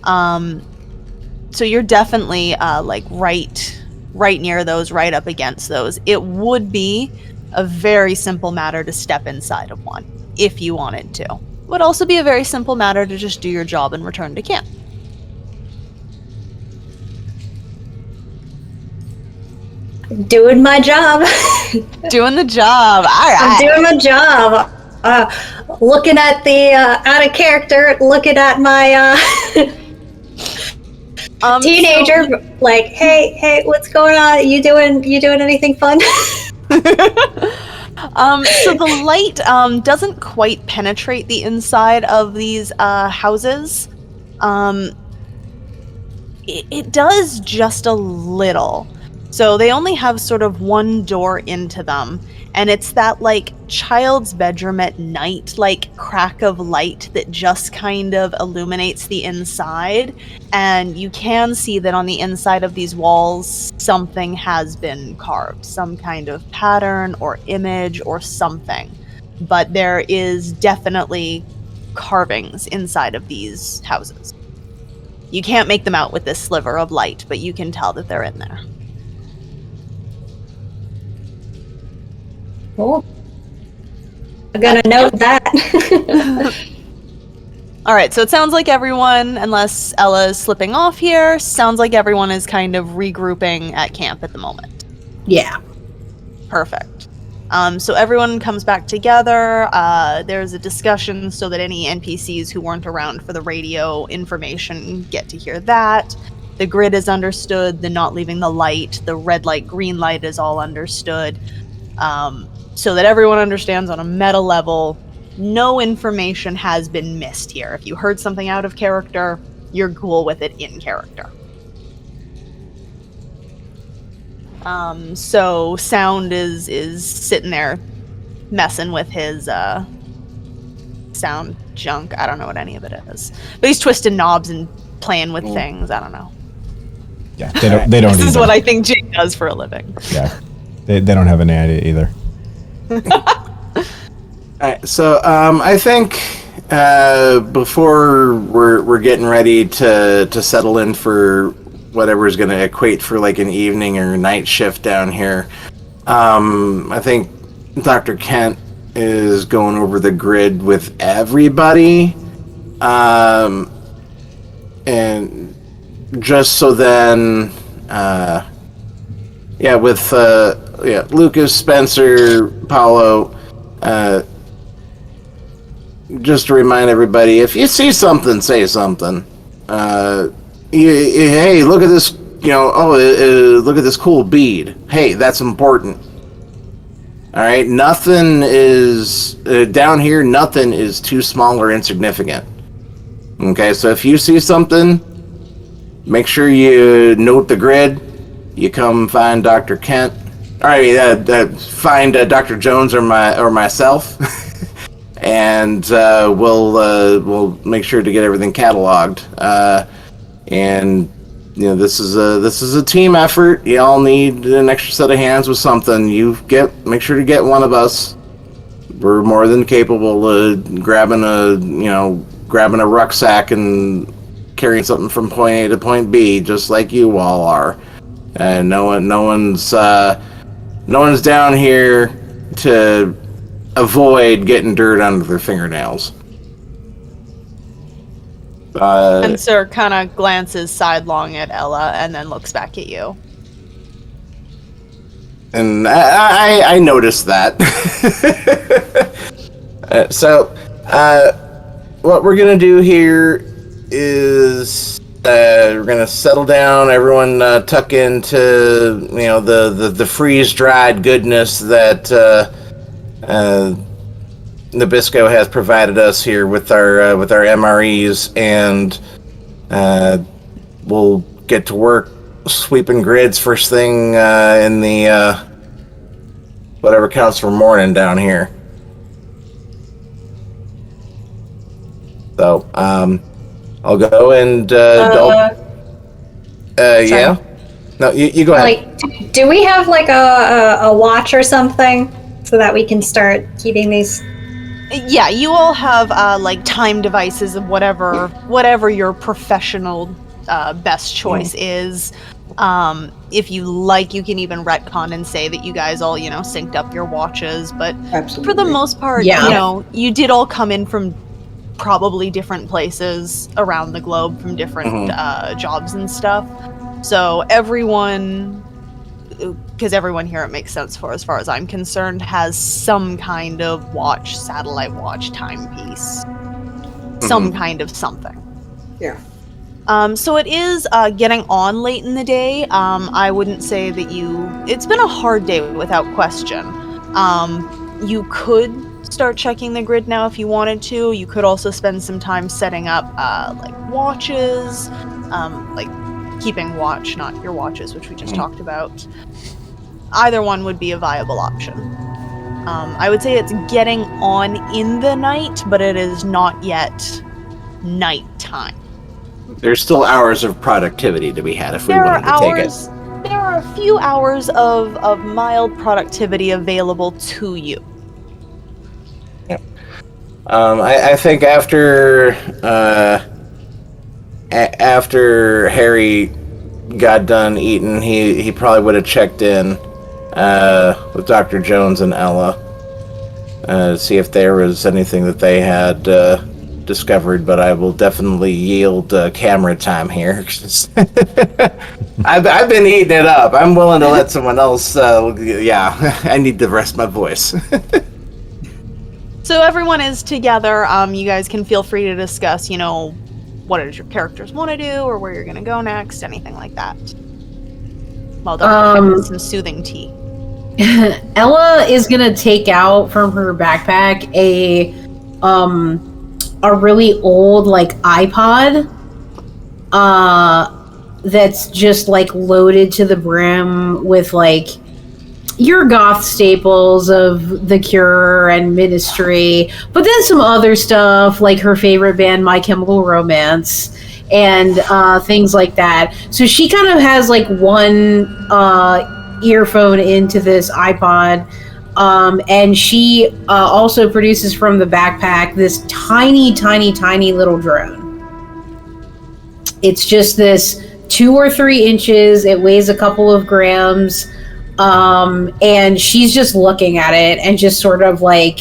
So you're definitely right near those, right up against those. It would be a very simple matter to step inside of one, if you wanted to. It would also be a very simple matter to just do your job and return to camp. Doing my job. Doing the job. All right. I'm doing my job. Looking at the out of character. Looking at my teenager. So, hey, what's going on? You doing anything fun? So the light doesn't quite penetrate the inside of these houses. It does just a little. So they only have sort of one door into them, and it's that child's bedroom at night, crack of light that just kind of illuminates the inside, and you can see that on the inside of these walls something has been carved, some kind of pattern or image or something. But there is definitely carvings inside of these houses. You can't make them out with this sliver of light, but you can tell that they're in there. Oh, I'm gonna note that. All right, so it sounds like everyone, unless Ella is slipping off here, sounds like everyone is kind of regrouping at camp at the moment. Yeah. Perfect. So everyone comes back together. There's a discussion so that any NPCs who weren't around for the radio information get to hear that. The grid is understood, the not leaving the light, the red light, green light is all understood. So that everyone understands on a meta level, no information has been missed here. If you heard something out of character, you're cool with it in character. So Sound is sitting there messing with his sound junk. I don't know what any of it is. But he's twisting knobs and playing with things. I don't know. Yeah, they don't This is either. what I think Jake does for a living. Yeah, they don't have any idea either. Alright, so I think before we're getting ready to settle in for whatever's going to equate for like an evening or night shift down here, I think Dr. Kent is going over the grid with everybody, and just so then, with Lucas, Spencer, Paulo, just to remind everybody, if you see something, say something. Hey, look at this, look at this cool bead. Hey, that's important. All right, nothing is, down here, nothing is too small or insignificant. Okay, so if you see something, make sure you note the grid. You come find Dr. Kent. All right, find Dr. Jones or myself, and we'll make sure to get everything cataloged. And this is a team effort. You all need an extra set of hands with something. Make sure to get one of us. We're more than capable of grabbing a rucksack and carrying something from point A to point B, just like you all are. And no one's down here to avoid getting dirt under their fingernails. And Sir kind of glances sidelong at Ella and then looks back at you. And I noticed that. So what we're gonna do here is we're gonna settle down. Everyone tuck into the freeze dried goodness that Nabisco has provided us here with our MREs, and we'll get to work sweeping grids first thing in the whatever counts for morning down here. So I'll go and yeah. No, you go ahead. Like, do we have like a watch or something so that we can start keeping these? Yeah, you all have like time devices of whatever your professional best choice is. If you like, you can even retcon and say that you guys all, synced up your watches. But Absolutely. for the most part, you did all come in from probably different places around the globe, from different jobs and stuff. So everyone, because everyone here, it makes sense for, as far as I'm concerned, has some kind of watch, satellite watch, timepiece, some kind of something. Yeah. So it is getting on late in the day. I wouldn't say that it's been a hard day without question. You could start checking the grid now if you wanted to. You could also spend some time setting up like watches, like keeping watch, not your watches, which we just talked about. Either one would be a viable option. I would say it's getting on in the night, but it is not yet nighttime. There's still hours of productivity to be had if we wanted to take it. There are a few hours of mild productivity available to you. Yep. I think after Harry got done eating, he probably would have checked in with Dr. Jones and Ella to see if there was anything that they had discovered, but I will definitely yield camera time here. I've been eating it up. I'm willing to let someone else. I need to rest my voice. So everyone is together. You guys can feel free to discuss, what does your characters want to do, or where you're going to go next, anything like that. While Dr. some soothing tea. Ella is gonna take out from her backpack a really old like iPod that's just like loaded to the brim with like your goth staples of The Cure and Ministry, but then some other stuff like her favorite band My Chemical Romance and things like that. So she kind of has like one earphone into this iPod, and she also produces from the backpack this tiny little drone. It's just this 2 or 3 inches. It weighs a couple of grams, and she's just looking at it and just sort of like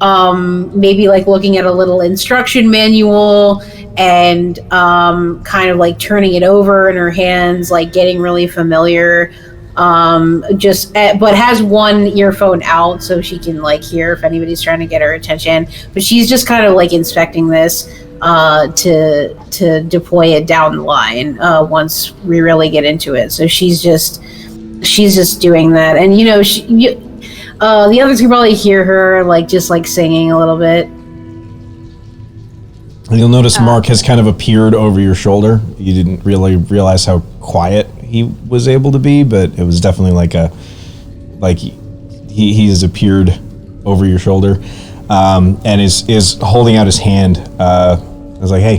maybe like looking at a little instruction manual and kind of like turning it over in her hands, like getting really familiar. But has one earphone out so she can like hear if anybody's trying to get her attention. But she's just kind of like inspecting this to deploy it down the line once we really get into it. So she's just doing that, and the others can probably hear her like just like singing a little bit. And you'll notice Mark has kind of appeared over your shoulder. You didn't really realize how quiet he was able to be, but it was definitely he's appeared over your shoulder, and is holding out his hand. I was like, "Hey,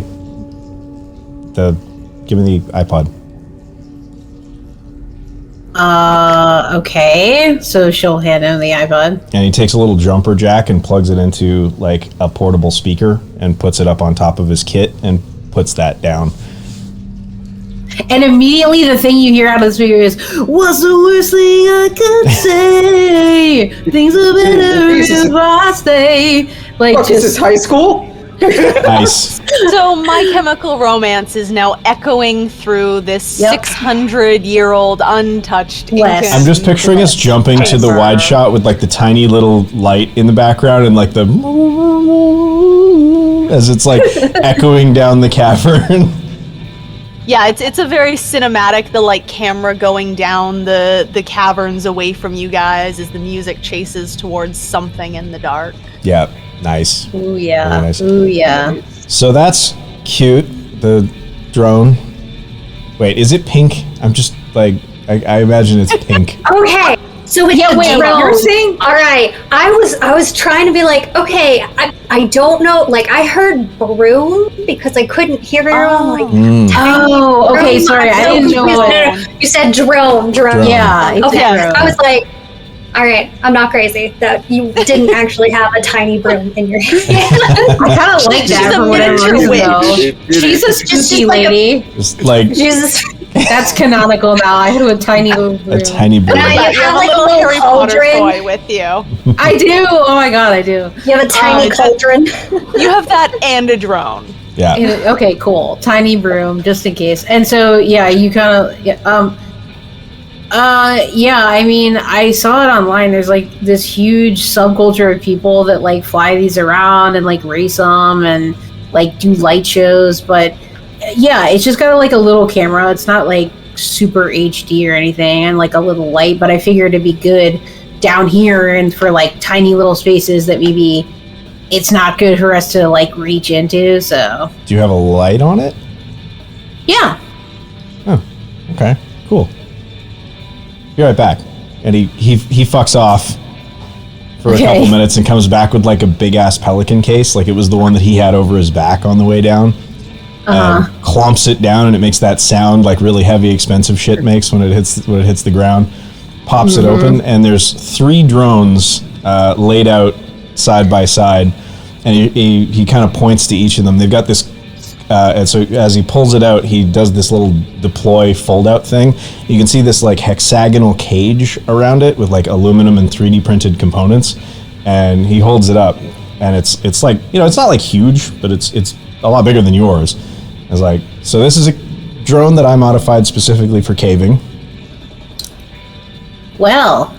give me the iPod." Okay. So she'll hand him the iPod. And he takes a little jumper jack and plugs it into like a portable speaker and puts it up on top of his kit and puts that down. And immediately the thing you hear out of the speaker is, "What's the worst thing I could say? Things are better if I stay." Like, This is high school? Nice. So My Chemical Romance is now echoing through this 600-year-old untouched Bless. Incan I'm just picturing us jumping to the wide shot with like the tiny little light in the background and like the as it's like echoing down the cavern. Yeah, it's a very cinematic, the like camera going down the caverns away from you guys as the music chases towards something in the dark. Yeah, nice. Ooh yeah. Very nice. Ooh yeah. So that's cute. The drone. Wait, is it pink? I'm just like I imagine it's pink. Okay, so with the drone, you're saying? all right. I was trying to be like, okay, I don't know. Like I heard broom because I couldn't hear it. I'm like, Oh, okay. Sorry, I didn't know what. You said drone. Yeah. It's Okay, a drone. I was like, all right, I'm not crazy that you didn't actually have a tiny broom in your hand. I kind of like that She's for a whatever miniature reason, though. witch. She's a spooky like a- lady. Just like Jesus. That's canonical now. I had a tiny little a broom. tiny And bird. I You have have a like little Harry Potter cauldron. toy with you. I do. Oh my god, I do. You have a tiny cauldron. You have that and a drone. Yeah. Okay, cool. Tiny broom, just in case. And so, yeah, you kind of, I mean, I saw it online. There's like this huge subculture of people that like fly these around and like race them and like do light shows. But yeah, it's just got like a little camera. It's not like super HD or anything, and like a little light. But I figured it'd be good down here and for like tiny little spaces that maybe it's not good for us to like reach into. So Do you have a light on it? yeah. Oh, okay, cool. Be right back. And he fucks off for a Okay. couple minutes and comes back with like a big ass pelican case, like it was the one that he had over his back on the way down. And clomps it down, and it makes that sound like really heavy, expensive shit makes when it hits the ground. Pops it open, and there's 3 drones laid out side by side, and he kind of points to each of them. They've got this, and so as he pulls it out, he does this little deploy fold-out thing. You can see this like hexagonal cage around it with like aluminum and 3D printed components, and he holds it up. and it's like, it's not like huge, but it's a lot bigger than yours. I was like, so this is a drone that I modified specifically for caving. Well,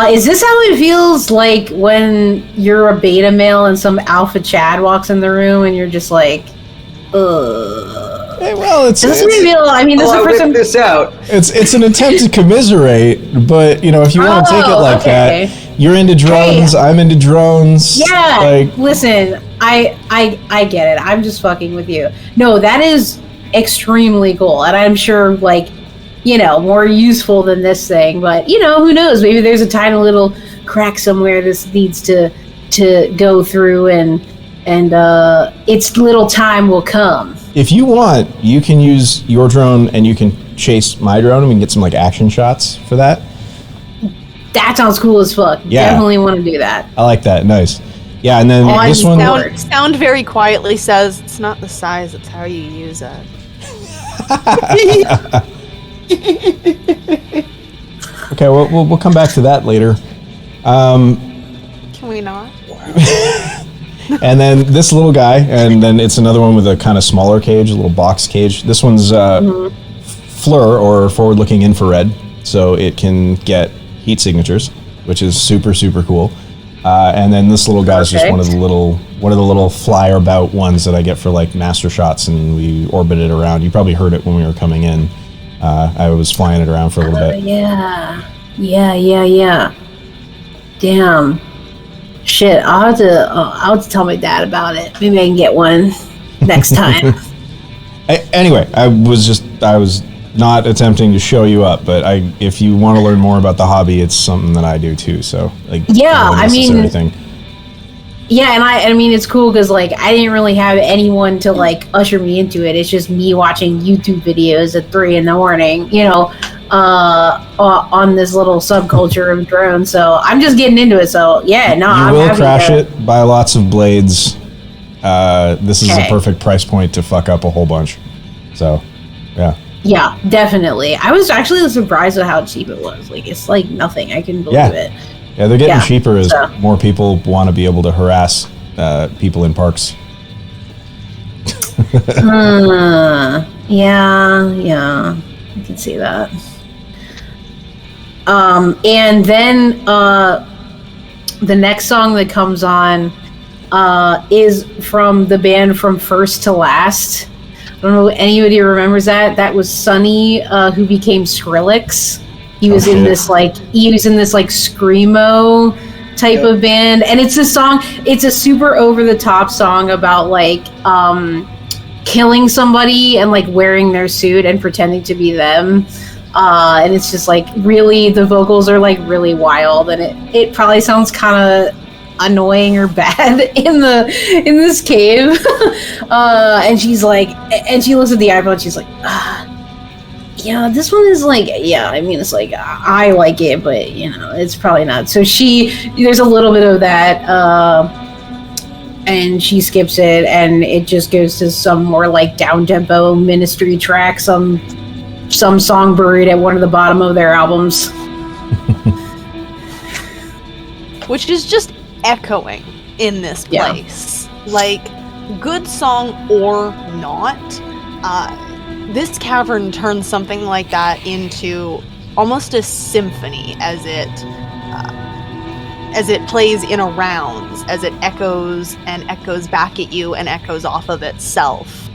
is this how it feels like when you're a beta male and some alpha Chad walks in the room and you're just like, ugh. Hey, well, Does this make me feel? I mean, this is the first time. this out. It's an attempt to commiserate, but if you want to take it like that, you're into drones, I'm into drones. Yeah, listen, I get it. I'm just fucking with you. No, that is extremely cool, and I'm sure, more useful than this thing. But who knows? Maybe there's a tiny little crack somewhere this needs to go through, and its little time will come. If you want, you can use your drone and you can chase my drone, and we can get some action shots for that. That sounds cool as fuck. Yeah. Definitely want to do that. I like that. Nice. Yeah, and then this one. Sound very quietly says, it's not the size, it's how you use it. Okay, we'll come back to that later. Can we not? And then this little guy, and then it's another one with a kind of smaller cage, a little box cage. This one's FLIR, or forward-looking infrared, so it can get heat signatures, which is super, super cool. And then this little guy is just one of the little flyer about ones that I get for master shots, and we orbit it around. You probably heard it when we were coming in. I was flying it around for a little bit. Yeah. Damn. Shit, I'll have to tell my dad about it. Maybe I can get one next time. Anyway, I was not attempting to show you up, but if you want to learn more about the hobby, it's something that I do too. So yeah, I mean, yeah, and I mean it's cool because I didn't really have anyone to usher me into it. It's just me watching YouTube videos at 3 a.m, on this little subculture of drones. So I'm just getting into it. So yeah, no, you will crash it. Buy lots of blades. This is a perfect price point to fuck up a whole bunch. So, yeah. Yeah, definitely. I was actually surprised at how cheap it was. It's nothing. I can believe it. Yeah, they're getting cheaper as more people want to be able to harass people in parks. Yeah, I can see that. And then the next song that comes on is from the band From First to Last. I don't know if anybody remembers that. That was Sonny, who became Skrillex. He was in this screamo type of band, and it's a song. It's a super over the top song about killing somebody and wearing their suit and pretending to be them. And it's just really, the vocals are really wild, and it probably sounds kind of annoying or bad in this cave. And she's and she looks at the iPhone and she's yeah, this one is I mean, it's I like it, but it's probably not. So there's a little bit of that, and she skips it, and it just goes to some more down tempo Ministry track, some song buried at one of the bottom of their albums, which is just echoing in this place. Good song or not, this cavern turns something like that into almost a symphony as it plays in a rounds, as it echoes and echoes back at you and echoes off of itself.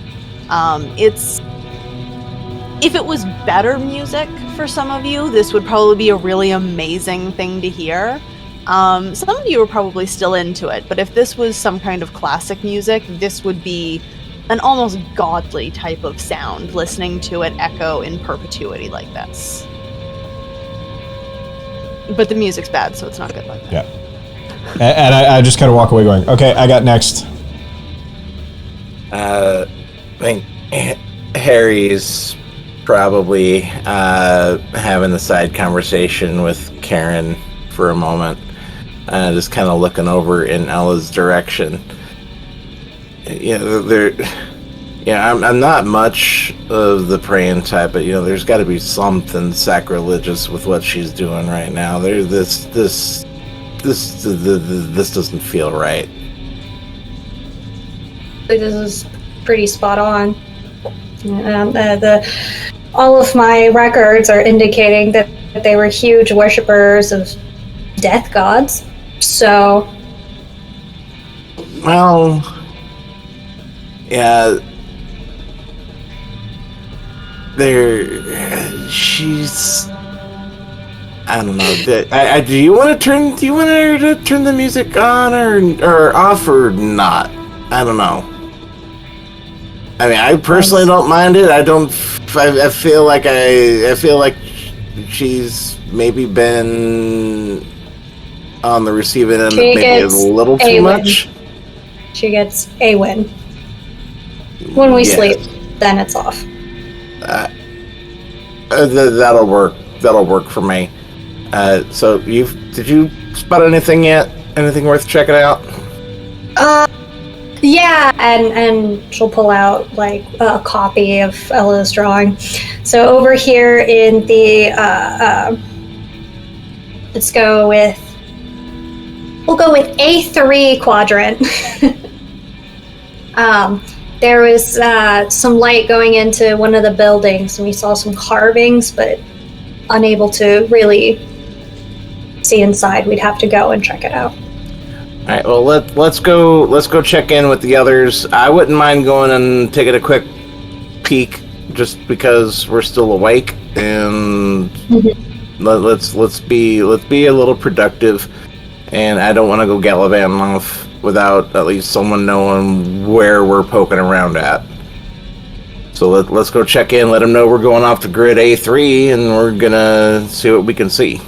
If it was better music for some of you, this would probably be a really amazing thing to hear. Some of you are probably still into it, but if this was some kind of classic music, this would be an almost godly type of sound, listening to it echo in perpetuity like this. But the music's bad, so it's not good like that. Yeah. And I just kind of walk away going, okay, I got next. I think Harry's probably having the side conversation with Karen for a moment, just kind of looking over in Ella's direction. I'm not much of the praying type, but there's got to be something sacrilegious with what she's doing right now. There's this this doesn't feel right. This is pretty spot on. All of my records are indicating that they were huge worshippers of death gods. So, well, yeah, she's. I don't know. Do you want her to turn the music on or off or not? I don't know. I mean, I personally don't mind it. I feel like she's maybe been on the receiving end of maybe a little too much. She gets a win. When we sleep, then it's off. That'll work. That'll work for me. So did you spot anything yet? Anything worth checking out? Yeah, and she'll pull out like a copy of Ella's drawing. So over here in the we'll go with A3 quadrant. There was some light going into one of the buildings, and we saw some carvings, but unable to really see inside. We'd have to go and check it out. All right. Well, let's go check in with the others. I wouldn't mind going and taking a quick peek, just because we're still awake, and let's be a little productive. And I don't want to go gallivanting off without at least someone knowing where we're poking around at. So let's go check in. Let them know we're going off to grid A3, and we're gonna see what we can see.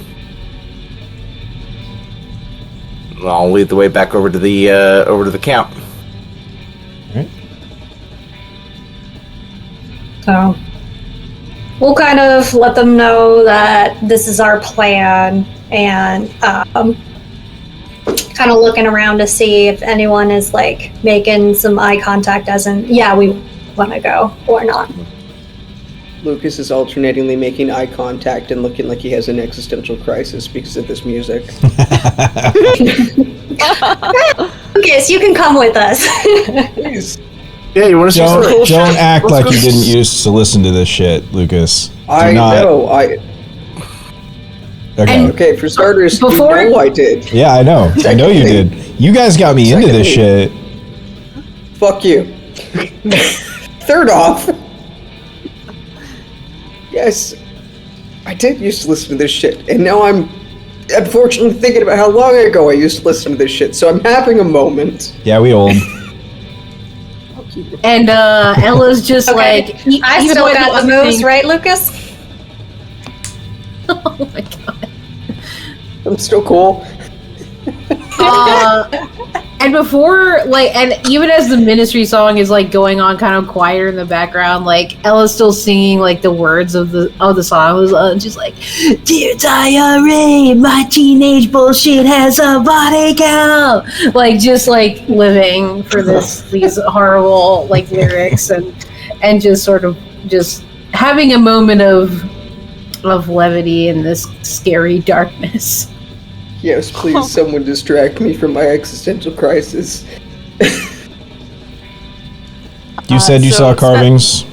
I'll lead the way back over to the camp. All right. So we'll kind of let them know that this is our plan, and kind of looking around to see if anyone is like making some eye contact, as in, yeah, we want to go or not. Lucas is alternatingly making eye contact and looking like he has an existential crisis because of this music. Lucas, you can come with us. Please. Yeah, you want to see some cool shit? Don't act like you didn't used to listen to this shit, Lucas. Know. Okay, for starters, you know I did. Yeah, I know. I know you did. You guys got me into this shit. Fuck you. Third off, yes, I did used to listen to this shit, and now I'm unfortunately thinking about how long ago I used to listen to this shit, so I'm having a moment. Yeah, we old. And Ella's just like... I still got the moves, right, Lucas? Oh my god. I'm still cool. And before, like, and even as the ministry song is like going on kind of quieter in the background, like Ella's still singing like the words of the song. It was just like, "Dear diary, my teenage bullshit has a body count." Like just like living for these horrible like lyrics and just sort of just having a moment of levity in this scary darkness. Yes, please, someone distract me from my existential crisis. You said you saw carvings.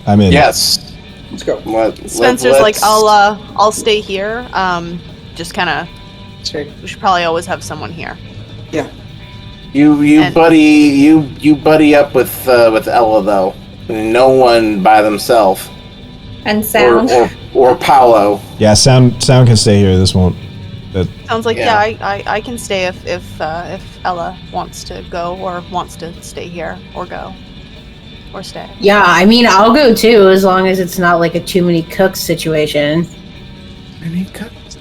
I'm in. Yes. Let's go. Spencer's like, I'll stay here. Just kind of. We should probably always have someone here. Yeah. You buddy up with Ella though. No one by themselves. And sound. Or Paolo. Yeah, sound can stay here. This won't. Sounds like I can stay if Ella wants to go or wants to stay here or go or stay. Yeah, I mean I'll go too as long as it's not like a too many cooks situation. Any cooks?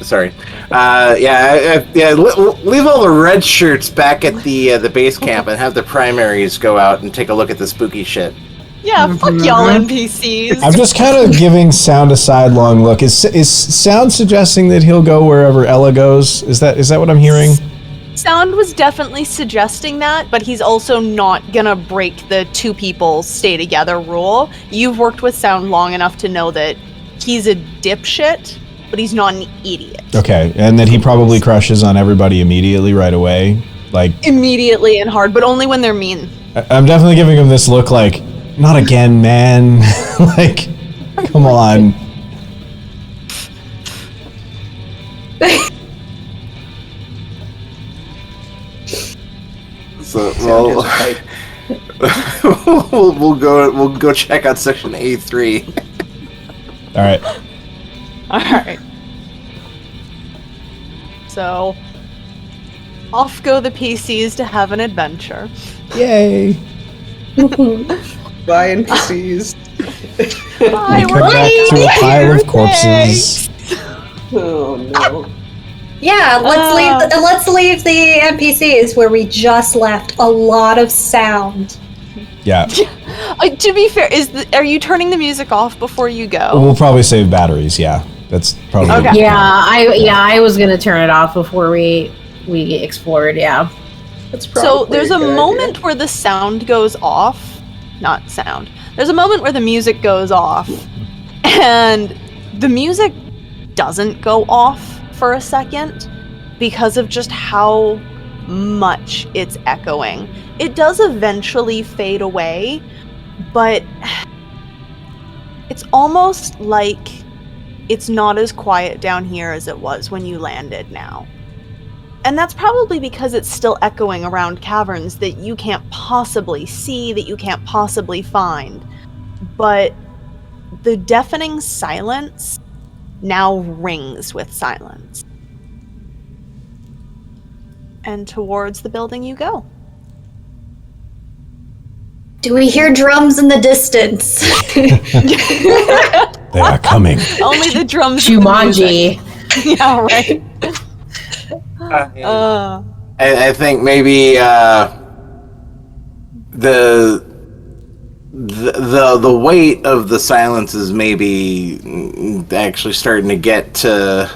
Sorry. Leave all the red shirts back at the base camp and have the primaries go out and take a look at the spooky shit. Yeah, fuck y'all NPCs. I'm just kind of giving Sound a sidelong look. Is Sound suggesting that he'll go wherever Ella goes? Is that what I'm hearing? Sound was definitely suggesting that, but he's also not gonna break the two people stay together rule. You've worked with Sound long enough to know that he's a dipshit, but he's not an idiot. Okay, and then he probably crushes on everybody immediately right away. Like Immediately and hard, but only when they're mean. I'm definitely giving him this look like, not again, man. Like, come on. So we'll go check out section A3. All right. All right. So, off go the PCs to have an adventure. Yay. Bye, NPCs. Bye, We come back to a pile of corpses. Oh no. Yeah, let's leave the NPCs where we just left. A lot of sound. Yeah. To be fair, are you turning the music off before you go? We'll probably save batteries, yeah. That's probably Okay. Yeah, I was gonna turn it off before we explored. Yeah. That's So probably there's a good moment idea. where the sound goes off. Not sound. There's a moment where the music goes off, and the music doesn't go off for a second because of just how much it's echoing. It does eventually fade away, but it's almost like it's not as quiet down here as it was when you landed now. And that's probably because it's still echoing around caverns that you can't possibly see, that you can't possibly find. But the deafening silence now rings with silence. And towards the building you go. Do we hear drums in the distance? They are coming. Only the drums. and the Jumanji. music. Yeah, right. I think maybe the weight of the silence is maybe actually starting to get to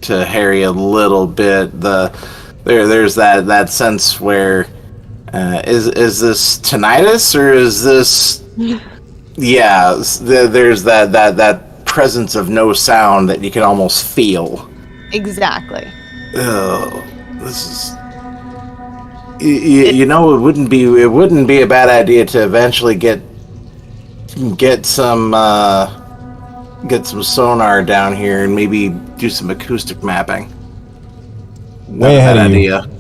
Harry a little bit. There's that sense where is this tinnitus or is this there's that presence of no sound that you can almost feel. Exactly. Oh, this is. You know, it wouldn't be a bad idea to eventually get some sonar down here and maybe do some acoustic mapping. Way ahead of you. idea.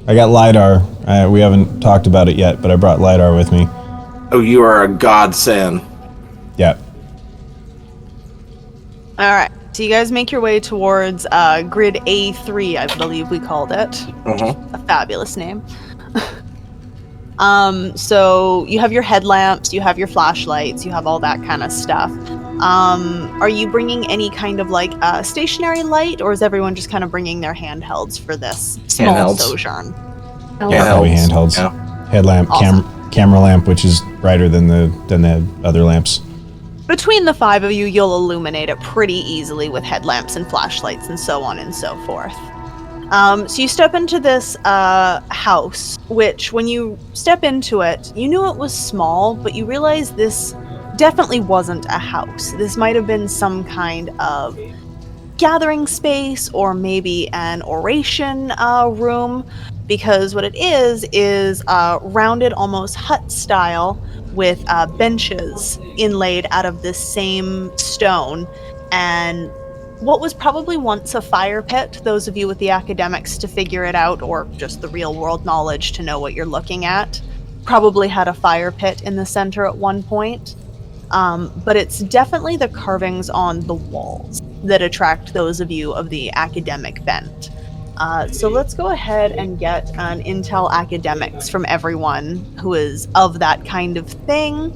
I got LiDAR. We haven't talked about it yet, but I brought LiDAR with me. Oh, you are a godsend. Yeah. All right. So you guys make your way towards grid A3, I believe we called it. Mm-hmm. A fabulous name. So you have your headlamps, you have your flashlights, you have all that kind of stuff. Are you bringing any kind of like stationary light, or is everyone just kind of bringing their handhelds for this small Handhelds. sojourn? Yeah, probably handhelds. Yeah. Headlamp, Awesome. camera lamp, which is brighter than the other lamps. Between the five of you, you'll illuminate it pretty easily with headlamps and flashlights and so on and so forth. So you step into this house, which when you step into it, you knew it was small, but you realize this definitely wasn't a house. This might have been some kind of gathering space or maybe an oration room, because what it is rounded almost hut style with benches inlaid out of this same stone, and what was probably once a fire pit, those of you with the academics to figure it out, or just the real world knowledge to know what you're looking at, probably had a fire pit in the center at one point. But it's definitely the carvings on the walls that attract those of you of the academic bent. So let's go ahead and get an intel academics from everyone who is of that kind of thing.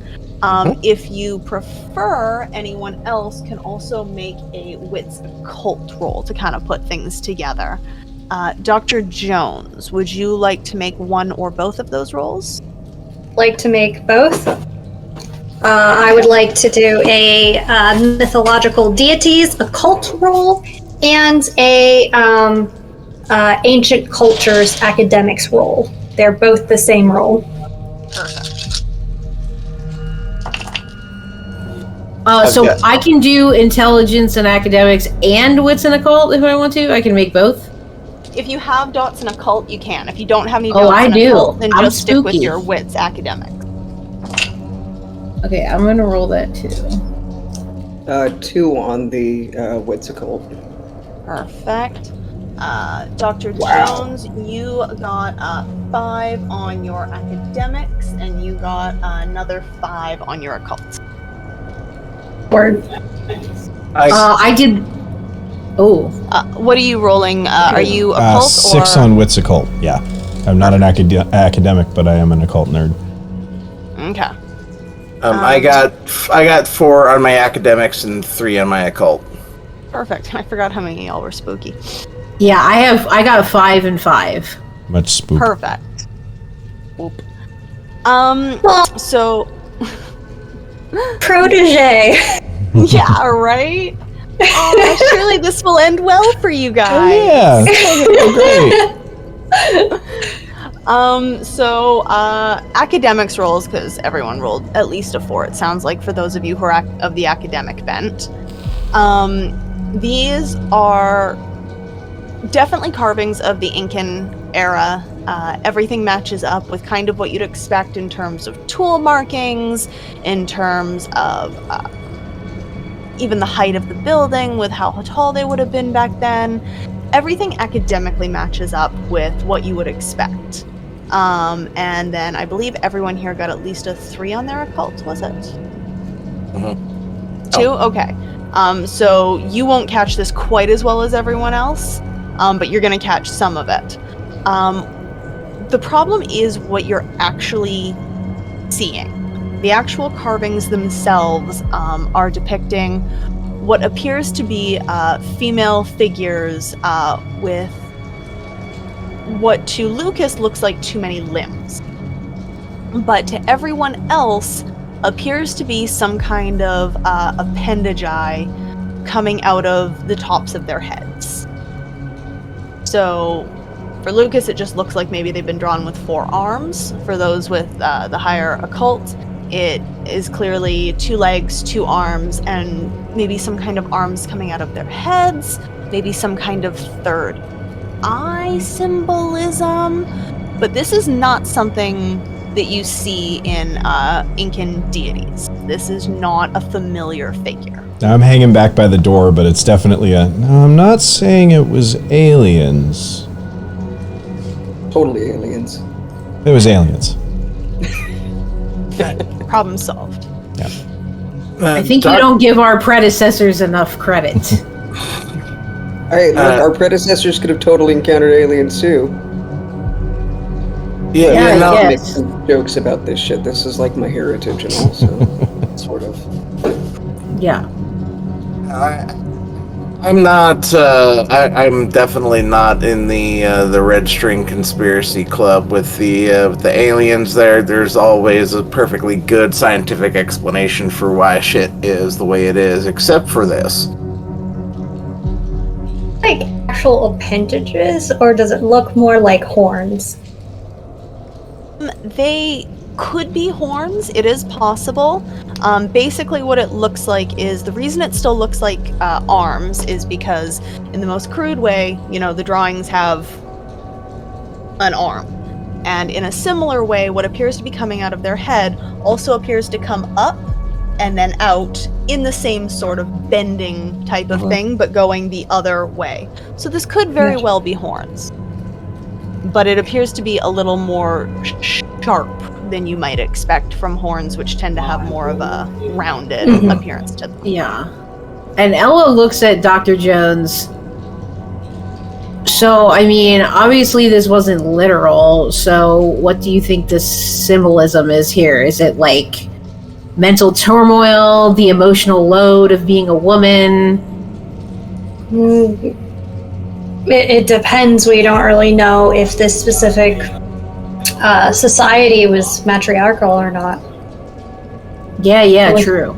If you prefer, anyone else can also make a wits occult roll to kind of put things together. Dr. Jones, would you like to make one or both of those rolls? Like to make both? I would like to do a mythological deities occult roll and a ancient cultures academics roll. They're both the same roll. Perfect. So got- I can do intelligence and academics and wits and occult if I want to. I can make both. If you have dots in occult, you can. If you don't have any Oh, dots I in do. occult, then I'm just stick with spooky. your wits academic. Okay, I'm gonna roll that too. 2 on the wits occult. Perfect. Dr. Wow. Jones, you got 5 on your academics, and you got another 5 on your occult. Word. I did. Oh, What are you rolling? Are you occult 6 or on wits occult. Yeah, I'm not an academic, but I am an occult nerd. Okay. I got 4 on my academics and 3 on my occult. Perfect. I forgot how many of y'all were spooky. yeah, I got 5 and 5. Much spook. Perfect. Whoop. So Protege. yeah, right? Oh, surely this will end well for you Oh, guys. yeah, great. So academics rolls, because everyone rolled at least a 4, it sounds like, for those of you who are of the academic bent. These are definitely carvings of the Incan era. Everything matches up with kind of what you'd expect in terms of tool markings, in terms of even the height of the building, with how tall they would have been back then. Everything academically matches up with what you would expect. And then I believe everyone here got at least a 3 on their occult, was it? Mm-hmm. 2? Okay. So you won't catch this quite as well as everyone else, but you're going to catch some of it. The problem is what you're actually seeing. The actual carvings themselves are depicting what appears to be female figures with what to Lucas looks like too many limbs, but to everyone else appears to be some kind of appendage coming out of the tops of their heads. So for Lucas, it just looks like maybe they've been drawn with 4 arms. For those with the higher occult, it is clearly 2 legs, 2 arms, and maybe some kind of arms coming out of their heads, maybe some kind of third eye symbolism. But this is not something that you see in Incan deities. This is not a familiar figure. Now I'm hanging back by the door, but it's definitely no, I'm not saying it was aliens. Totally aliens. It was aliens. Problem solved. Yeah. I think you don't give our predecessors enough credit. Hey, look, our predecessors could have totally encountered aliens too. Yeah, Yeah, you know, yeah. Make some jokes about this shit. This is like my heritage and all, so sort of. Yeah. I'm not. I'm definitely not in the Red String Conspiracy Club with the aliens. There's always a perfectly good scientific explanation for why shit is the way it is, except for this. Like actual appendages, or does it look more like horns? They could be horns. It is possible. Basically what it looks like is, the reason it still looks like arms is because in the most crude way, you know, the drawings have an arm. And in a similar way, what appears to be coming out of their head also appears to come up and then out in the same sort of bending type of thing, but going the other way. So this could very well be horns. But it appears to be a little more sharp than you might expect from horns, which tend to have more of a rounded appearance to them. Yeah. And Ella looks at Dr. Jones. So, I mean, obviously this wasn't literal, so what do you think this symbolism is here? Is it like mental turmoil, the emotional load of being a woman? It depends. We don't really know if this specific society was matriarchal or not. Yeah, true.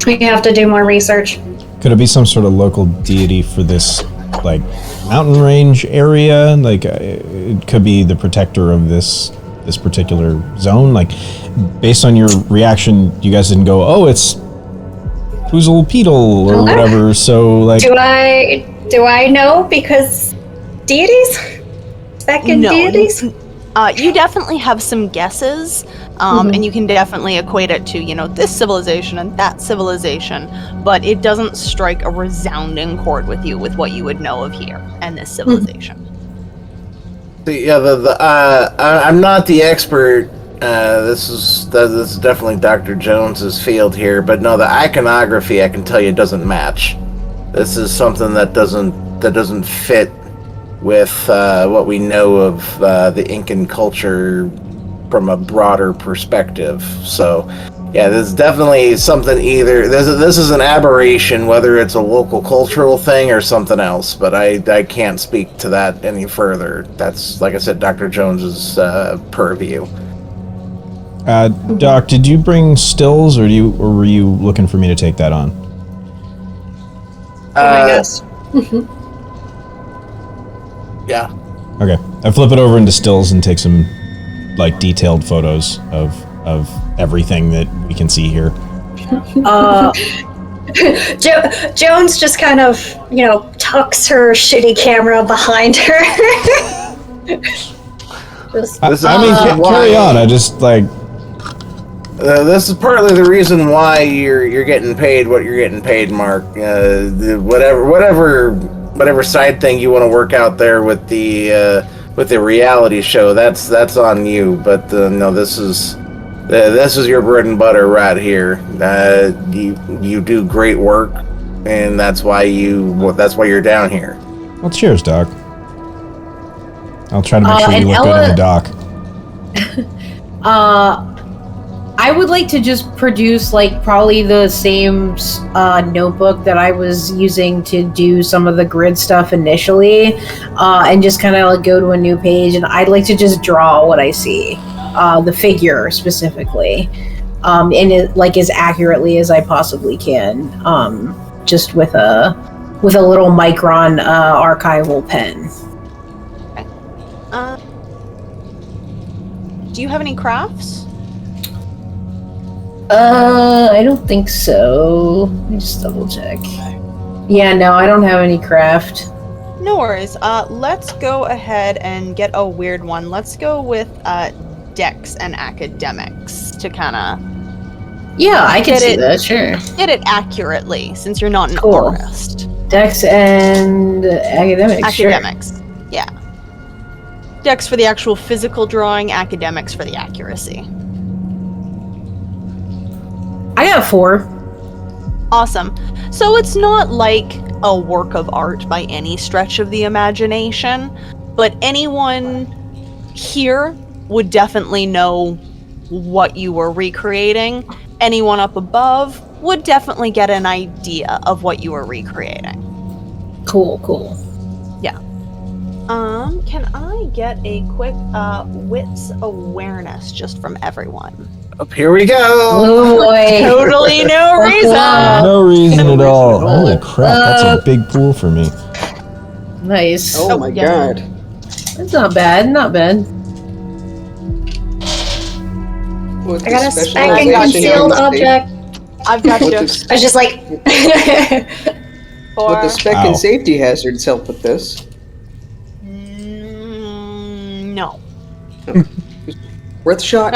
We have to do more research. Could it be some sort of local deity for this, like, mountain range area? Like, it could be the protector of this particular zone. Like, based on your reaction, you guys didn't go, "Oh, it's Poozle Peedle or whatever. So like, Do I know because deities? Second No, deities? you definitely have some guesses, and you can definitely equate it to, this civilization and that civilization, but it doesn't strike a resounding chord with you with what you would know of here and this civilization. Yeah, I'm not the expert. This is definitely Dr. Jones's field here, but no, the iconography I can tell you doesn't match. This is something that doesn't fit with what we know of the Incan culture from a broader perspective. So, yeah, there's definitely something either. This is an aberration, whether it's a local cultural thing or something else, but I can't speak to that any further. That's, like I said, Dr. Jones's purview. Doc, did you bring stills, or were you looking for me to take that on? I guess. Yeah. Okay, I flip it over into stills and take some like detailed photos of everything that we can see here. Jones just kind of, tucks her shitty camera behind her. Carry on. I just like. This is partly the reason why you're getting paid what you're getting paid, Mark. Whatever side thing you want to work out there with the reality show, that's on you. But no, this is your bread and butter right here. You do great work, and that's why you're down here. Well, cheers, Doc. I'll try to make sure you look good in the doc. I would like to just produce like probably the same notebook that I was using to do some of the grid stuff initially, and just kind of like go to a new page, and I'd like to just draw what I see, the figure specifically, and it like as accurately as I possibly can, just with a little micron archival pen. Okay. Do you have any crafts? I don't think so. Let me just double check. Yeah, no, I don't have any craft. No worries. Let's go ahead and get a weird one. Let's go with Dex and Academics to kind of... Yeah, I can see that, sure. Get it accurately, since you're not an Cool. artist. Dex and Academics, Academics, sure. Yeah. Dex for the actual physical drawing, Academics for the accuracy. I got 4. Awesome. So it's not like a work of art by any stretch of the imagination, but anyone here would definitely know what you were recreating. Anyone up above would definitely get an idea of what you were recreating. Cool. Yeah. Can I get a quick wits awareness just from everyone? Up here we go. Oh boy. Totally no reason. No reason at all. Holy crap, that's a big pool for me. Nice. Oh my god. That's not bad. I got a spec and concealed object. I've got you. I was just like... Would the spec and safety hazards help with this? No. Worth a shot?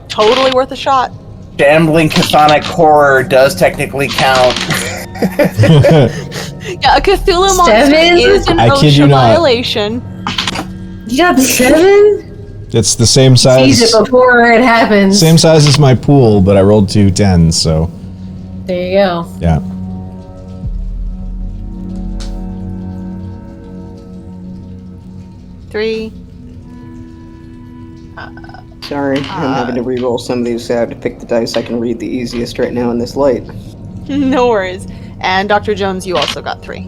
Totally worth a shot. Gambling chthonic horror does technically count. Yeah, a Cthulhu monster 7? is an I kid you OSHA not. violation. You got 7? It's the same size. Tease it before it happens. Same size as my pool, but I rolled 2 10s, so There you go. yeah. Three. Sorry, I'm having to re-roll some of these, so I have to pick the dice I can read the easiest right now in this light. No worries. And Dr. Jones, you also got 3.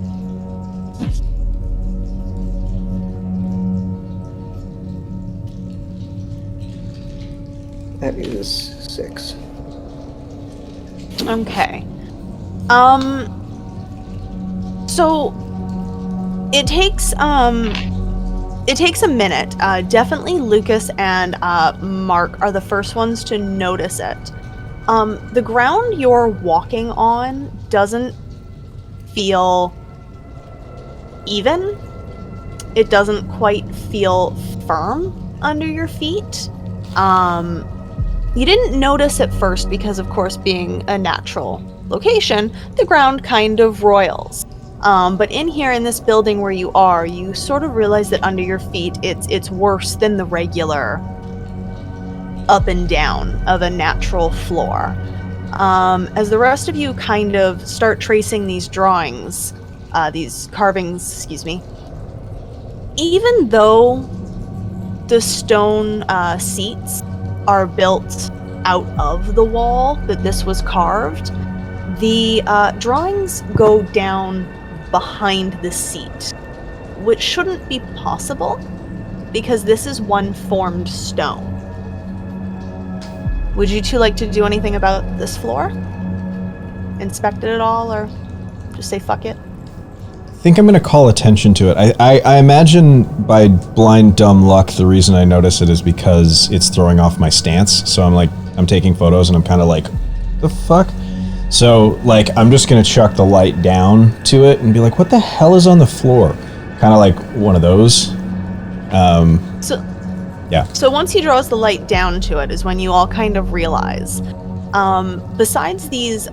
That is 6. Okay. So it takes a minute. Definitely Lucas and Mark are the first ones to notice it. The ground you're walking on doesn't feel even. It doesn't quite feel firm under your feet. You didn't notice at first because, of course, being a natural location, the ground kind of roils. But in here, in this building where you are, you sort of realize that under your feet, it's worse than the regular up and down of a natural floor. As the rest of you kind of start tracing these drawings, these carvings, excuse me, even though the stone seats are built out of the wall that this was carved, the drawings go down behind the seat, which shouldn't be possible because this is one formed stone. Would you two like to do anything about this floor? Inspect it at all, or just say fuck it? I think I'm going to call attention to it. I imagine by blind dumb luck the reason I notice it is because it's throwing off my stance. So I'm taking photos and I'm kind of like, the fuck? So like I'm just going to chuck the light down to it and be like, what the hell is on the floor? Kind of like one of those. Yeah. So once he draws the light down to it is when you all kind of realize, besides these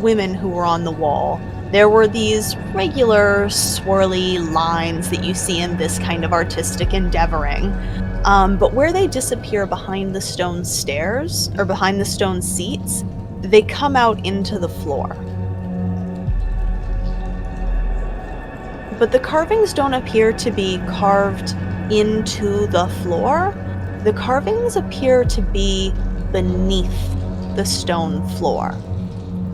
women who were on the wall, there were these regular swirly lines that you see in this kind of artistic endeavoring. But where they disappear behind the stone stairs, or behind the stone seats, they come out into the floor. But the carvings don't appear to be carved into the floor. The carvings appear to be beneath the stone floor.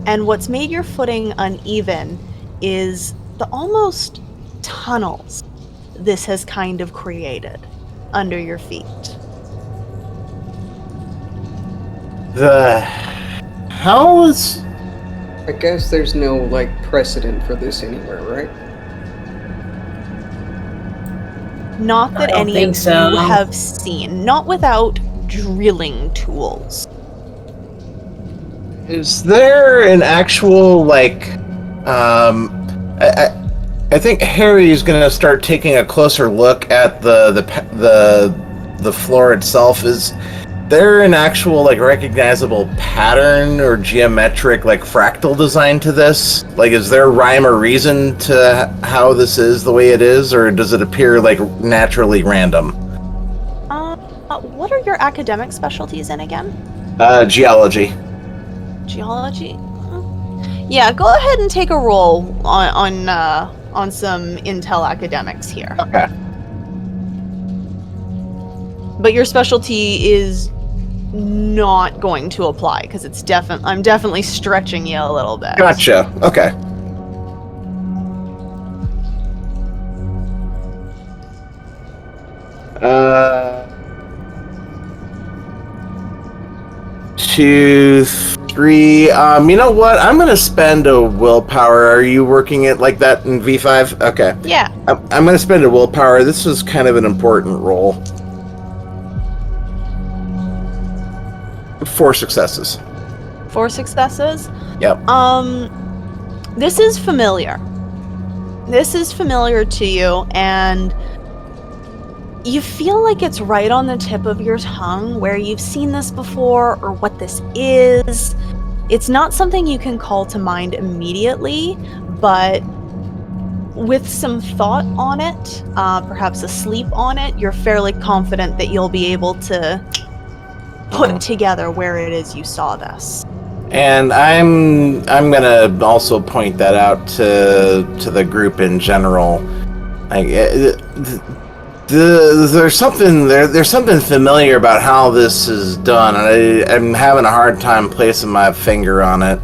And what's made your footing uneven is the almost tunnels this has kind of created under your feet. The hell is... I guess there's no, like, precedent for this anywhere, right? Not that any think of so. you have seen. Not without drilling tools. Is there an actual, like, I think Harry's gonna start taking a closer look at the floor itself. Is there an actual, like, recognizable pattern or geometric, like, fractal design to this? Like, is there rhyme or reason to how this is the way it is, or does it appear, like, naturally random? What are your academic specialties in again? Geology. Geology? Yeah, go ahead and take a roll on some Intel academics here. Okay. But your specialty is not going to apply because it's I'm definitely stretching you a little bit. Gotcha. Okay. Two, three. You know what? I'm gonna spend a willpower. Are you working it like that in V5? Okay. Yeah. I'm gonna spend a willpower. This is kind of an important roll. 4 successes. 4 successes? Yep. This is familiar. This is familiar to you, and you feel like it's right on the tip of your tongue where you've seen this before or what this is. It's not something you can call to mind immediately, but with some thought on it, perhaps a sleep on it, you're fairly confident that you'll be able to put together where it is you saw this. And I'm gonna also point that out to the group in general. Like, there's something familiar about how this is done. I'm having a hard time placing my finger on it.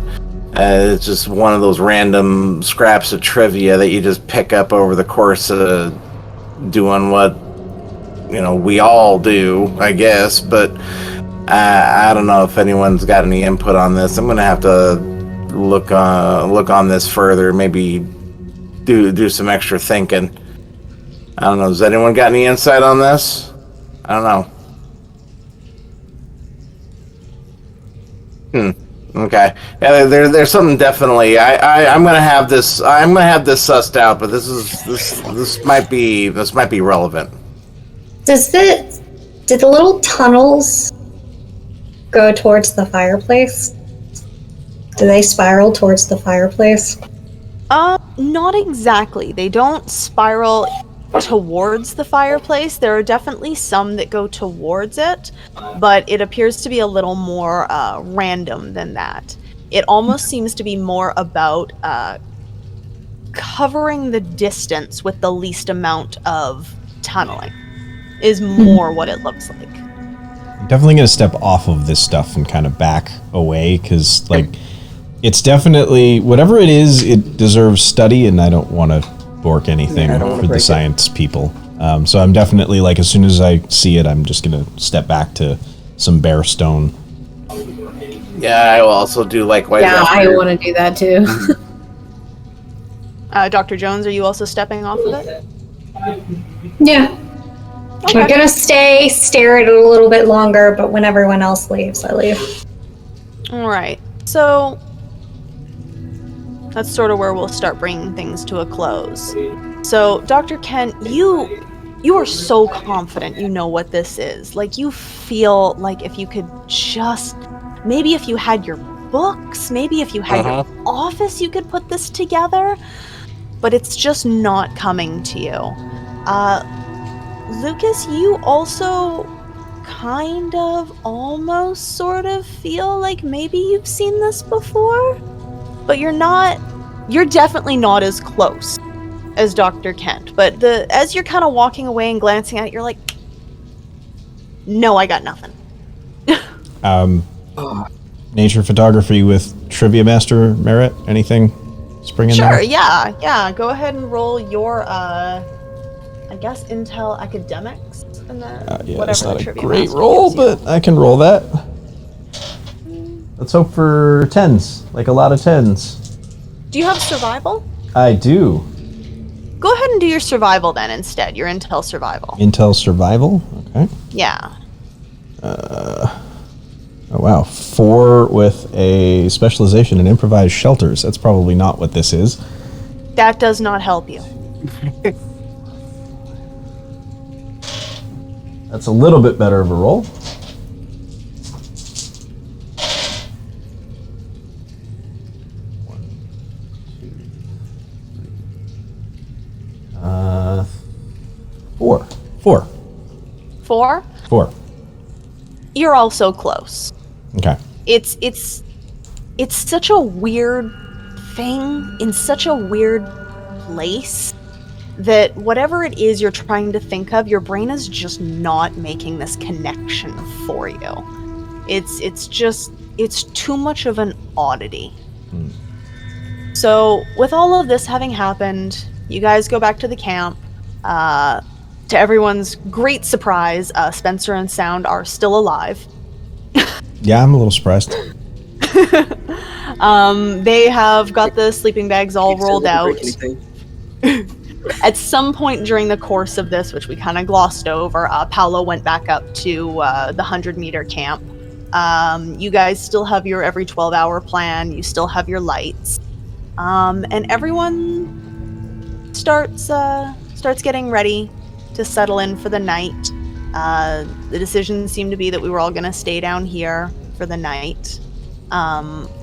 It's just one of those random scraps of trivia that you just pick up over the course of doing what we all do, I guess. But I don't know if anyone's got any input on this. I'm gonna have to look on this further. Maybe do some extra thinking. I don't know. Has anyone got any insight on this? I don't know. Okay. Yeah, there's something definitely. I'm gonna have this. I'm gonna have this sussed out, but this might be relevant. Did the little tunnels go towards the fireplace? Do they spiral towards the fireplace? Not exactly. They don't spiral towards the fireplace. There are definitely some that go towards it, but it appears to be a little more random than that. It almost seems to be more about covering the distance with the least amount of tunneling, is more what it looks like. I'm definitely going to step off of this stuff and kind of back away, because, like, it's definitely, whatever it is, it deserves study, and I don't want to bork anything for the science people. So I'm definitely, like, as soon as I see it, I'm just going to step back to some bare stone. Yeah, I will also do likewise. Yeah, I want to do that too. Dr. Jones, are you also stepping off of it? Yeah. Okay. I'm gonna stare at it a little bit longer, but when everyone else leaves, I leave. Alright, so that's sort of where we'll start bringing things to a close. So, Dr. Kent, you are so confident you know what this is. Like, you feel like if you could just, maybe if you had your books, maybe if you had your office, you could put this together, but it's just not coming to you. Lucas, you also kind of almost sort of feel like maybe you've seen this before, but you're definitely not as close as Dr. Kent. But as you're kind of walking away and glancing at it, you're like, no, I got nothing. Nature photography with Trivia Master merit? Anything spring in there? Sure, yeah. Go ahead and roll your, I guess, Intel Academics. And then Yeah, it's not a Trivia great Master roll, gives you. but I can roll that. Let's hope for 10s, like a lot of 10s. Do you have survival? I do. Go ahead and do your survival then instead, your Intel survival. Intel survival? Okay. Yeah. Oh, wow. 4 with a specialization in improvised shelters. That's probably not what this is. That does not help you. That's a little bit better of a roll. Four. 4? 4. You're also close. Okay. It's such a weird thing in such a weird place that whatever it is you're trying to think of, your brain is just not making this connection for you. It's too much of an oddity. So with all of this having happened, you guys go back to the camp. To everyone's great surprise, Spencer and Sound are still alive. Yeah, I'm a little surprised. They have got the sleeping bags all rolled out. At some point during the course of this, which we kind of glossed over, Paolo went back up to the 100-meter camp. You guys still have your every 12-hour plan. You still have your lights. And everyone starts getting ready to settle in for the night. The decision seemed to be that we were all going to stay down here for the night,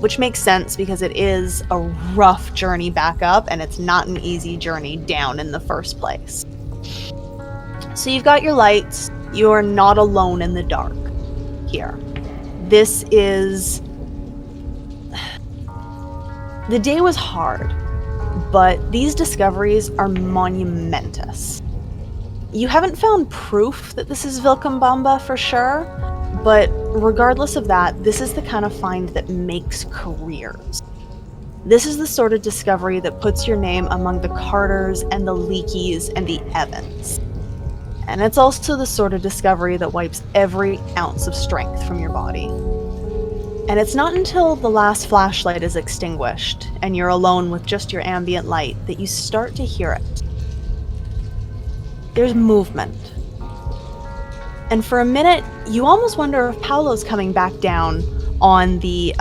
which makes sense because it is a rough journey back up, and it's not an easy journey down in the first place. So you've got your lights. You are not alone in the dark here. This is... The day was hard, but these discoveries are monumentous. You haven't found proof that this is Vilcabamba for sure, but regardless of that, this is the kind of find that makes careers. This is the sort of discovery that puts your name among the Carters and the Leakeys and the Evans. And it's also the sort of discovery that wipes every ounce of strength from your body. And it's not until the last flashlight is extinguished and you're alone with just your ambient light that you start to hear it. There's movement. And for a minute, you almost wonder if Paolo's coming back down on the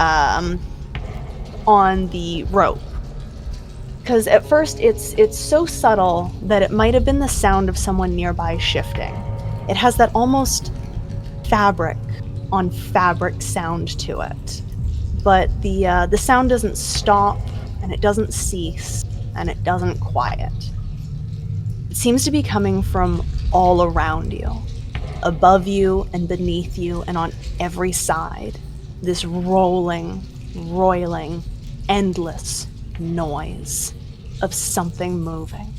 rope. Because at first it's so subtle that it might have been the sound of someone nearby shifting. It has that almost fabric on fabric sound to it. But the sound doesn't stop, and it doesn't cease, and it doesn't quiet. It seems to be coming from all around you, above you and beneath you and on every side. This rolling, roiling, endless noise of something moving.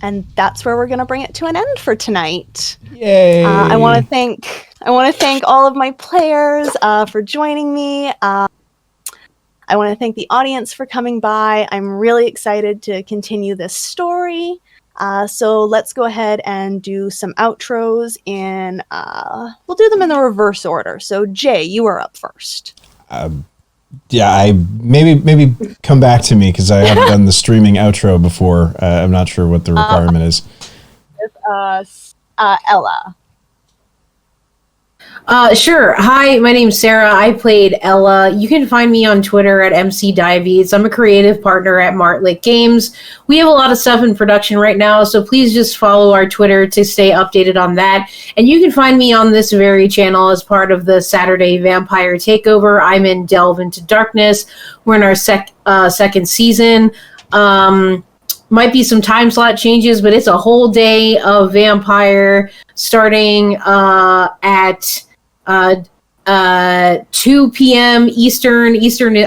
And that's where we're going to bring it to an end for tonight. Yay! I want to thank all of my players for joining me. I want to thank the audience for coming by. I'm really excited to continue this story. So let's go ahead and do some outros in, we'll do them in the reverse order. So Jay, you are up first. Yeah, maybe come back to me because I haven't done the streaming outro before. I'm not sure what the requirement is. It's Ella. Sure. Hi, my name's Sara. I played Ella. You can find me on Twitter at MC Diabetes. I'm a creative partner at Martlet Games. We have a lot of stuff in production right now, so please just follow our Twitter to stay updated on that. And you can find me on this very channel as part of the Saturday Vampire Takeover. I'm in Delve into Darkness. We're in our second season. Might be some time slot changes, but it's a whole day of Vampire starting at 2 p.m. Eastern.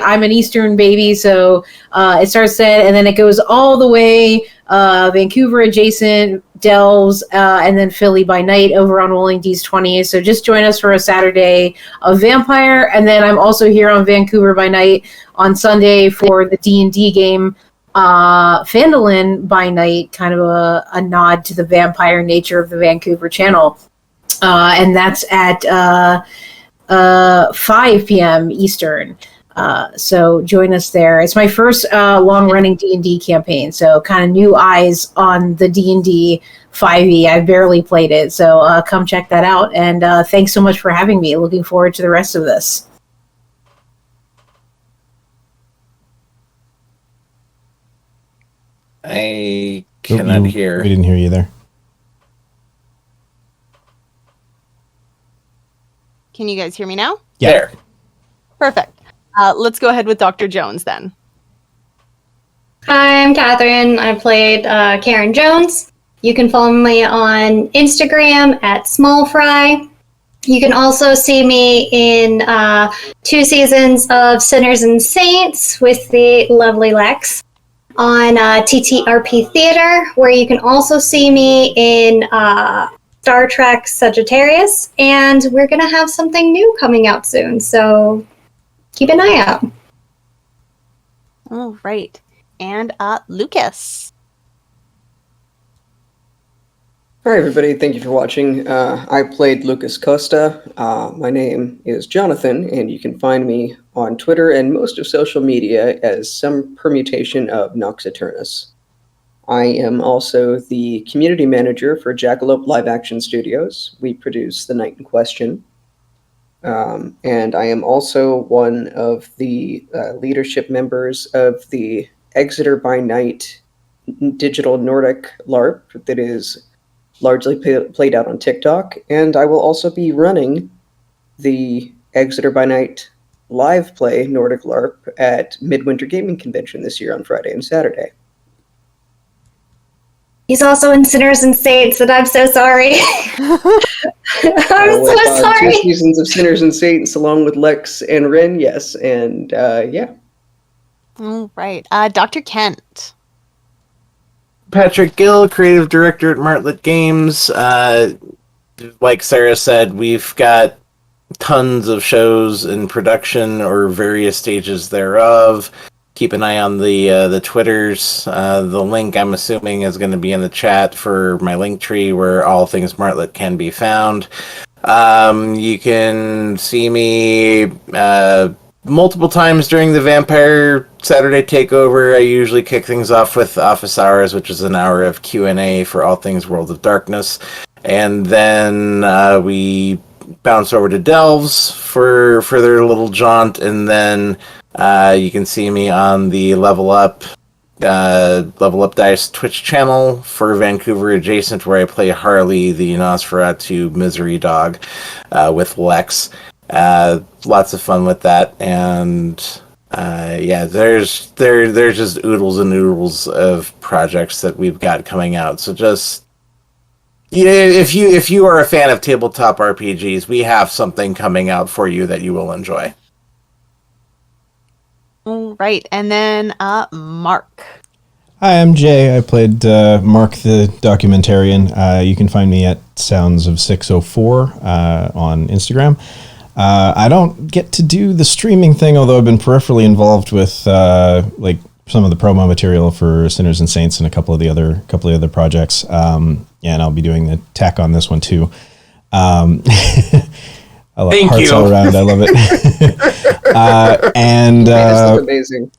I'm an Eastern baby, so it starts then, and then it goes all the way Vancouver adjacent, Delves, and then Philly by night over on Rolling D's 20. So just join us for a Saturday of Vampire, and then I'm also here on Vancouver by night on Sunday for the D&D game Phandalin by night, kind of a nod to the vampire nature of the Vancouver channel. And that's at 5 p.m. Eastern. So join us there. It's my first long-running D&D campaign, so kind of new eyes on the D&D 5e. I've barely played it, so come check that out. And thanks so much for having me. Looking forward to the rest of this. I cannot hear. We didn't hear you there. Can you guys hear me now? Yeah. There. Perfect. Let's go ahead with Dr. Jones then. Hi, I'm Katharine. I played Karen Jones. You can follow me on Instagram at smallfry. You can also see me in 2 seasons of Sinners and Saints with the lovely Lex on TTRP Theater, where you can also see me in Star Trek Sagittarius, and we're going to have something new coming out soon, so keep an eye out. All right. And Lucas. Hi, everybody. Thank you for watching. I played Lucas Costa. My name is Johnathan, and you can find me on Twitter and most of social media as some permutation of Nox Eternus. I am also the community manager for Jackalope Live Action Studios. We produce The Night in Question. And I am also one of the leadership members of the Exeter by Night digital Nordic LARP that is largely played out on TikTok. And I will also be running the Exeter by Night live play Nordic LARP at Midwinter Gaming Convention this year on Friday and Saturday. He's also in Sinners and Saints, and I'm so sorry. I'm so sorry. 2 seasons of Sinners and Saints along with Lex and Ren, yes. And yeah. All right. Dr. Kent. Patrick Gill, creative director at Martlet Games. Like Sara said, we've got tons of shows in production or various stages thereof. Keep an eye on the Twitters. The link, I'm assuming, is going to be in the chat for my link tree where all things Martlet can be found. You can see me multiple times during the Vampire Saturday Takeover. I usually kick things off with Office Hours, which is an hour of Q&A for all things World of Darkness. And then we bounce over to Delves for their little jaunt, and then you can see me on the Level Up Dice Twitch channel for Vancouver Adjacent, where I play Harley, the Nosferatu misery dog, with Lex. Lots of fun with that, and there's just oodles and oodles of projects that we've got coming out. So just if you are a fan of tabletop RPGs, we have something coming out for you that you will enjoy. All right, and then Mark. Hi, I'm Jay. I played Mark the Documentarian. You can find me at Sounds of 604 on Instagram. I don't get to do the streaming thing, although I've been peripherally involved with like some of the promo material for Sinners and Saints and a couple of the other projects. And I'll be doing the tech on this one too. I love Thank hearts you. all around. I love it. It is amazing.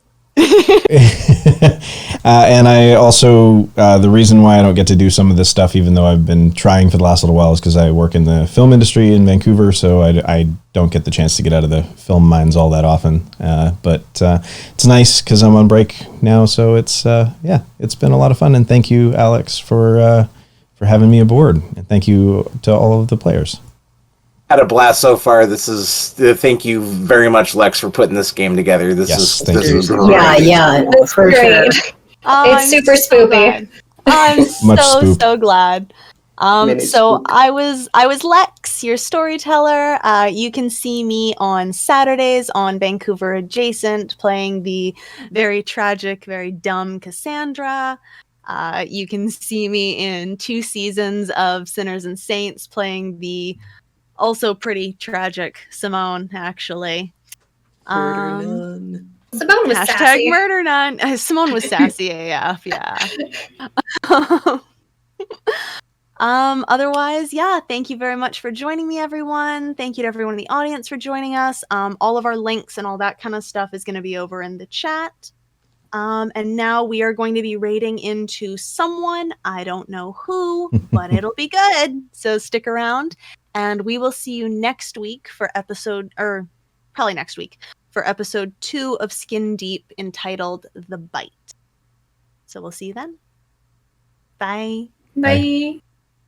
And I also, the reason why I don't get to do some of this stuff, even though I've been trying for the last little while, is because I work in the film industry in Vancouver, so I don't get the chance to get out of the film mines all that often. But it's nice because I'm on break now, so it's been a lot of fun. And thank you, Alex, for having me aboard, and thank you to all of the players. Had a blast so far. Thank you very much, Lex, for putting this game together. This is Yeah, That's for great. sure. Oh, It's super spoopy. I'm Much so spoop. so glad. Mini So spook. I was Lex, your storyteller. You can see me on Saturdays on Vancouver Adjacent, playing the very tragic, very dumb Cassandra. You can see me in 2 seasons of Sinners and Saints, playing the also pretty tragic Simone. Actually, Murder nun. Simone was hashtag sassy. murder nun. Simone was sassy AF. Yeah. Otherwise, yeah, thank you very much for joining me, everyone. Thank you to everyone in the audience for joining us. All of our links and all that kind of stuff is going to be over in the chat. And now we are going to be raiding into someone. I don't know who, but it'll be good. So stick around, and we will see you next week for probably next week for episode 2 of Skin Deep, entitled The Bite. So we'll see you then. Bye. Bye.